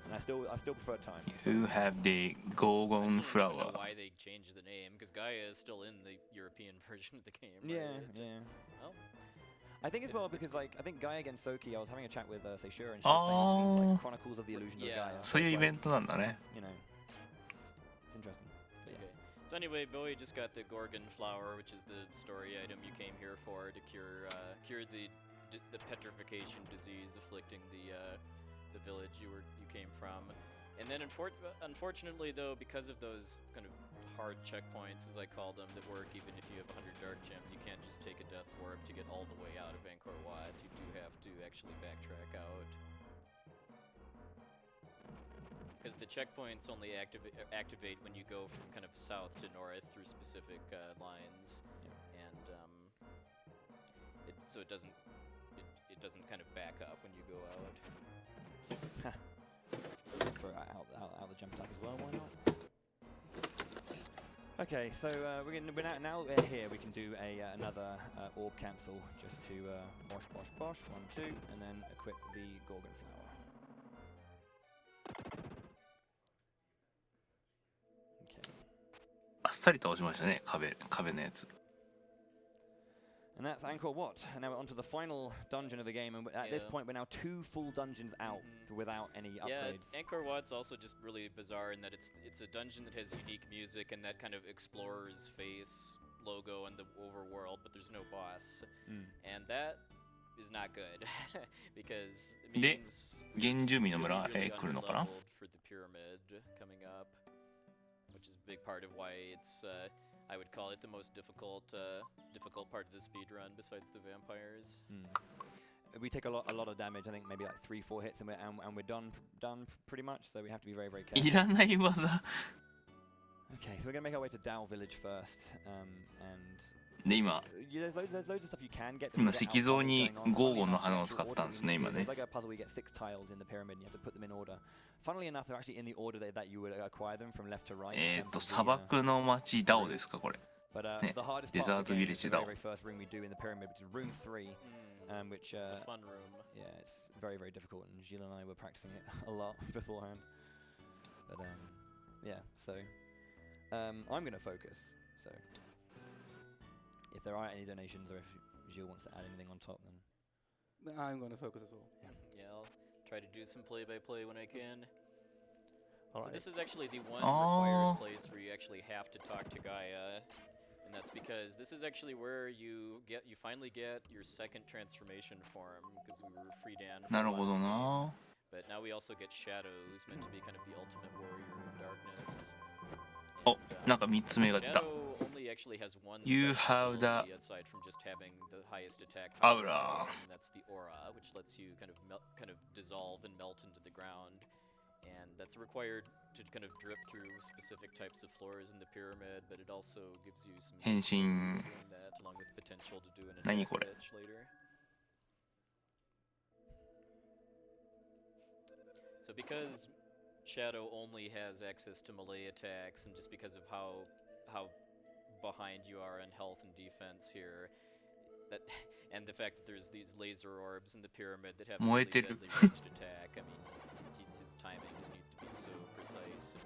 and I still prefer time. You have the Gorgon I don't know flower. why they changed the name, because Gaia is still in the European version of the game. Yeah, right? yeah. Well, I think as It's- well it's because cool. like I think Gaia Gensoki, I was having a chat with Seishura and she was saying things like Chronicles of the Illusion of Yeah. Gaia. そういうイ it's ベ like, ントなんだね。 you know, it's interesting. But yeah. Okay. So anyway, Bowie just got the Gorgon flower, which is the story item you came here for to cure the petrification disease afflicting the village you came from. And then unfortunately though, because of those kind of hard checkpoints, as I call them, that work even if you have 100 dark gems, you can't just take a death warp to get all the way out of Angkor Wat. You do have to actually backtrack out. Because the checkpoints only activate when you go from kind of south to north through specific lines, and so it doesn't kind of back up when you go out. Throw out the jump attack as well. Why not? Okay, so now we're here. We can do another orb cancel just to bosh 1, 2, and then equip the Gorgon flower. Okay. あっさり倒しましたね、壁のやつ。 And that's Angkor Wat. And now we're on to the final dungeon of the game. And at this Yeah. point, we're now 2 full dungeons out without any Yeah, upgrades. Angkor Wat's also just really bizarre in that it's a dungeon that has unique music and that kind of explorer's face logo and the overworld, but there's no boss, and that is not good because it で、 means 原住民の really, 村 really へ来るのかな？ underleveled for the pyramid coming up, which is a big part of why it's I would call it the most difficult part of the speed run besides the vampires. We take a lot of damage. I think maybe like 3-4 hits, and we're done pretty much. So we have to be very, very careful. いらない技。 Okay, so we're gonna make our way to Zheal village first, and で、今、 there's loads of stuff you can get. 今石像にゴーゴンの花を使ったんですね、今ね。 There's like a puzzle where you get 6 tiles in the pyramid, and you have to put them in order. Funnily enough, they're actually in the order that you would acquire them from left to right. 砂漠の町ダオですか、これ。 But the hardest part of the Desert game is Village the Dao. very first room we do in the pyramid, which is room 3, which The fun room. yeah, it's very, very difficult, and Zheal and I were practicing it a lot beforehand. But yeah, so I'm going to focus. So if there are any donations, or if Zheal wants to add anything on top, then I'm going to focus as well. Yeah, I'll try to do some play-by-play when I can. All So right. this is actually the one Oh. required place where you actually have to talk to Gaia, and that's because this is actually where you finally get your second transformation form, because we were Friedan for な a るほど while, な。 but now we also get Shadow, who's meant to be kind of the ultimate warrior of darkness. お And, なんか3つ目が出た。 Shadow only actually has one You special have the ability aside from just having the highest attack aura. power, and that's the aura, which lets you kind of dissolve and melt into the ground. And that's required to kind of drip through specific types of floors in the pyramid, but it also gives you some 変身 doing that, along with the potential to do an 何 attack これ glitch later. So because Shadow only has access to melee attacks, and just because of how behind you are in health and defense here, that and the fact that there's these laser orbs in the pyramid that have a really 燃えてる deadly ranged attack, I mean, his timing just needs to be so precise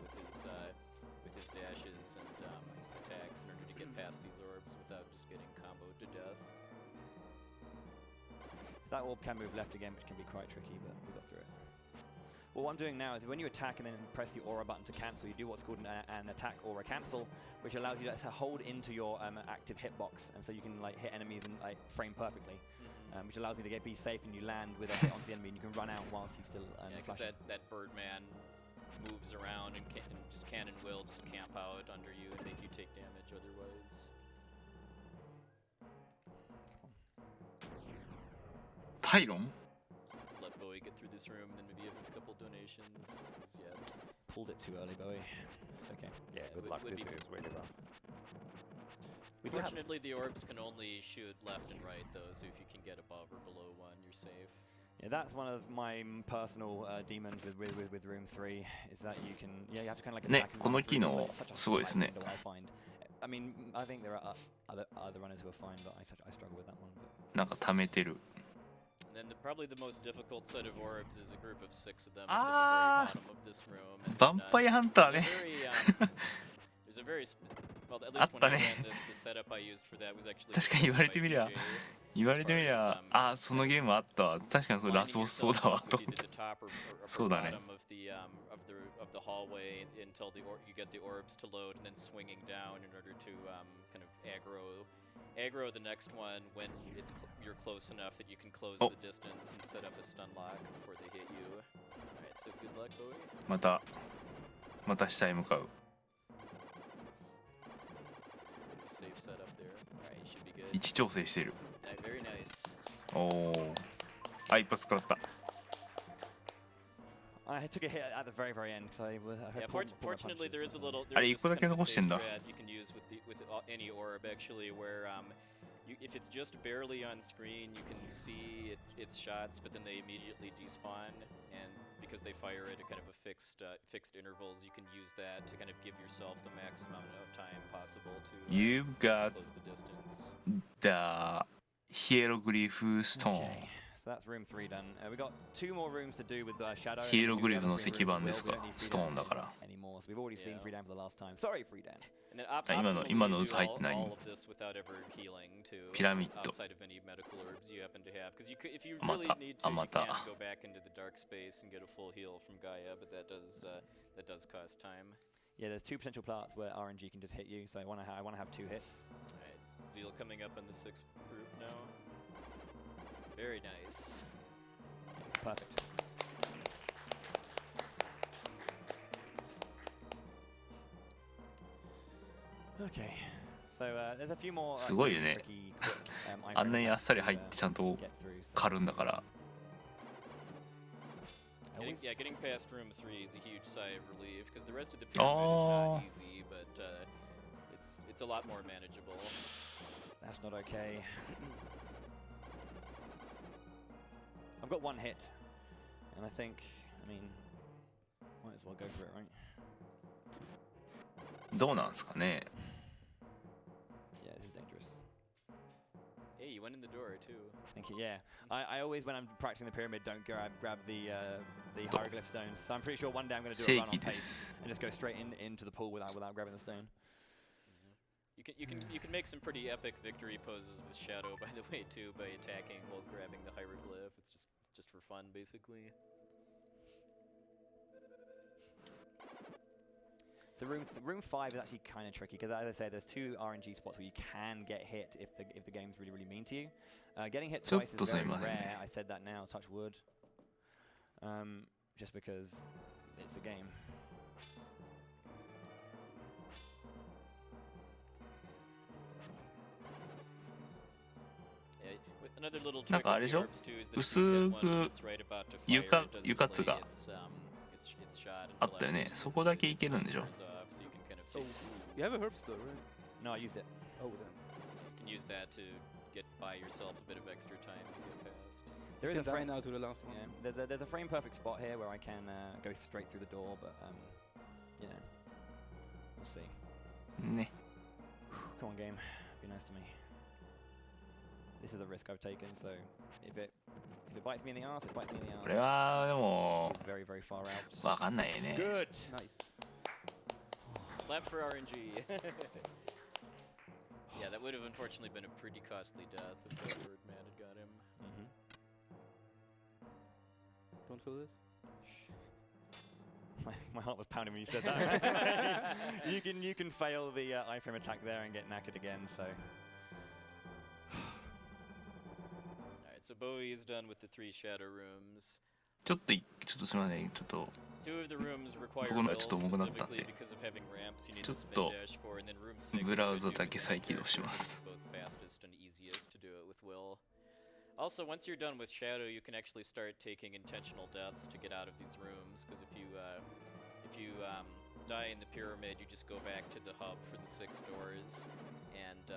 with his dashes and attacks in order to get past these orbs without just getting comboed to death. So that orb can move left again, which can be quite tricky, but we got through it. Well, what I'm doing now is when you attack and then press the aura button to cancel, you do what's called an attack aura cancel, which allows you to hold into your active hitbox, and so you can like hit enemies and like frame perfectly, which allows me to be safe and you land with a hit onto the enemy and you can run out whilst he's still because flashing. that Birdman moves around and just can and will just camp out under you and make you take damage otherwise. Pylon? Let Bowie get through this room, and then maybe have a couple donations. Just 'cause, yeah. Pulled it too early, Bowie. It's okay. Yeah, good would- luck. would This be- is really rough. We do have Fortunately, the orbs can only shoot left and right, though, so if you can get above or below one, you're safe. Yeah, that's one of my personal demons with Room 3 is that you can you have to kind of like ね attack and この run through 機 them, 能 but it's such a すごいですね tight window, I find. I mean, I think there are other runners who are fine, but I struggle with that one. But なんか溜めてる And then probably the most difficult set of orbs is a group of 6 of them. It's Ah. at the very bottom of this room. And, ヴァンパイアハンター there's a ね very, there's a very well, at least when I あったね ran this, the setup I used for that was actually 確かに言われてみりゃ by DJ. 言われてみりゃあそのゲームあったわ確かにそれラスボスそうだわと思 Either って the top or そうだね bottom of the hallway until you get the orbs to load, and then swinging down in order to kind of aggro the next one when you're close enough that you can close Oh. the distance and set up a stun lock before they hit you. Alright, so good luck, Bowie. また下へ向かう Safe setup there. Alright, you should be good. 位置調整してる Alright, very nice. おおあ一発食らった I took a hit at the very end because I Yeah, had pulled my fortunately there is punches, a so- little. Ah, There's you this put a kind of a chemical safe in there. strat you can use with any orb actually, where if it's just barely on screen, you can see its shots, but then they immediately despawn, and because they fire at a kind of a fixed intervals, you can use that to kind of give yourself the maximum amount of time possible to You've got close the distance. the hieroglyph stone Okay, so that's room 3 done. We got 2 more rooms to do with Shadow. ヒエログリフの石板ですかストーンだから Anymore, so we've already seen Yeah. Free Dan for the last time. Sorry, Free Dan. And then 今の optimally, you 嘘 do 入ってない all of this without ever healing too, ピラミッド outside of any medical herbs you happen to have. Because if you あま really た need あ to, ま you た can go back into the dark space and get a full heal from Gaia, but that does cost time. Yeah, there's 2 potential parts where RNG can just hit you, so I want to have 2 hits. Alright, Zheal coming up in the 6th group now. Very nice. Perfect. Okay, so there's a few more すごいよね tricky, quick, あんなにあっさり入っ items てちゃんと to get through, so 狩るんだから Getting past room 3 is a huge sigh of relief, because the rest of the pyramid is not easy, but it's a lot more manageable. That's not okay. I've got 1 hit, and I mean, might as well go for it, right? どうなんすかね Yeah, this is dangerous. Hey, you went in the door too. Thank you. Yeah, I always, when I'm practicing the pyramid, don't grab the hieroglyph stones. So I'm pretty sure one day I'm going to do a 正 run 義 on で pace す and just go straight into the pool without grabbing the stone. You can make some pretty epic victory poses with Shadow, by the way, too, by attacking while grabbing the hieroglyph. It's just for fun, basically. So room 5 is actually kind of tricky because, as I said, there's 2 RNG spots where you can get hit if the game's really mean to you. Getting hit twice is very rare. I said that now, touch wood. Just because it's a game. another little なん trick かあ with れで the しょ orbs too is that if 薄 you く hit one that's right about to fire, 床 it doesn't 床津 delay が its shot あ until ったよ after ね。そこだけいけるんでしょ。 turns off, so you can kind of Oh, take, you have a herb still, right? No, I used it. Oh, then. you can use that to get by yourself a bit of extra time to get past. There You is can a die frame. now to the last one. Yeah, there's a frame perfect spot here where I can go straight through the door, but you know, we'll see. ね。 Come on, game, be nice to me. This is a risk I've taken, so if it bites me in the arse, it bites me in the これ arse. はでも It's very far out. わかんないよね。 Good. Nice. Clap for RNG. Yeah, that would have unfortunately been a pretty costly death if that word man had got him. Don't feel this. My heart was pounding when you said that. you can fail the iframe attack there and get knackered again. So Alright, so Bowie is done with the 3 shadow rooms. ちょっとすみません。ちょっと 2 of the rooms require 僕の will ちょっと重くなったんで specifically because of having ramps. You need ちょ to っ spin と dash for, and then room 6. ブラウザ you だけ can 再起動し character ま because す。 it's both fastest and easiest to do it with will. Also, once you're done with shadow, you can actually start taking intentional deaths to get out of these rooms. Because if you die in the pyramid, you just go back to the hub for the 6 doors, and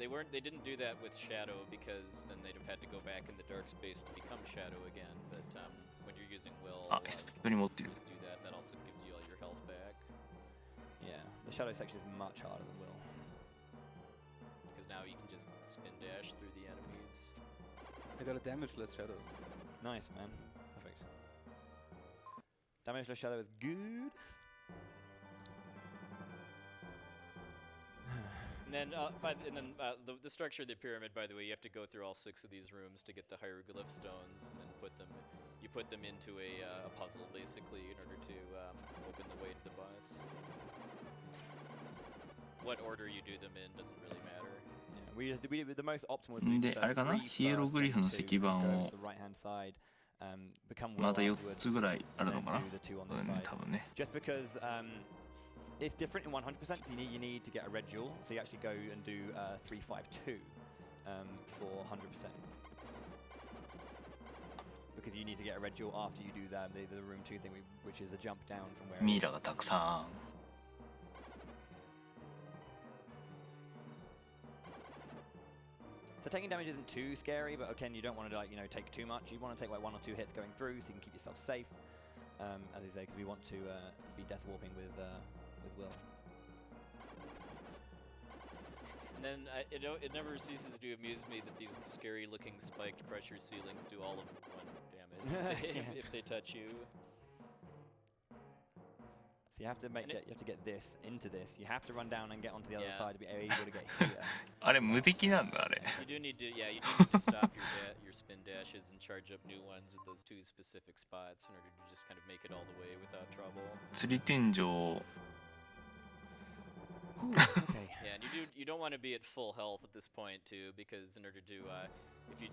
they didn't do that with shadow because then they'd have had to go back in the dark space to become shadow again. But when you're using will, あ、 you 一 can 人持ってる。 just do that. That also gives you all your health back. yeah, the shadow section is much harder than will. Because now you can just spin dash through the enemies. I got a damageless shadow. Nice, man. Perfect. Damageless shadow is good. And then, the structure of the pyramid, by the way, you have to go through all 6 of these rooms to get the hieroglyph stones, and then you put them into a puzzle basically in order to open the way to the boss. What order you do them in doesn't really matter. Yeah, we the most optimal. で、あれかな、ヒエログリフの石板を また4つぐらいあるのかな。多分ね。 Just because it's different in 100% because you need to get a red jewel, so you actually go and do 352 for 100%. Because you need to get a red jewel after you do the room 2 thing, which is a jump down from where. ミイラがたくさん。 So taking damage isn't too scary, but again, you don't want to take too much. You want to take like 1 or 2 hits going through, so you can keep yourself safe. As you say, because we want to be death warping with will. And then it never ceases to amuse me that these scary-looking spiked crusher ceilings do all of 1 damage if they touch you. So you have to get this into this. You have to run down and get onto the other Yeah. side to be able to get here. あれ無敵なんだあれ。 You do need to stop your spin dashes and charge up new ones at those 2 specific spots in order to just kind of make it all the way without trouble. 釣り天井。 Okay. Yeah, and you don't want to be at full health at this point too, because in order to if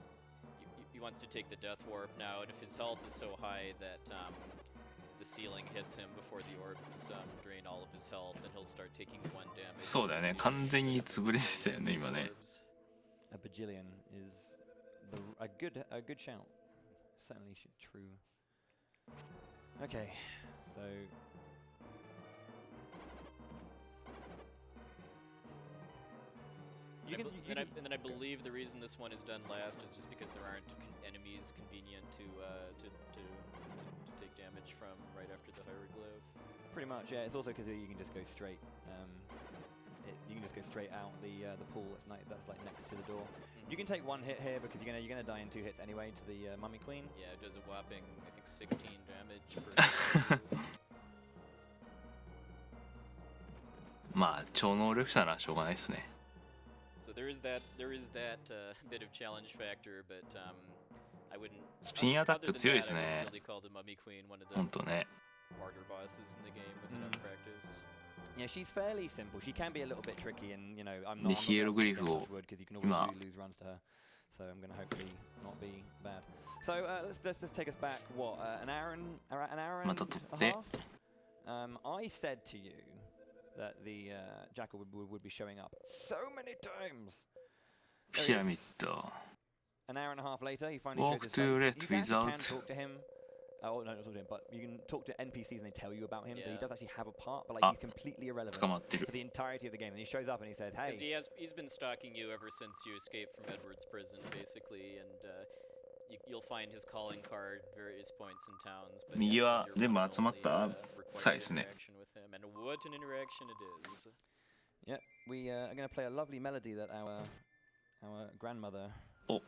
he wants to take the death warp now, and if his health is so high that the ceiling hits him before the orbs drain all of his health, then he'll start taking 1 damage. そうだよね。完全に潰れてたよね今ね。 A bajillion is a good shout. Certainly true. Okay, so. And then I believe the reason this one is done last is just because there aren't enemies convenient to take damage from right after the hieroglyph. Pretty much, yeah. It's also because you can just go straight. You can just go straight out the pool that's like next to the door. You can take 1 hit here because you're gonna die in 2 hits anyway to the Mummy Queen. Yeah, it does a whopping, I think, 16 damage per. まあ超能力者ならしょうがないですね。 So there is that bit of challenge factor, but I wouldn't. スピンアタック強いですね。 Really call the Mummy Queen one of the 本当ね。 harder bosses in the game with enough practice. Yeah, she's fairly simple. She can be a little bit tricky, and I'm で not. ヒエログリフを because you can 今 always lose runs to her. So I'm going to hopefully not be bad. So let's take us back. What an hour and a また取って half. I said to you that the jackal would be showing up so many times. ピラミッド。an hour and a half later, he finally Walk shows his to face. left You can without- talk to him. Oh, no, not talk to him, but you can talk to NPCs and they tell you about him, so he Yeah. does actually have a part, but like Ah. he's completely irrelevant 捕まってる for the entirety of the game. And he shows up and he says, hey, Because he's been stalking you ever since you escaped from Edward's prison, basically, and you'll find his calling card various points in towns. But 右は this is your 全部 one and 集まった only, サ required イですね interaction with him. And what an interaction it is. yeah, we are going to play a lovely melody that our grandmother お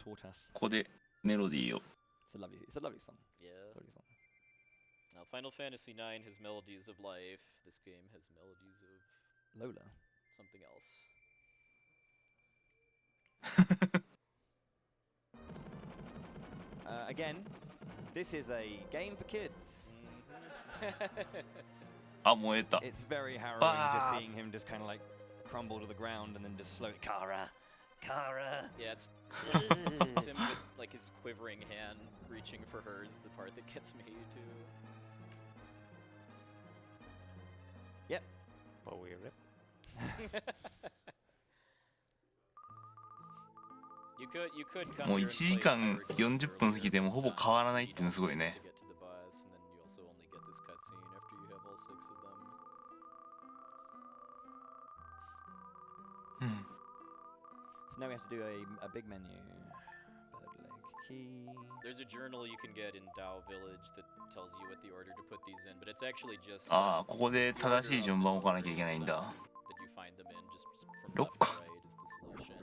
taught us. ここでメロディーを It's a lovely song. Yeah. Lovely song. Now, Final Fantasy IX has melodies of life. This game has melodies of Lola. something else. Again, this is a game for kids. Mhm. あ燃えた It's very harrowing Ah. just seeing him just kind of like crumble to the ground and then just slowly, Kara. Yeah, it's him with like his quivering hand reaching for her is the part that gets me too. Yep. Bowie rip. You could come もう here 1 and 時 play 間 Sour 40分過ぎてもほぼ変わらないっていうのすごいね to get to the boss, and then you also only get this cutscene after you have all 6 of them. うん So now we have to do a big menu. Bird leg key. There's a journal you can get in Dao Village that tells you what the order to put these in, but it's actually just ああここで it's the 正しい order 順 of 番 the を置かなきゃいけないん nodes, だ that you find them in just from 6 left 個 to right is the solution.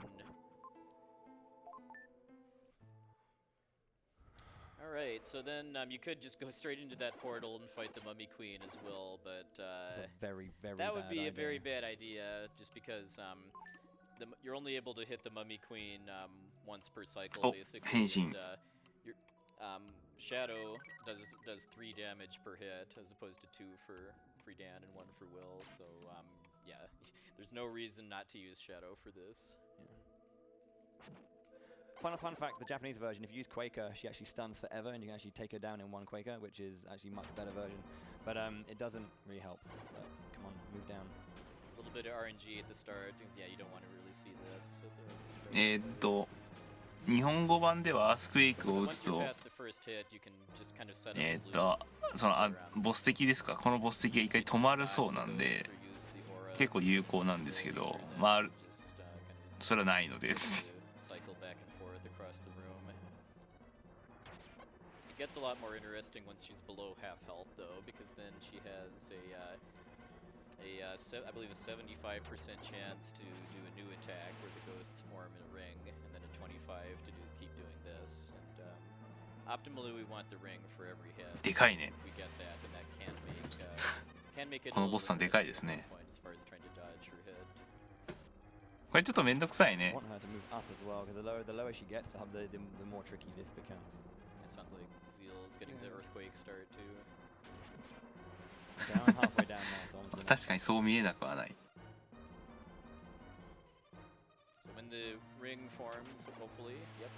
Alright, so then you could just go straight into that portal and fight the Mummy Queen as well, but It's a very, very that would bad be idea. a very bad idea, just because you're only able to hit the Mummy Queen once per cycle, Oh, basically. Henshin. And, your Shadow does 3 damage per hit, as opposed to 2 for Dan and 1 for Will. So yeah, there's no reason not to use Shadow for this. Final fun fact, the Japanese version, if you use Quaker, she actually stuns forever and you can actually take her down in 1 Quaker, which is actually a much better version. But it doesn't really help. But come on, move down. A little bit of RNG at the start, because yeah, you don't want to really see this at the start. 日本語版ではアースクエイクを打 Once つ you と pass the first hit, you can just kind of set up a loop. そのボス敵ですかこのボス敵が一回止まるそうなんで結構有効なんですけどまあそれはないのでつって cycle back and forth across the room. It gets a lot more interesting once she's below half health, though, because then she has I believe a 75% chance to do a new attack where the ghosts form in a ring, and then a 25 to keep doing this. And optimally, we want the ring for every hit. でかいね If we get that, then that can make it このボスさんでかいですね as far as trying to dodge her hit. これちょっとめんどくさい I ね want her to move up as well, because the lower she gets, the more tricky this becomes. It sounds like Zheal is getting the earthquake start too. Okay, I'm halfway down now, so I'm to the 確かにそう見えなくはない So when the ring forms, hopefully, yep.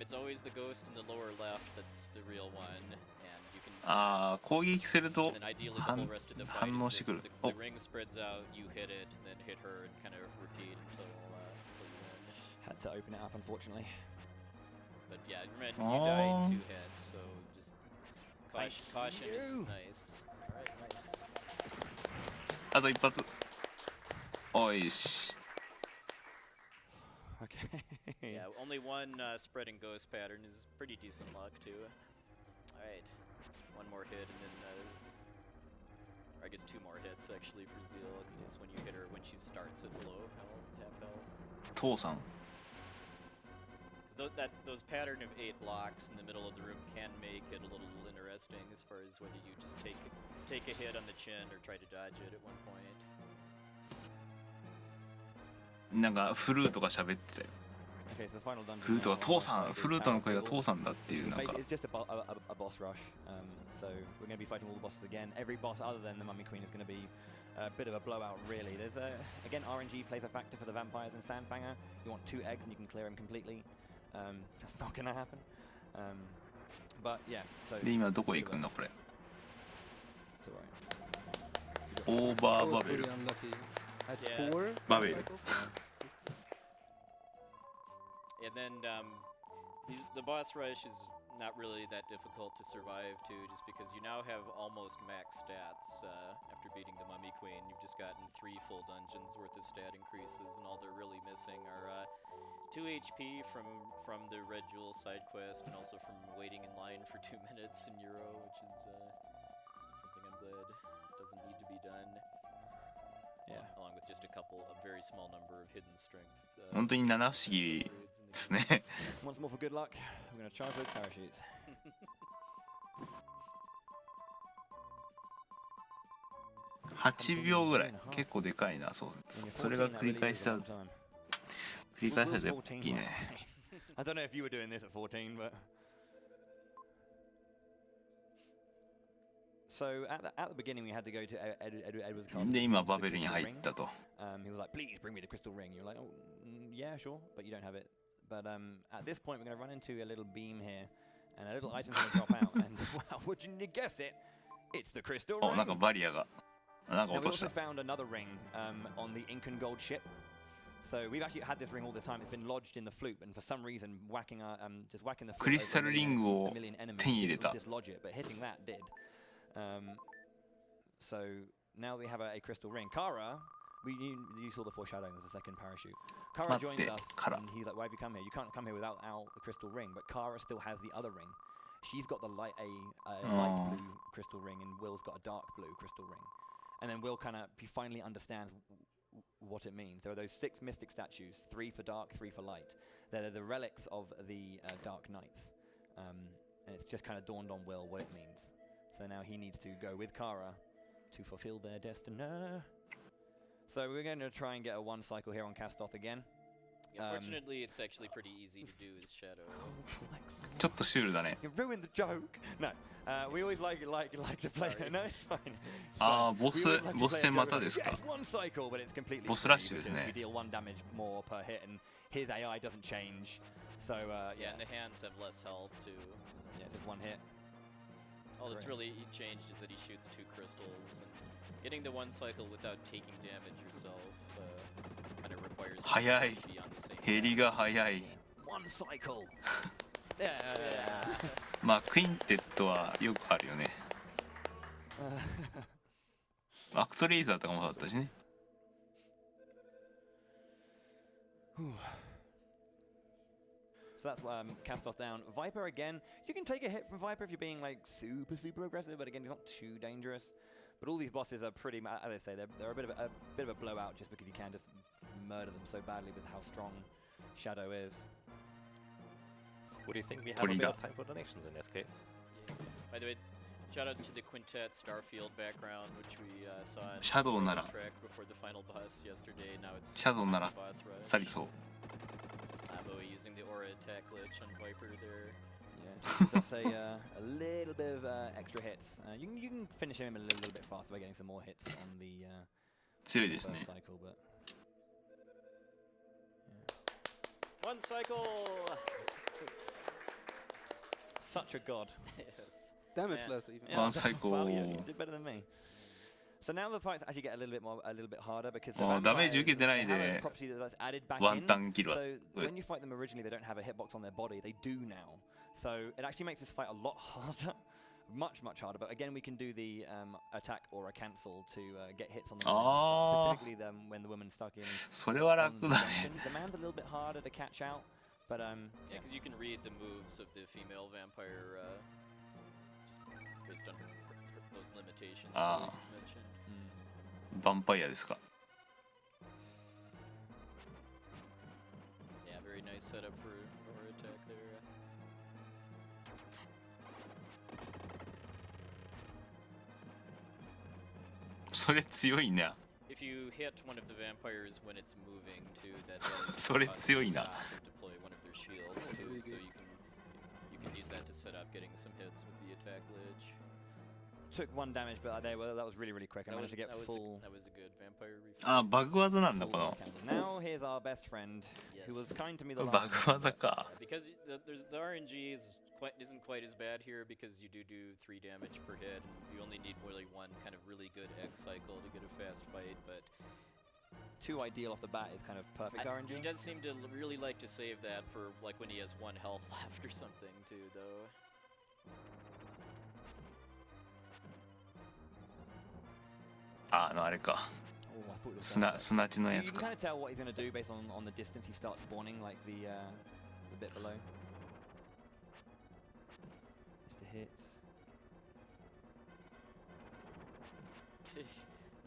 It's always the ghost in the lower left that's the real one, and you can. ああ攻撃すると And then ideally the whole rest of the fight 反 is 応して this. くる The お ring spreads out, you hit it, and then hit her, and kind of repeat until you win. had to open it up, unfortunately. But yeah, remember you die Aw. in 2 hits, so just caution is nice. All right, nice. あと一発おいし Okay. Yeah, only 1 spreading ghost pattern is pretty decent luck too. All right, 1 more hit, and then or I guess 2 more hits actually for Zheal, because it's when you hit her when she starts at below health, half health. 父さん Those pattern of 8 blocks in the middle of the room can make it a little interesting as far as whether you just take a hit on the chin or try to dodge it at one point. なんかフルートが喋ってたよ Okay, so the final dungeon. フルートが now 父 on さん one side フルー is トの声が Tower 父さんだっていうなんか Basically, it's just a boss rush. So we're going to be fighting all the bosses again. Every boss other than the Mummy Queen is going to be a bit of a blowout, really. There's again, RNG plays a factor for the vampires in Sandfanger. You want 2 eggs and you can clear them completely. That's not going to happen. But yeah, so で今どこへ行くんだこれ it's alright. オーバー I バ was ベル pretty unlucky. I had Yeah. 4 バベル And then The boss rush is not really that difficult to survive too, just because you now have almost max stats after beating the Mummy Queen. You've just gotten 3 full dungeons worth of stat increases, and all they're really missing are 2 HP from the Red Jewel side quest, and also from waiting in line for 2 minutes in Euro, which is something I'm glad doesn't need to be done. Yeah. Along with just a very small number of hidden strength. 本当に七不思議ですね。Once more for good luck. I'm going to charge those parachutes. 8秒ぐらい結構でかいな。それが繰り返しちゃうとやっぱいいね。I don't know if you were doing this at 14, but so at the beginning we had to go to Edward's castle. で今バベルに入ったと。He was like, "Please bring me the crystal ring." You're like, "Oh, yeah, sure, but you don't have it." But at this point, we're going to run into a little beam here, and a little item's going to drop out. And wow, wouldn't you guess it? It's the crystal ring. なんかバリアがなんか Now 落 we とし also た。 found another ring on the Incan gold ship. So we've actually had this ring all the time. It's been lodged in the flute, and for some reason, just whacking the flute クリスタルリングを over a million enemies 手に入れ didn't た。 dislodge it, but hitting that did. So now we have a crystal ring. Kara, you saw the foreshadowing. There's a second parachute. Kara joins us, Kara. and he's like, "Why have you come here? You can't come here without the crystal ring." But Kara still has the other ring. She's got the light blue crystal ring, and Will's got a dark blue crystal ring. And then Will he finally understands what it means. There are those 6 mystic statues, 3 for dark, 3 for light. They're the relics of the Dark Knights. And it's just kind of dawned on Will what it means. So now he needs to go with Kara to fulfill their destiny. So we're going to try and get a 1 cycle here on Castoth again. Unfortunately, it's actually pretty easy to do as Shadow. ちょっとシュールだね。 You ruined the joke. No, we always like to play. No, it's fine. ああ、ボス戦またですか。 Yes, 1 cycle, but it's completely ボスラッシュですね。 we deal 1 damage more per hit, and his AI doesn't change. So yeah, and the hands have less health too. Yeah, it's just 1 hit. All that's really changed is that he shoots 2 crystals, and getting the 1 cycle without taking damage yourself kind of requires 早い。 to be on the same. 減りが早い。 1 cycle. Yeah. まあクインテッドはよくあるよね。アクトレイザーとかもそうだったしね。So that's Castoth down. Viper again. You can take a hit from Viper if you're being like super aggressive, but again, he's not too dangerous. But all these bosses are pretty, as I say, they're a bit of a blowout just because you can just murder them so badly with how strong Shadow is. Would you think we have a bit of time for donations in this case? By the way, shoutouts to the Quintet Starfield background, which we saw in Shadow なら the track before the final boss yesterday. Now it's シャドウなら boss rush. 去りそう。 Bowie using the aura attack glitch on Viper there. Yeah, just gives us a little bit of extra hits. You can finish him a little bit faster by getting some more hits on the 強いですね。 first cycle, but One cycle! such a god. Yes. Damage Yeah. less even. Yeah, One cycle. Well, you did better than me. So now the fights actually get a little bit harder because the ダメージ受けてない vampires, they have で a property that's added back ワン in. タンキルは So when you fight them originally, they don't have a hitbox on their body. They do now. So it actually makes this fight a lot harder. Much harder. But again, we can do the attack or a cancel to get hits on the specifically when the woman's stuck in. それは on 楽だね。 sections. The man's a little bit harder to catch out. But Yeah, because you can read the moves of the female vampire just based on those limitations that you just mentioned. ヴァンパイアですか。 Yeah, very nice setup for aura attack there. それ強いな。 If you hit one of the vampires when it's moving too, that それ強いな。 stop and deploy one of their shields too, so you can use that to set up getting some hits with the attack glitch. took 1 damage, but that was really quick. I managed to get full. That was a good vampire reflex. あ、バグ技なんだ full この。 Now here's our best friend, who was kind to me the バ last グ time. 技か。 Because the RNG isn't quite as bad here because you do 3 damage per hit. And you only need really 1 kind of really good X cycle to get a fast fight, but too ideal off the bat is kind of perfect RNG. He does seem to really like to save that for like when he has 1 health left or something too, though. Ah, no, あれか。砂地のやつ You can か。 kind of tell what he's going to do based on the distance he starts spawning, like the bit below. Mr. Hits.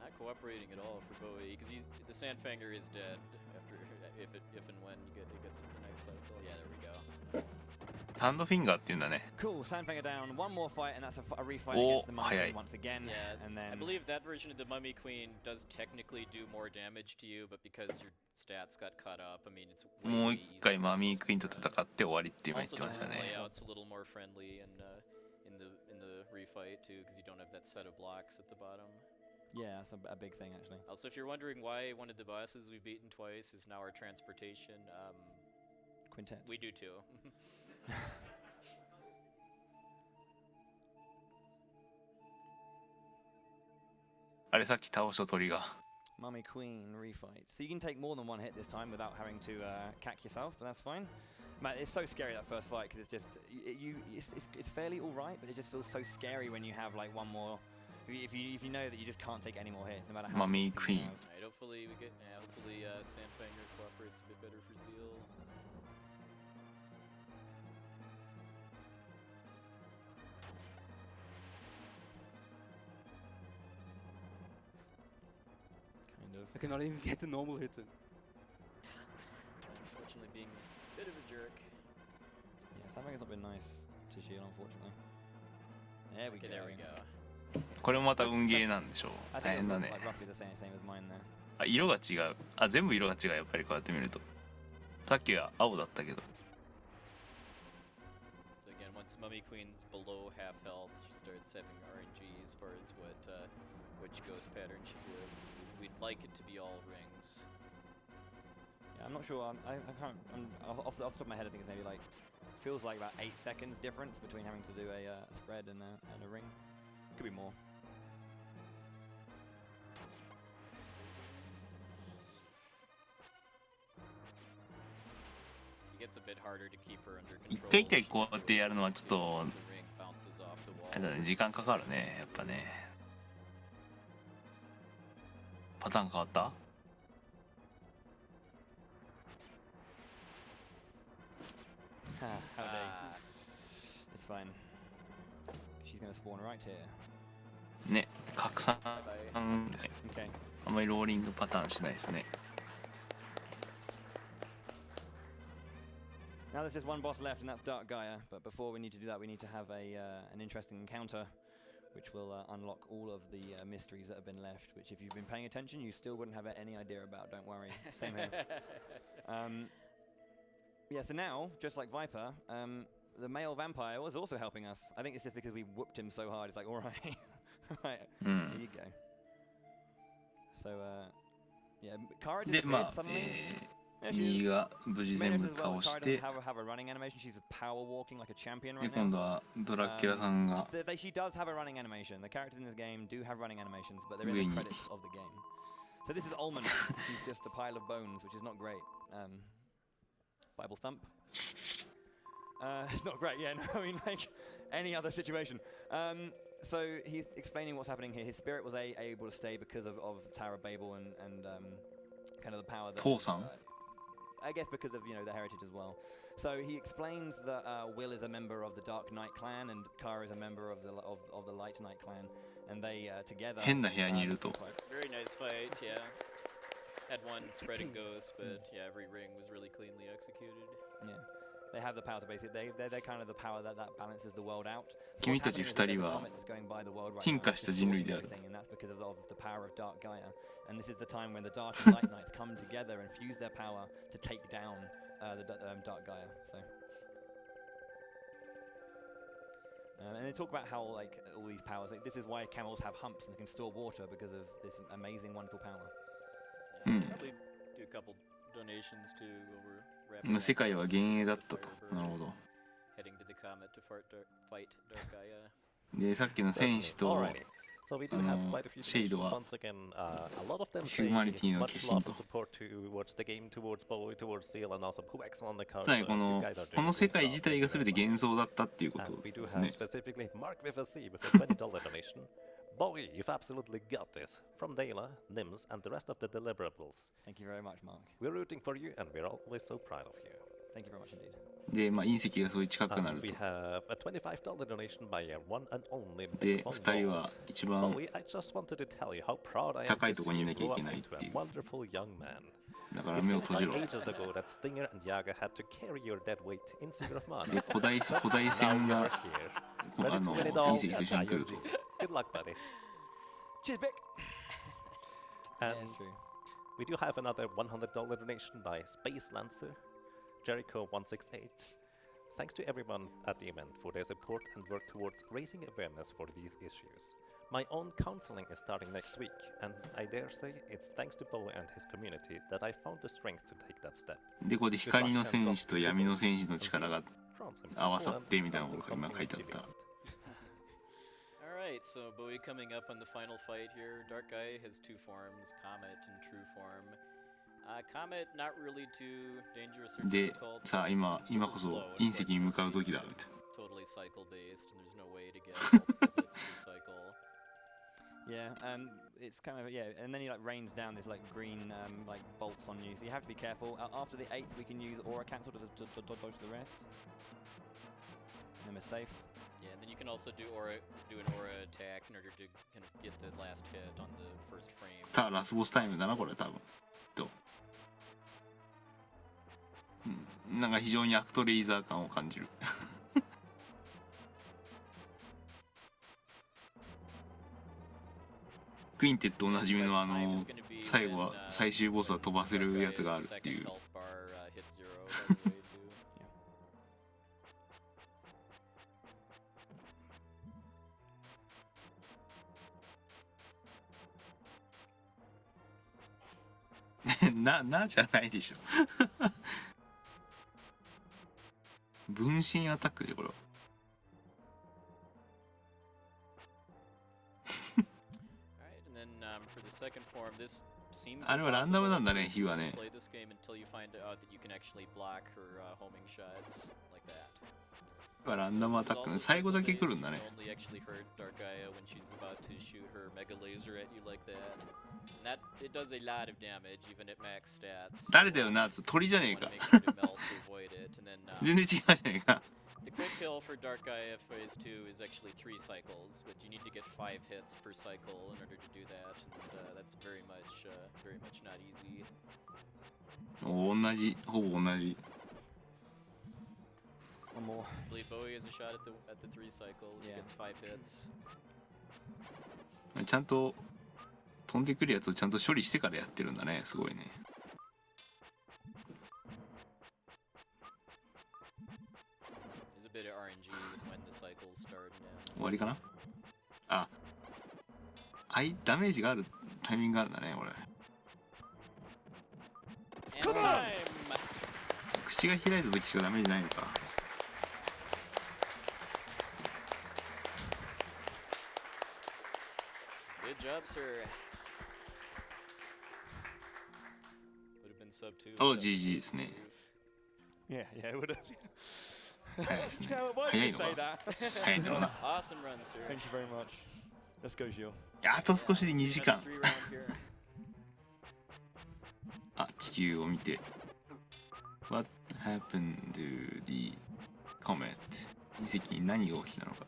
Not cooperating at all for Bowie because the Sandfanger is dead after if and when it gets to the next cycle. Yeah, there we go. ハンドフィンガーっていうんだね。 Cool, Sandfanger down. One more fight, and that's a refight Oh, against the Mummy hi. Queen once again. Yeah, and then I believe that version of the Mummy Queen does technically do more damage to you, but because your stats got cut up, I mean it's もう way 一回 easier マミー to クイーンと戦って終わりって今言っ Also, て the ましたね。 layout's a little more friendly and in the refight too, because you don't have that set of blocks at the bottom. yeah, that's a big thing actually. Also, if you're wondering why one of the bosses we've beaten twice is now our transportation, Quintet. we do too. あれさっき倒した鳥が。 Mummy Queen refight. So you can take more than 1 hit this time without having to cack yourself, but that's fine. Man, it's so scary that first fight because it's just it's fairly all right, but it just feels so scary when you have like one more. If you know that you just can't take any more hits, no matter how. Mummy many you Queen. have. Alright, hopefully Sandfanger cooperates a bit better for Zheal. Kind of. I cannot even get the normal hit in. Unfortunately, being a bit of a jerk. Yeah, Sandfanger's not been nice to Zheal, unfortunately. There we Okay, go. there we go. これもまた運ゲーなんでしょう。 I 大 think 変 it's だね。 like roughly the same as mine there. あ、色が違う。あ、全部色が違う。やっぱりこうやって見ると。さっきは青だったけど。 So again, once Mummy Queen's below half health, she starts having RNG as far as which ghost pattern she gives. We'd like it to be all rings. Yeah, I'm not sure. I can't. Off the top of my head, I think it's maybe like feels like about 8 seconds difference between having to do a spread and a ring. Could be more. It gets a bit harder to keep her under 一 control. 回一回こうやってやるのはちょっと Since the ring bounces off the あれ wall. だね、時間かかるね、やっぱね。パターン変わった？ How day. It's fine. She's gonna spawn right here. ね、拡散ですね。 Okay. あんまりローリングパターンしないですね。 Now there's just one boss left, and that's Dark Gaia. But before we need to do that, we need to have an interesting encounter, which will unlock all of the mysteries that have been left. Which, if you've been paying attention, you still wouldn't have any idea about. Don't worry. Same here. Yeah. So now, just like Viper, the male vampire was also helping us. I think it's just because we whooped him so hard. It's like, all right, right, here you go. So, yeah, Kara で、ま disappeared あ、 suddenly. Yeah, 右が無事全部 as well, 倒し Kara て doesn't have a running animation. She's power walking like a champion で right 今 now. 度はドラキュラさんが She does have a running animation. The characters in this game do have running animations, but they're in 上 the に credits of the game. So this is Ullman. He's just a pile of bones, which is not great. Bible thump. It's not great, yeah. No, I mean, like any other situation. So he's explaining what's happening here. His spirit was able to stay because of Tower of Babel and kind of the power that. 父さん I guess because of the heritage as well. So he explains that Will is a member of the Dark Knight clan and Kara is a member of the Light Knight clan, and they together. 変な部屋にいると Very nice fight, yeah. Had one spreading ghost, but yeah, every ring was really cleanly executed. Yeah. They have the power to basically, they're kind of the power that balances the world out. So 君 what's たち happening is 二 there's 人 a は comet that's going by the world right 進 now, 化した it's 人類である distorting everything, and that's because of the power of Dark Gaia. And this is the time when the Dark and Light Knights come together and fuse their power to take down the Dark Gaia. So. And they talk about how like all these powers, like this is why camels have humps and can store water because of this amazing, wonderful power. Yeah, probably do a couple donations too while we're wrapping まあ up 世界は幻影だったと Fire なる version, ほど heading to the comet to fight Dark Gaia. でさっきの戦士と Alrighty. So we do have quite a few シェイド donations. は Once again, a lot of them ヒュ say ーマニティの化 much 身 love と and support towards the game, towards Bowie, towards Zheal, and also Puex on the couch. つまりこの世界自体が全て幻想だったっていうこと And we do です have ね。 specifically Mark with a C with a $20 donation. Bowie, you've absolutely got this. From Dela, Nims, and the rest of the deliverables. Thank you very much, Mark. We're rooting for you, and we're always so proud of you. Thank you very much indeed. で、まあ、隕石がそういう近くなる We と。 have a $25 donation by a one and only で、 Big Fun 2人は Balls. 一番 Bowie, I just wanted to tell you how proud I am 高い to とこ see にい you なきゃい grow け up ないっ into てい a う。 wonderful young man. だから It 目を seems 閉じ like ろ。 ages ago that Stinger and Yaga had to carry your dead weight in Secret of Mana. で、古代 Now 戦 you're が here. あ Ready の to win it 隕 all. 石と一緒に来ると。 Good luck, buddy. Cheers, Vic. And Yeah, it's true. we do have another $100 donation by Space Lancer, Jericho168. Thanks to everyone at the event for their support and work towards raising awareness for these issues. My own counseling is starting next week, and I dare say it's thanks to Bowie and his community that I found the strength to take that step. で、ここで光の戦士と闇の戦士の力が France and 合わさってみたいなこと something が今書いてあっ something た。 Alright, so Bowie coming up on the final fight here. Dark Guy has two forms, Comet and True Form. Comet, not really too dangerous or で、 difficult. さあ今こそ隕石に向かう時だみたい It's totally cycle based, and there's no way to get multiple hits per cycle. Yeah, it's kind of, yeah, and then he like rains down this like green like bolts on you, so you have to be careful. After the 8th, we can use Aura Cancel to dodge the rest. And then we're safe. Yeah, and then you can also do an aura attack in order to kind of get the last hit on the first frame. さあラスボスタイムだなこれ多分。と、なんか非常にアクトレイザー感を感じる。クインテットおなじみの最後は最終ボスは飛ばせるやつがあるっていう。なじゃないでしょ。分身アタックでこれは。あれはランダムなんだね、火はね。ランダムアタックね、最後だけ来るんだね。誰だよな、鳥じゃねえか。全然違うじゃねえか。The quick kill for Dark Gaia Phase 2 is actually 3 cycles, but you need to get 5 hits per cycle in order to do that, and that's very much not easy. 同じ、ほぼ同じ。One more. I believe Bowie has a shot at the 3 cycle. He gets 5 hits. ちゃんと飛んでくるやつをちゃんと処理してからやってるんだね、すごいね。終わりかなあ、ダメージがあるタイミングがあるんだね、これ。口が開いた時しかダメージないのか。Good job, sir. Would have been sub 2. お、GG ですね。Yeah, it would have. 早いですね。 Why 早 did い you の say か。 that? 早いんだろうな。Awesome run, sir. Thank you very much. Let's go, Zheal. あと少しで2時間。 Another 3 round here. あ、地球を見て。What happened to the comet? 隕石に何が起きたのか。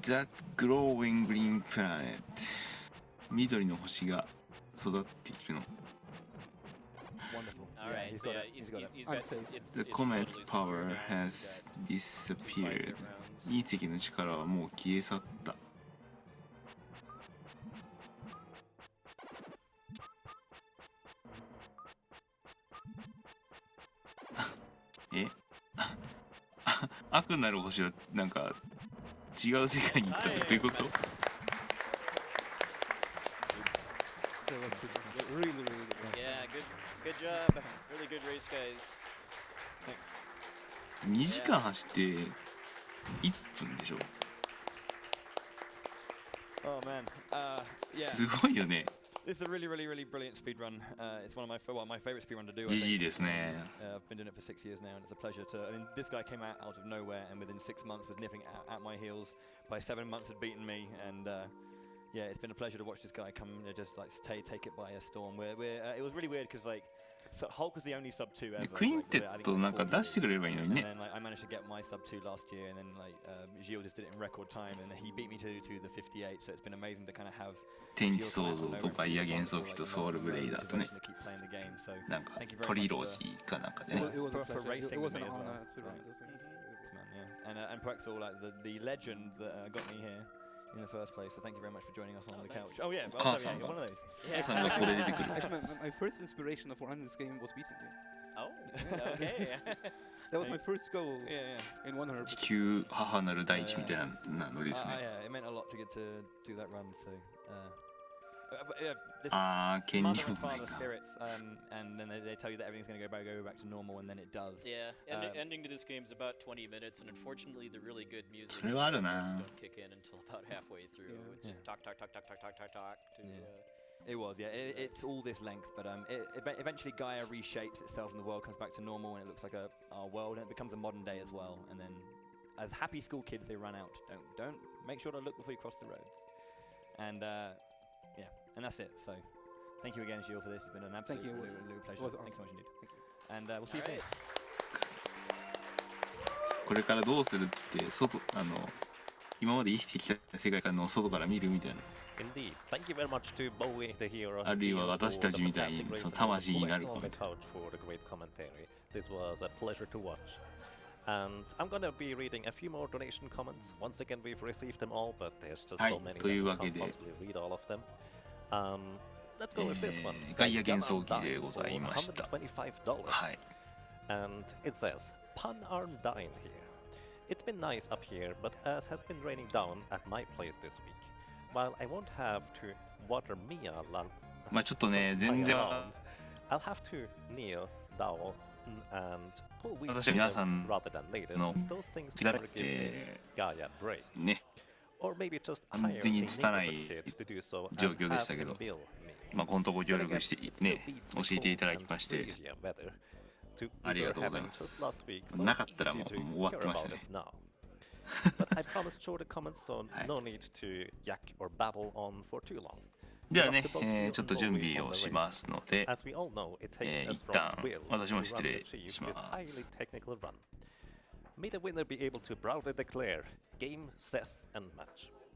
That glowing green planet. 緑の星が育っているの。Wonderful. Alright, he's so got yeah, it. he's got got it. it's The comet's totally power super has rounds. He's got 5 disappeared. hit rounds. 隕石の力はもう消え去った。悪なる星はなんか違う世界に行ったってどういうこと？ Really, really good. Yeah, good job. Really good race, guys. Thanks. 2時間走って1分でしょ。Oh man. Yeah. すごいよね。 It's a really brilliant speed run. It's one of my favorite speed run to do. I じじい think. ですね。 I've been doing it for 6 years now, and it's a pleasure to. I mean, this guy came out of nowhere, and within 6 months was nipping at my heels. By 7 months, had beaten me, and yeah, it's been a pleasure to watch this guy come and just like take it by a storm. It was really weird because like Hulk was the only sub 2 ever. クインテットなんか出してくれればいいのに And ね。 then like I managed to get my sub 2 last year, and then like Zheal just did it in record time, and he beat me to the 58. So it's been amazing to kind of have 天地創造とガイア幻想記とソウルブレイダーとね。なんかトリロジーかなんかでね。 It was a for pleasure. racing It was with an me as well. honor to run Right. this thing. And Prexel, like the legend that got me here in the first place. So thank you very much for joining us on the couch. thanks. Oh yeah, Oh, yeah, Carson. one of those. 母さんがここで出てくる。 Actually, my first inspiration of running this game was beating you. Oh, okay. That was my first goal Yeah, in 100. 地球母なる大地みたいなのですね。 yeah, it meant a lot to get to do that run. So, but, yeah, this ああ、権利 mother も and ない father か。 spirits, and then they tell you that everything's going to go back to normal, and then it does. Yeah, ending to this game is about 20 minutes, and unfortunately, the really good music それはあるな。 don't kick in until about halfway through. Yeah. It's just talk to It was, yeah. It's all this length, but eventually Gaia reshapes itself, and the world comes back to normal, and it looks like our world, and it becomes a modern day as well. And then, as happy school kids, they run out. Don't make sure to look before you cross the roads. And yeah, and that's it. So, thank you again, Zheal, for this. It's been an absolute you. It little pleasure. was Thanks so much awesome. indeed. Thank you. And we'll see you soon. これからどうするっつって今まで生きてきた世界観の外から見るみたいな。 Indeed. Thank you very much to BOWIEtheHERO あるいは私たちみたいにその魂になるかみたいな。 for the great commentary. This was a pleasure to watch. And I'm gonna be reading a few more donation comments. Once again, we've received them all, but there's just so many that という we わけ can't で possibly read all of them. Let's go with this one. ガイア幻想記でございました。 $125. はい。 And it says, Pun aren't dying here. It's been nice up here, but as has been raining down at my place this week. While I won't have to water Mia まあちょっとね、全然 I'll have to kneel down and pull weeds 私は皆さん rather than later, の since those things つら never give me Gaia break. ね、 Or maybe just 完 hire a 全に拙い neighborhood kid to do so 状 and 況で have したけど him bill me. まあこのとこ協力して It still ね、 beats 教 the えていただ cold きまして and breezy weather to ありがとうござい Uber ま heaven す。 just last week, so なかったら it's も easy う to 終わって hear ました about ね it。now. But I promised shorter comments, so no need to yak or babble on for too long. ではね、ちょっと準備をしますので、 As we all know, it takes a 一 strong 旦 will 私 to も run 失礼 and achieve しま this す。 highly technical run. May the winner be able to proudly declare game, Seth, and match.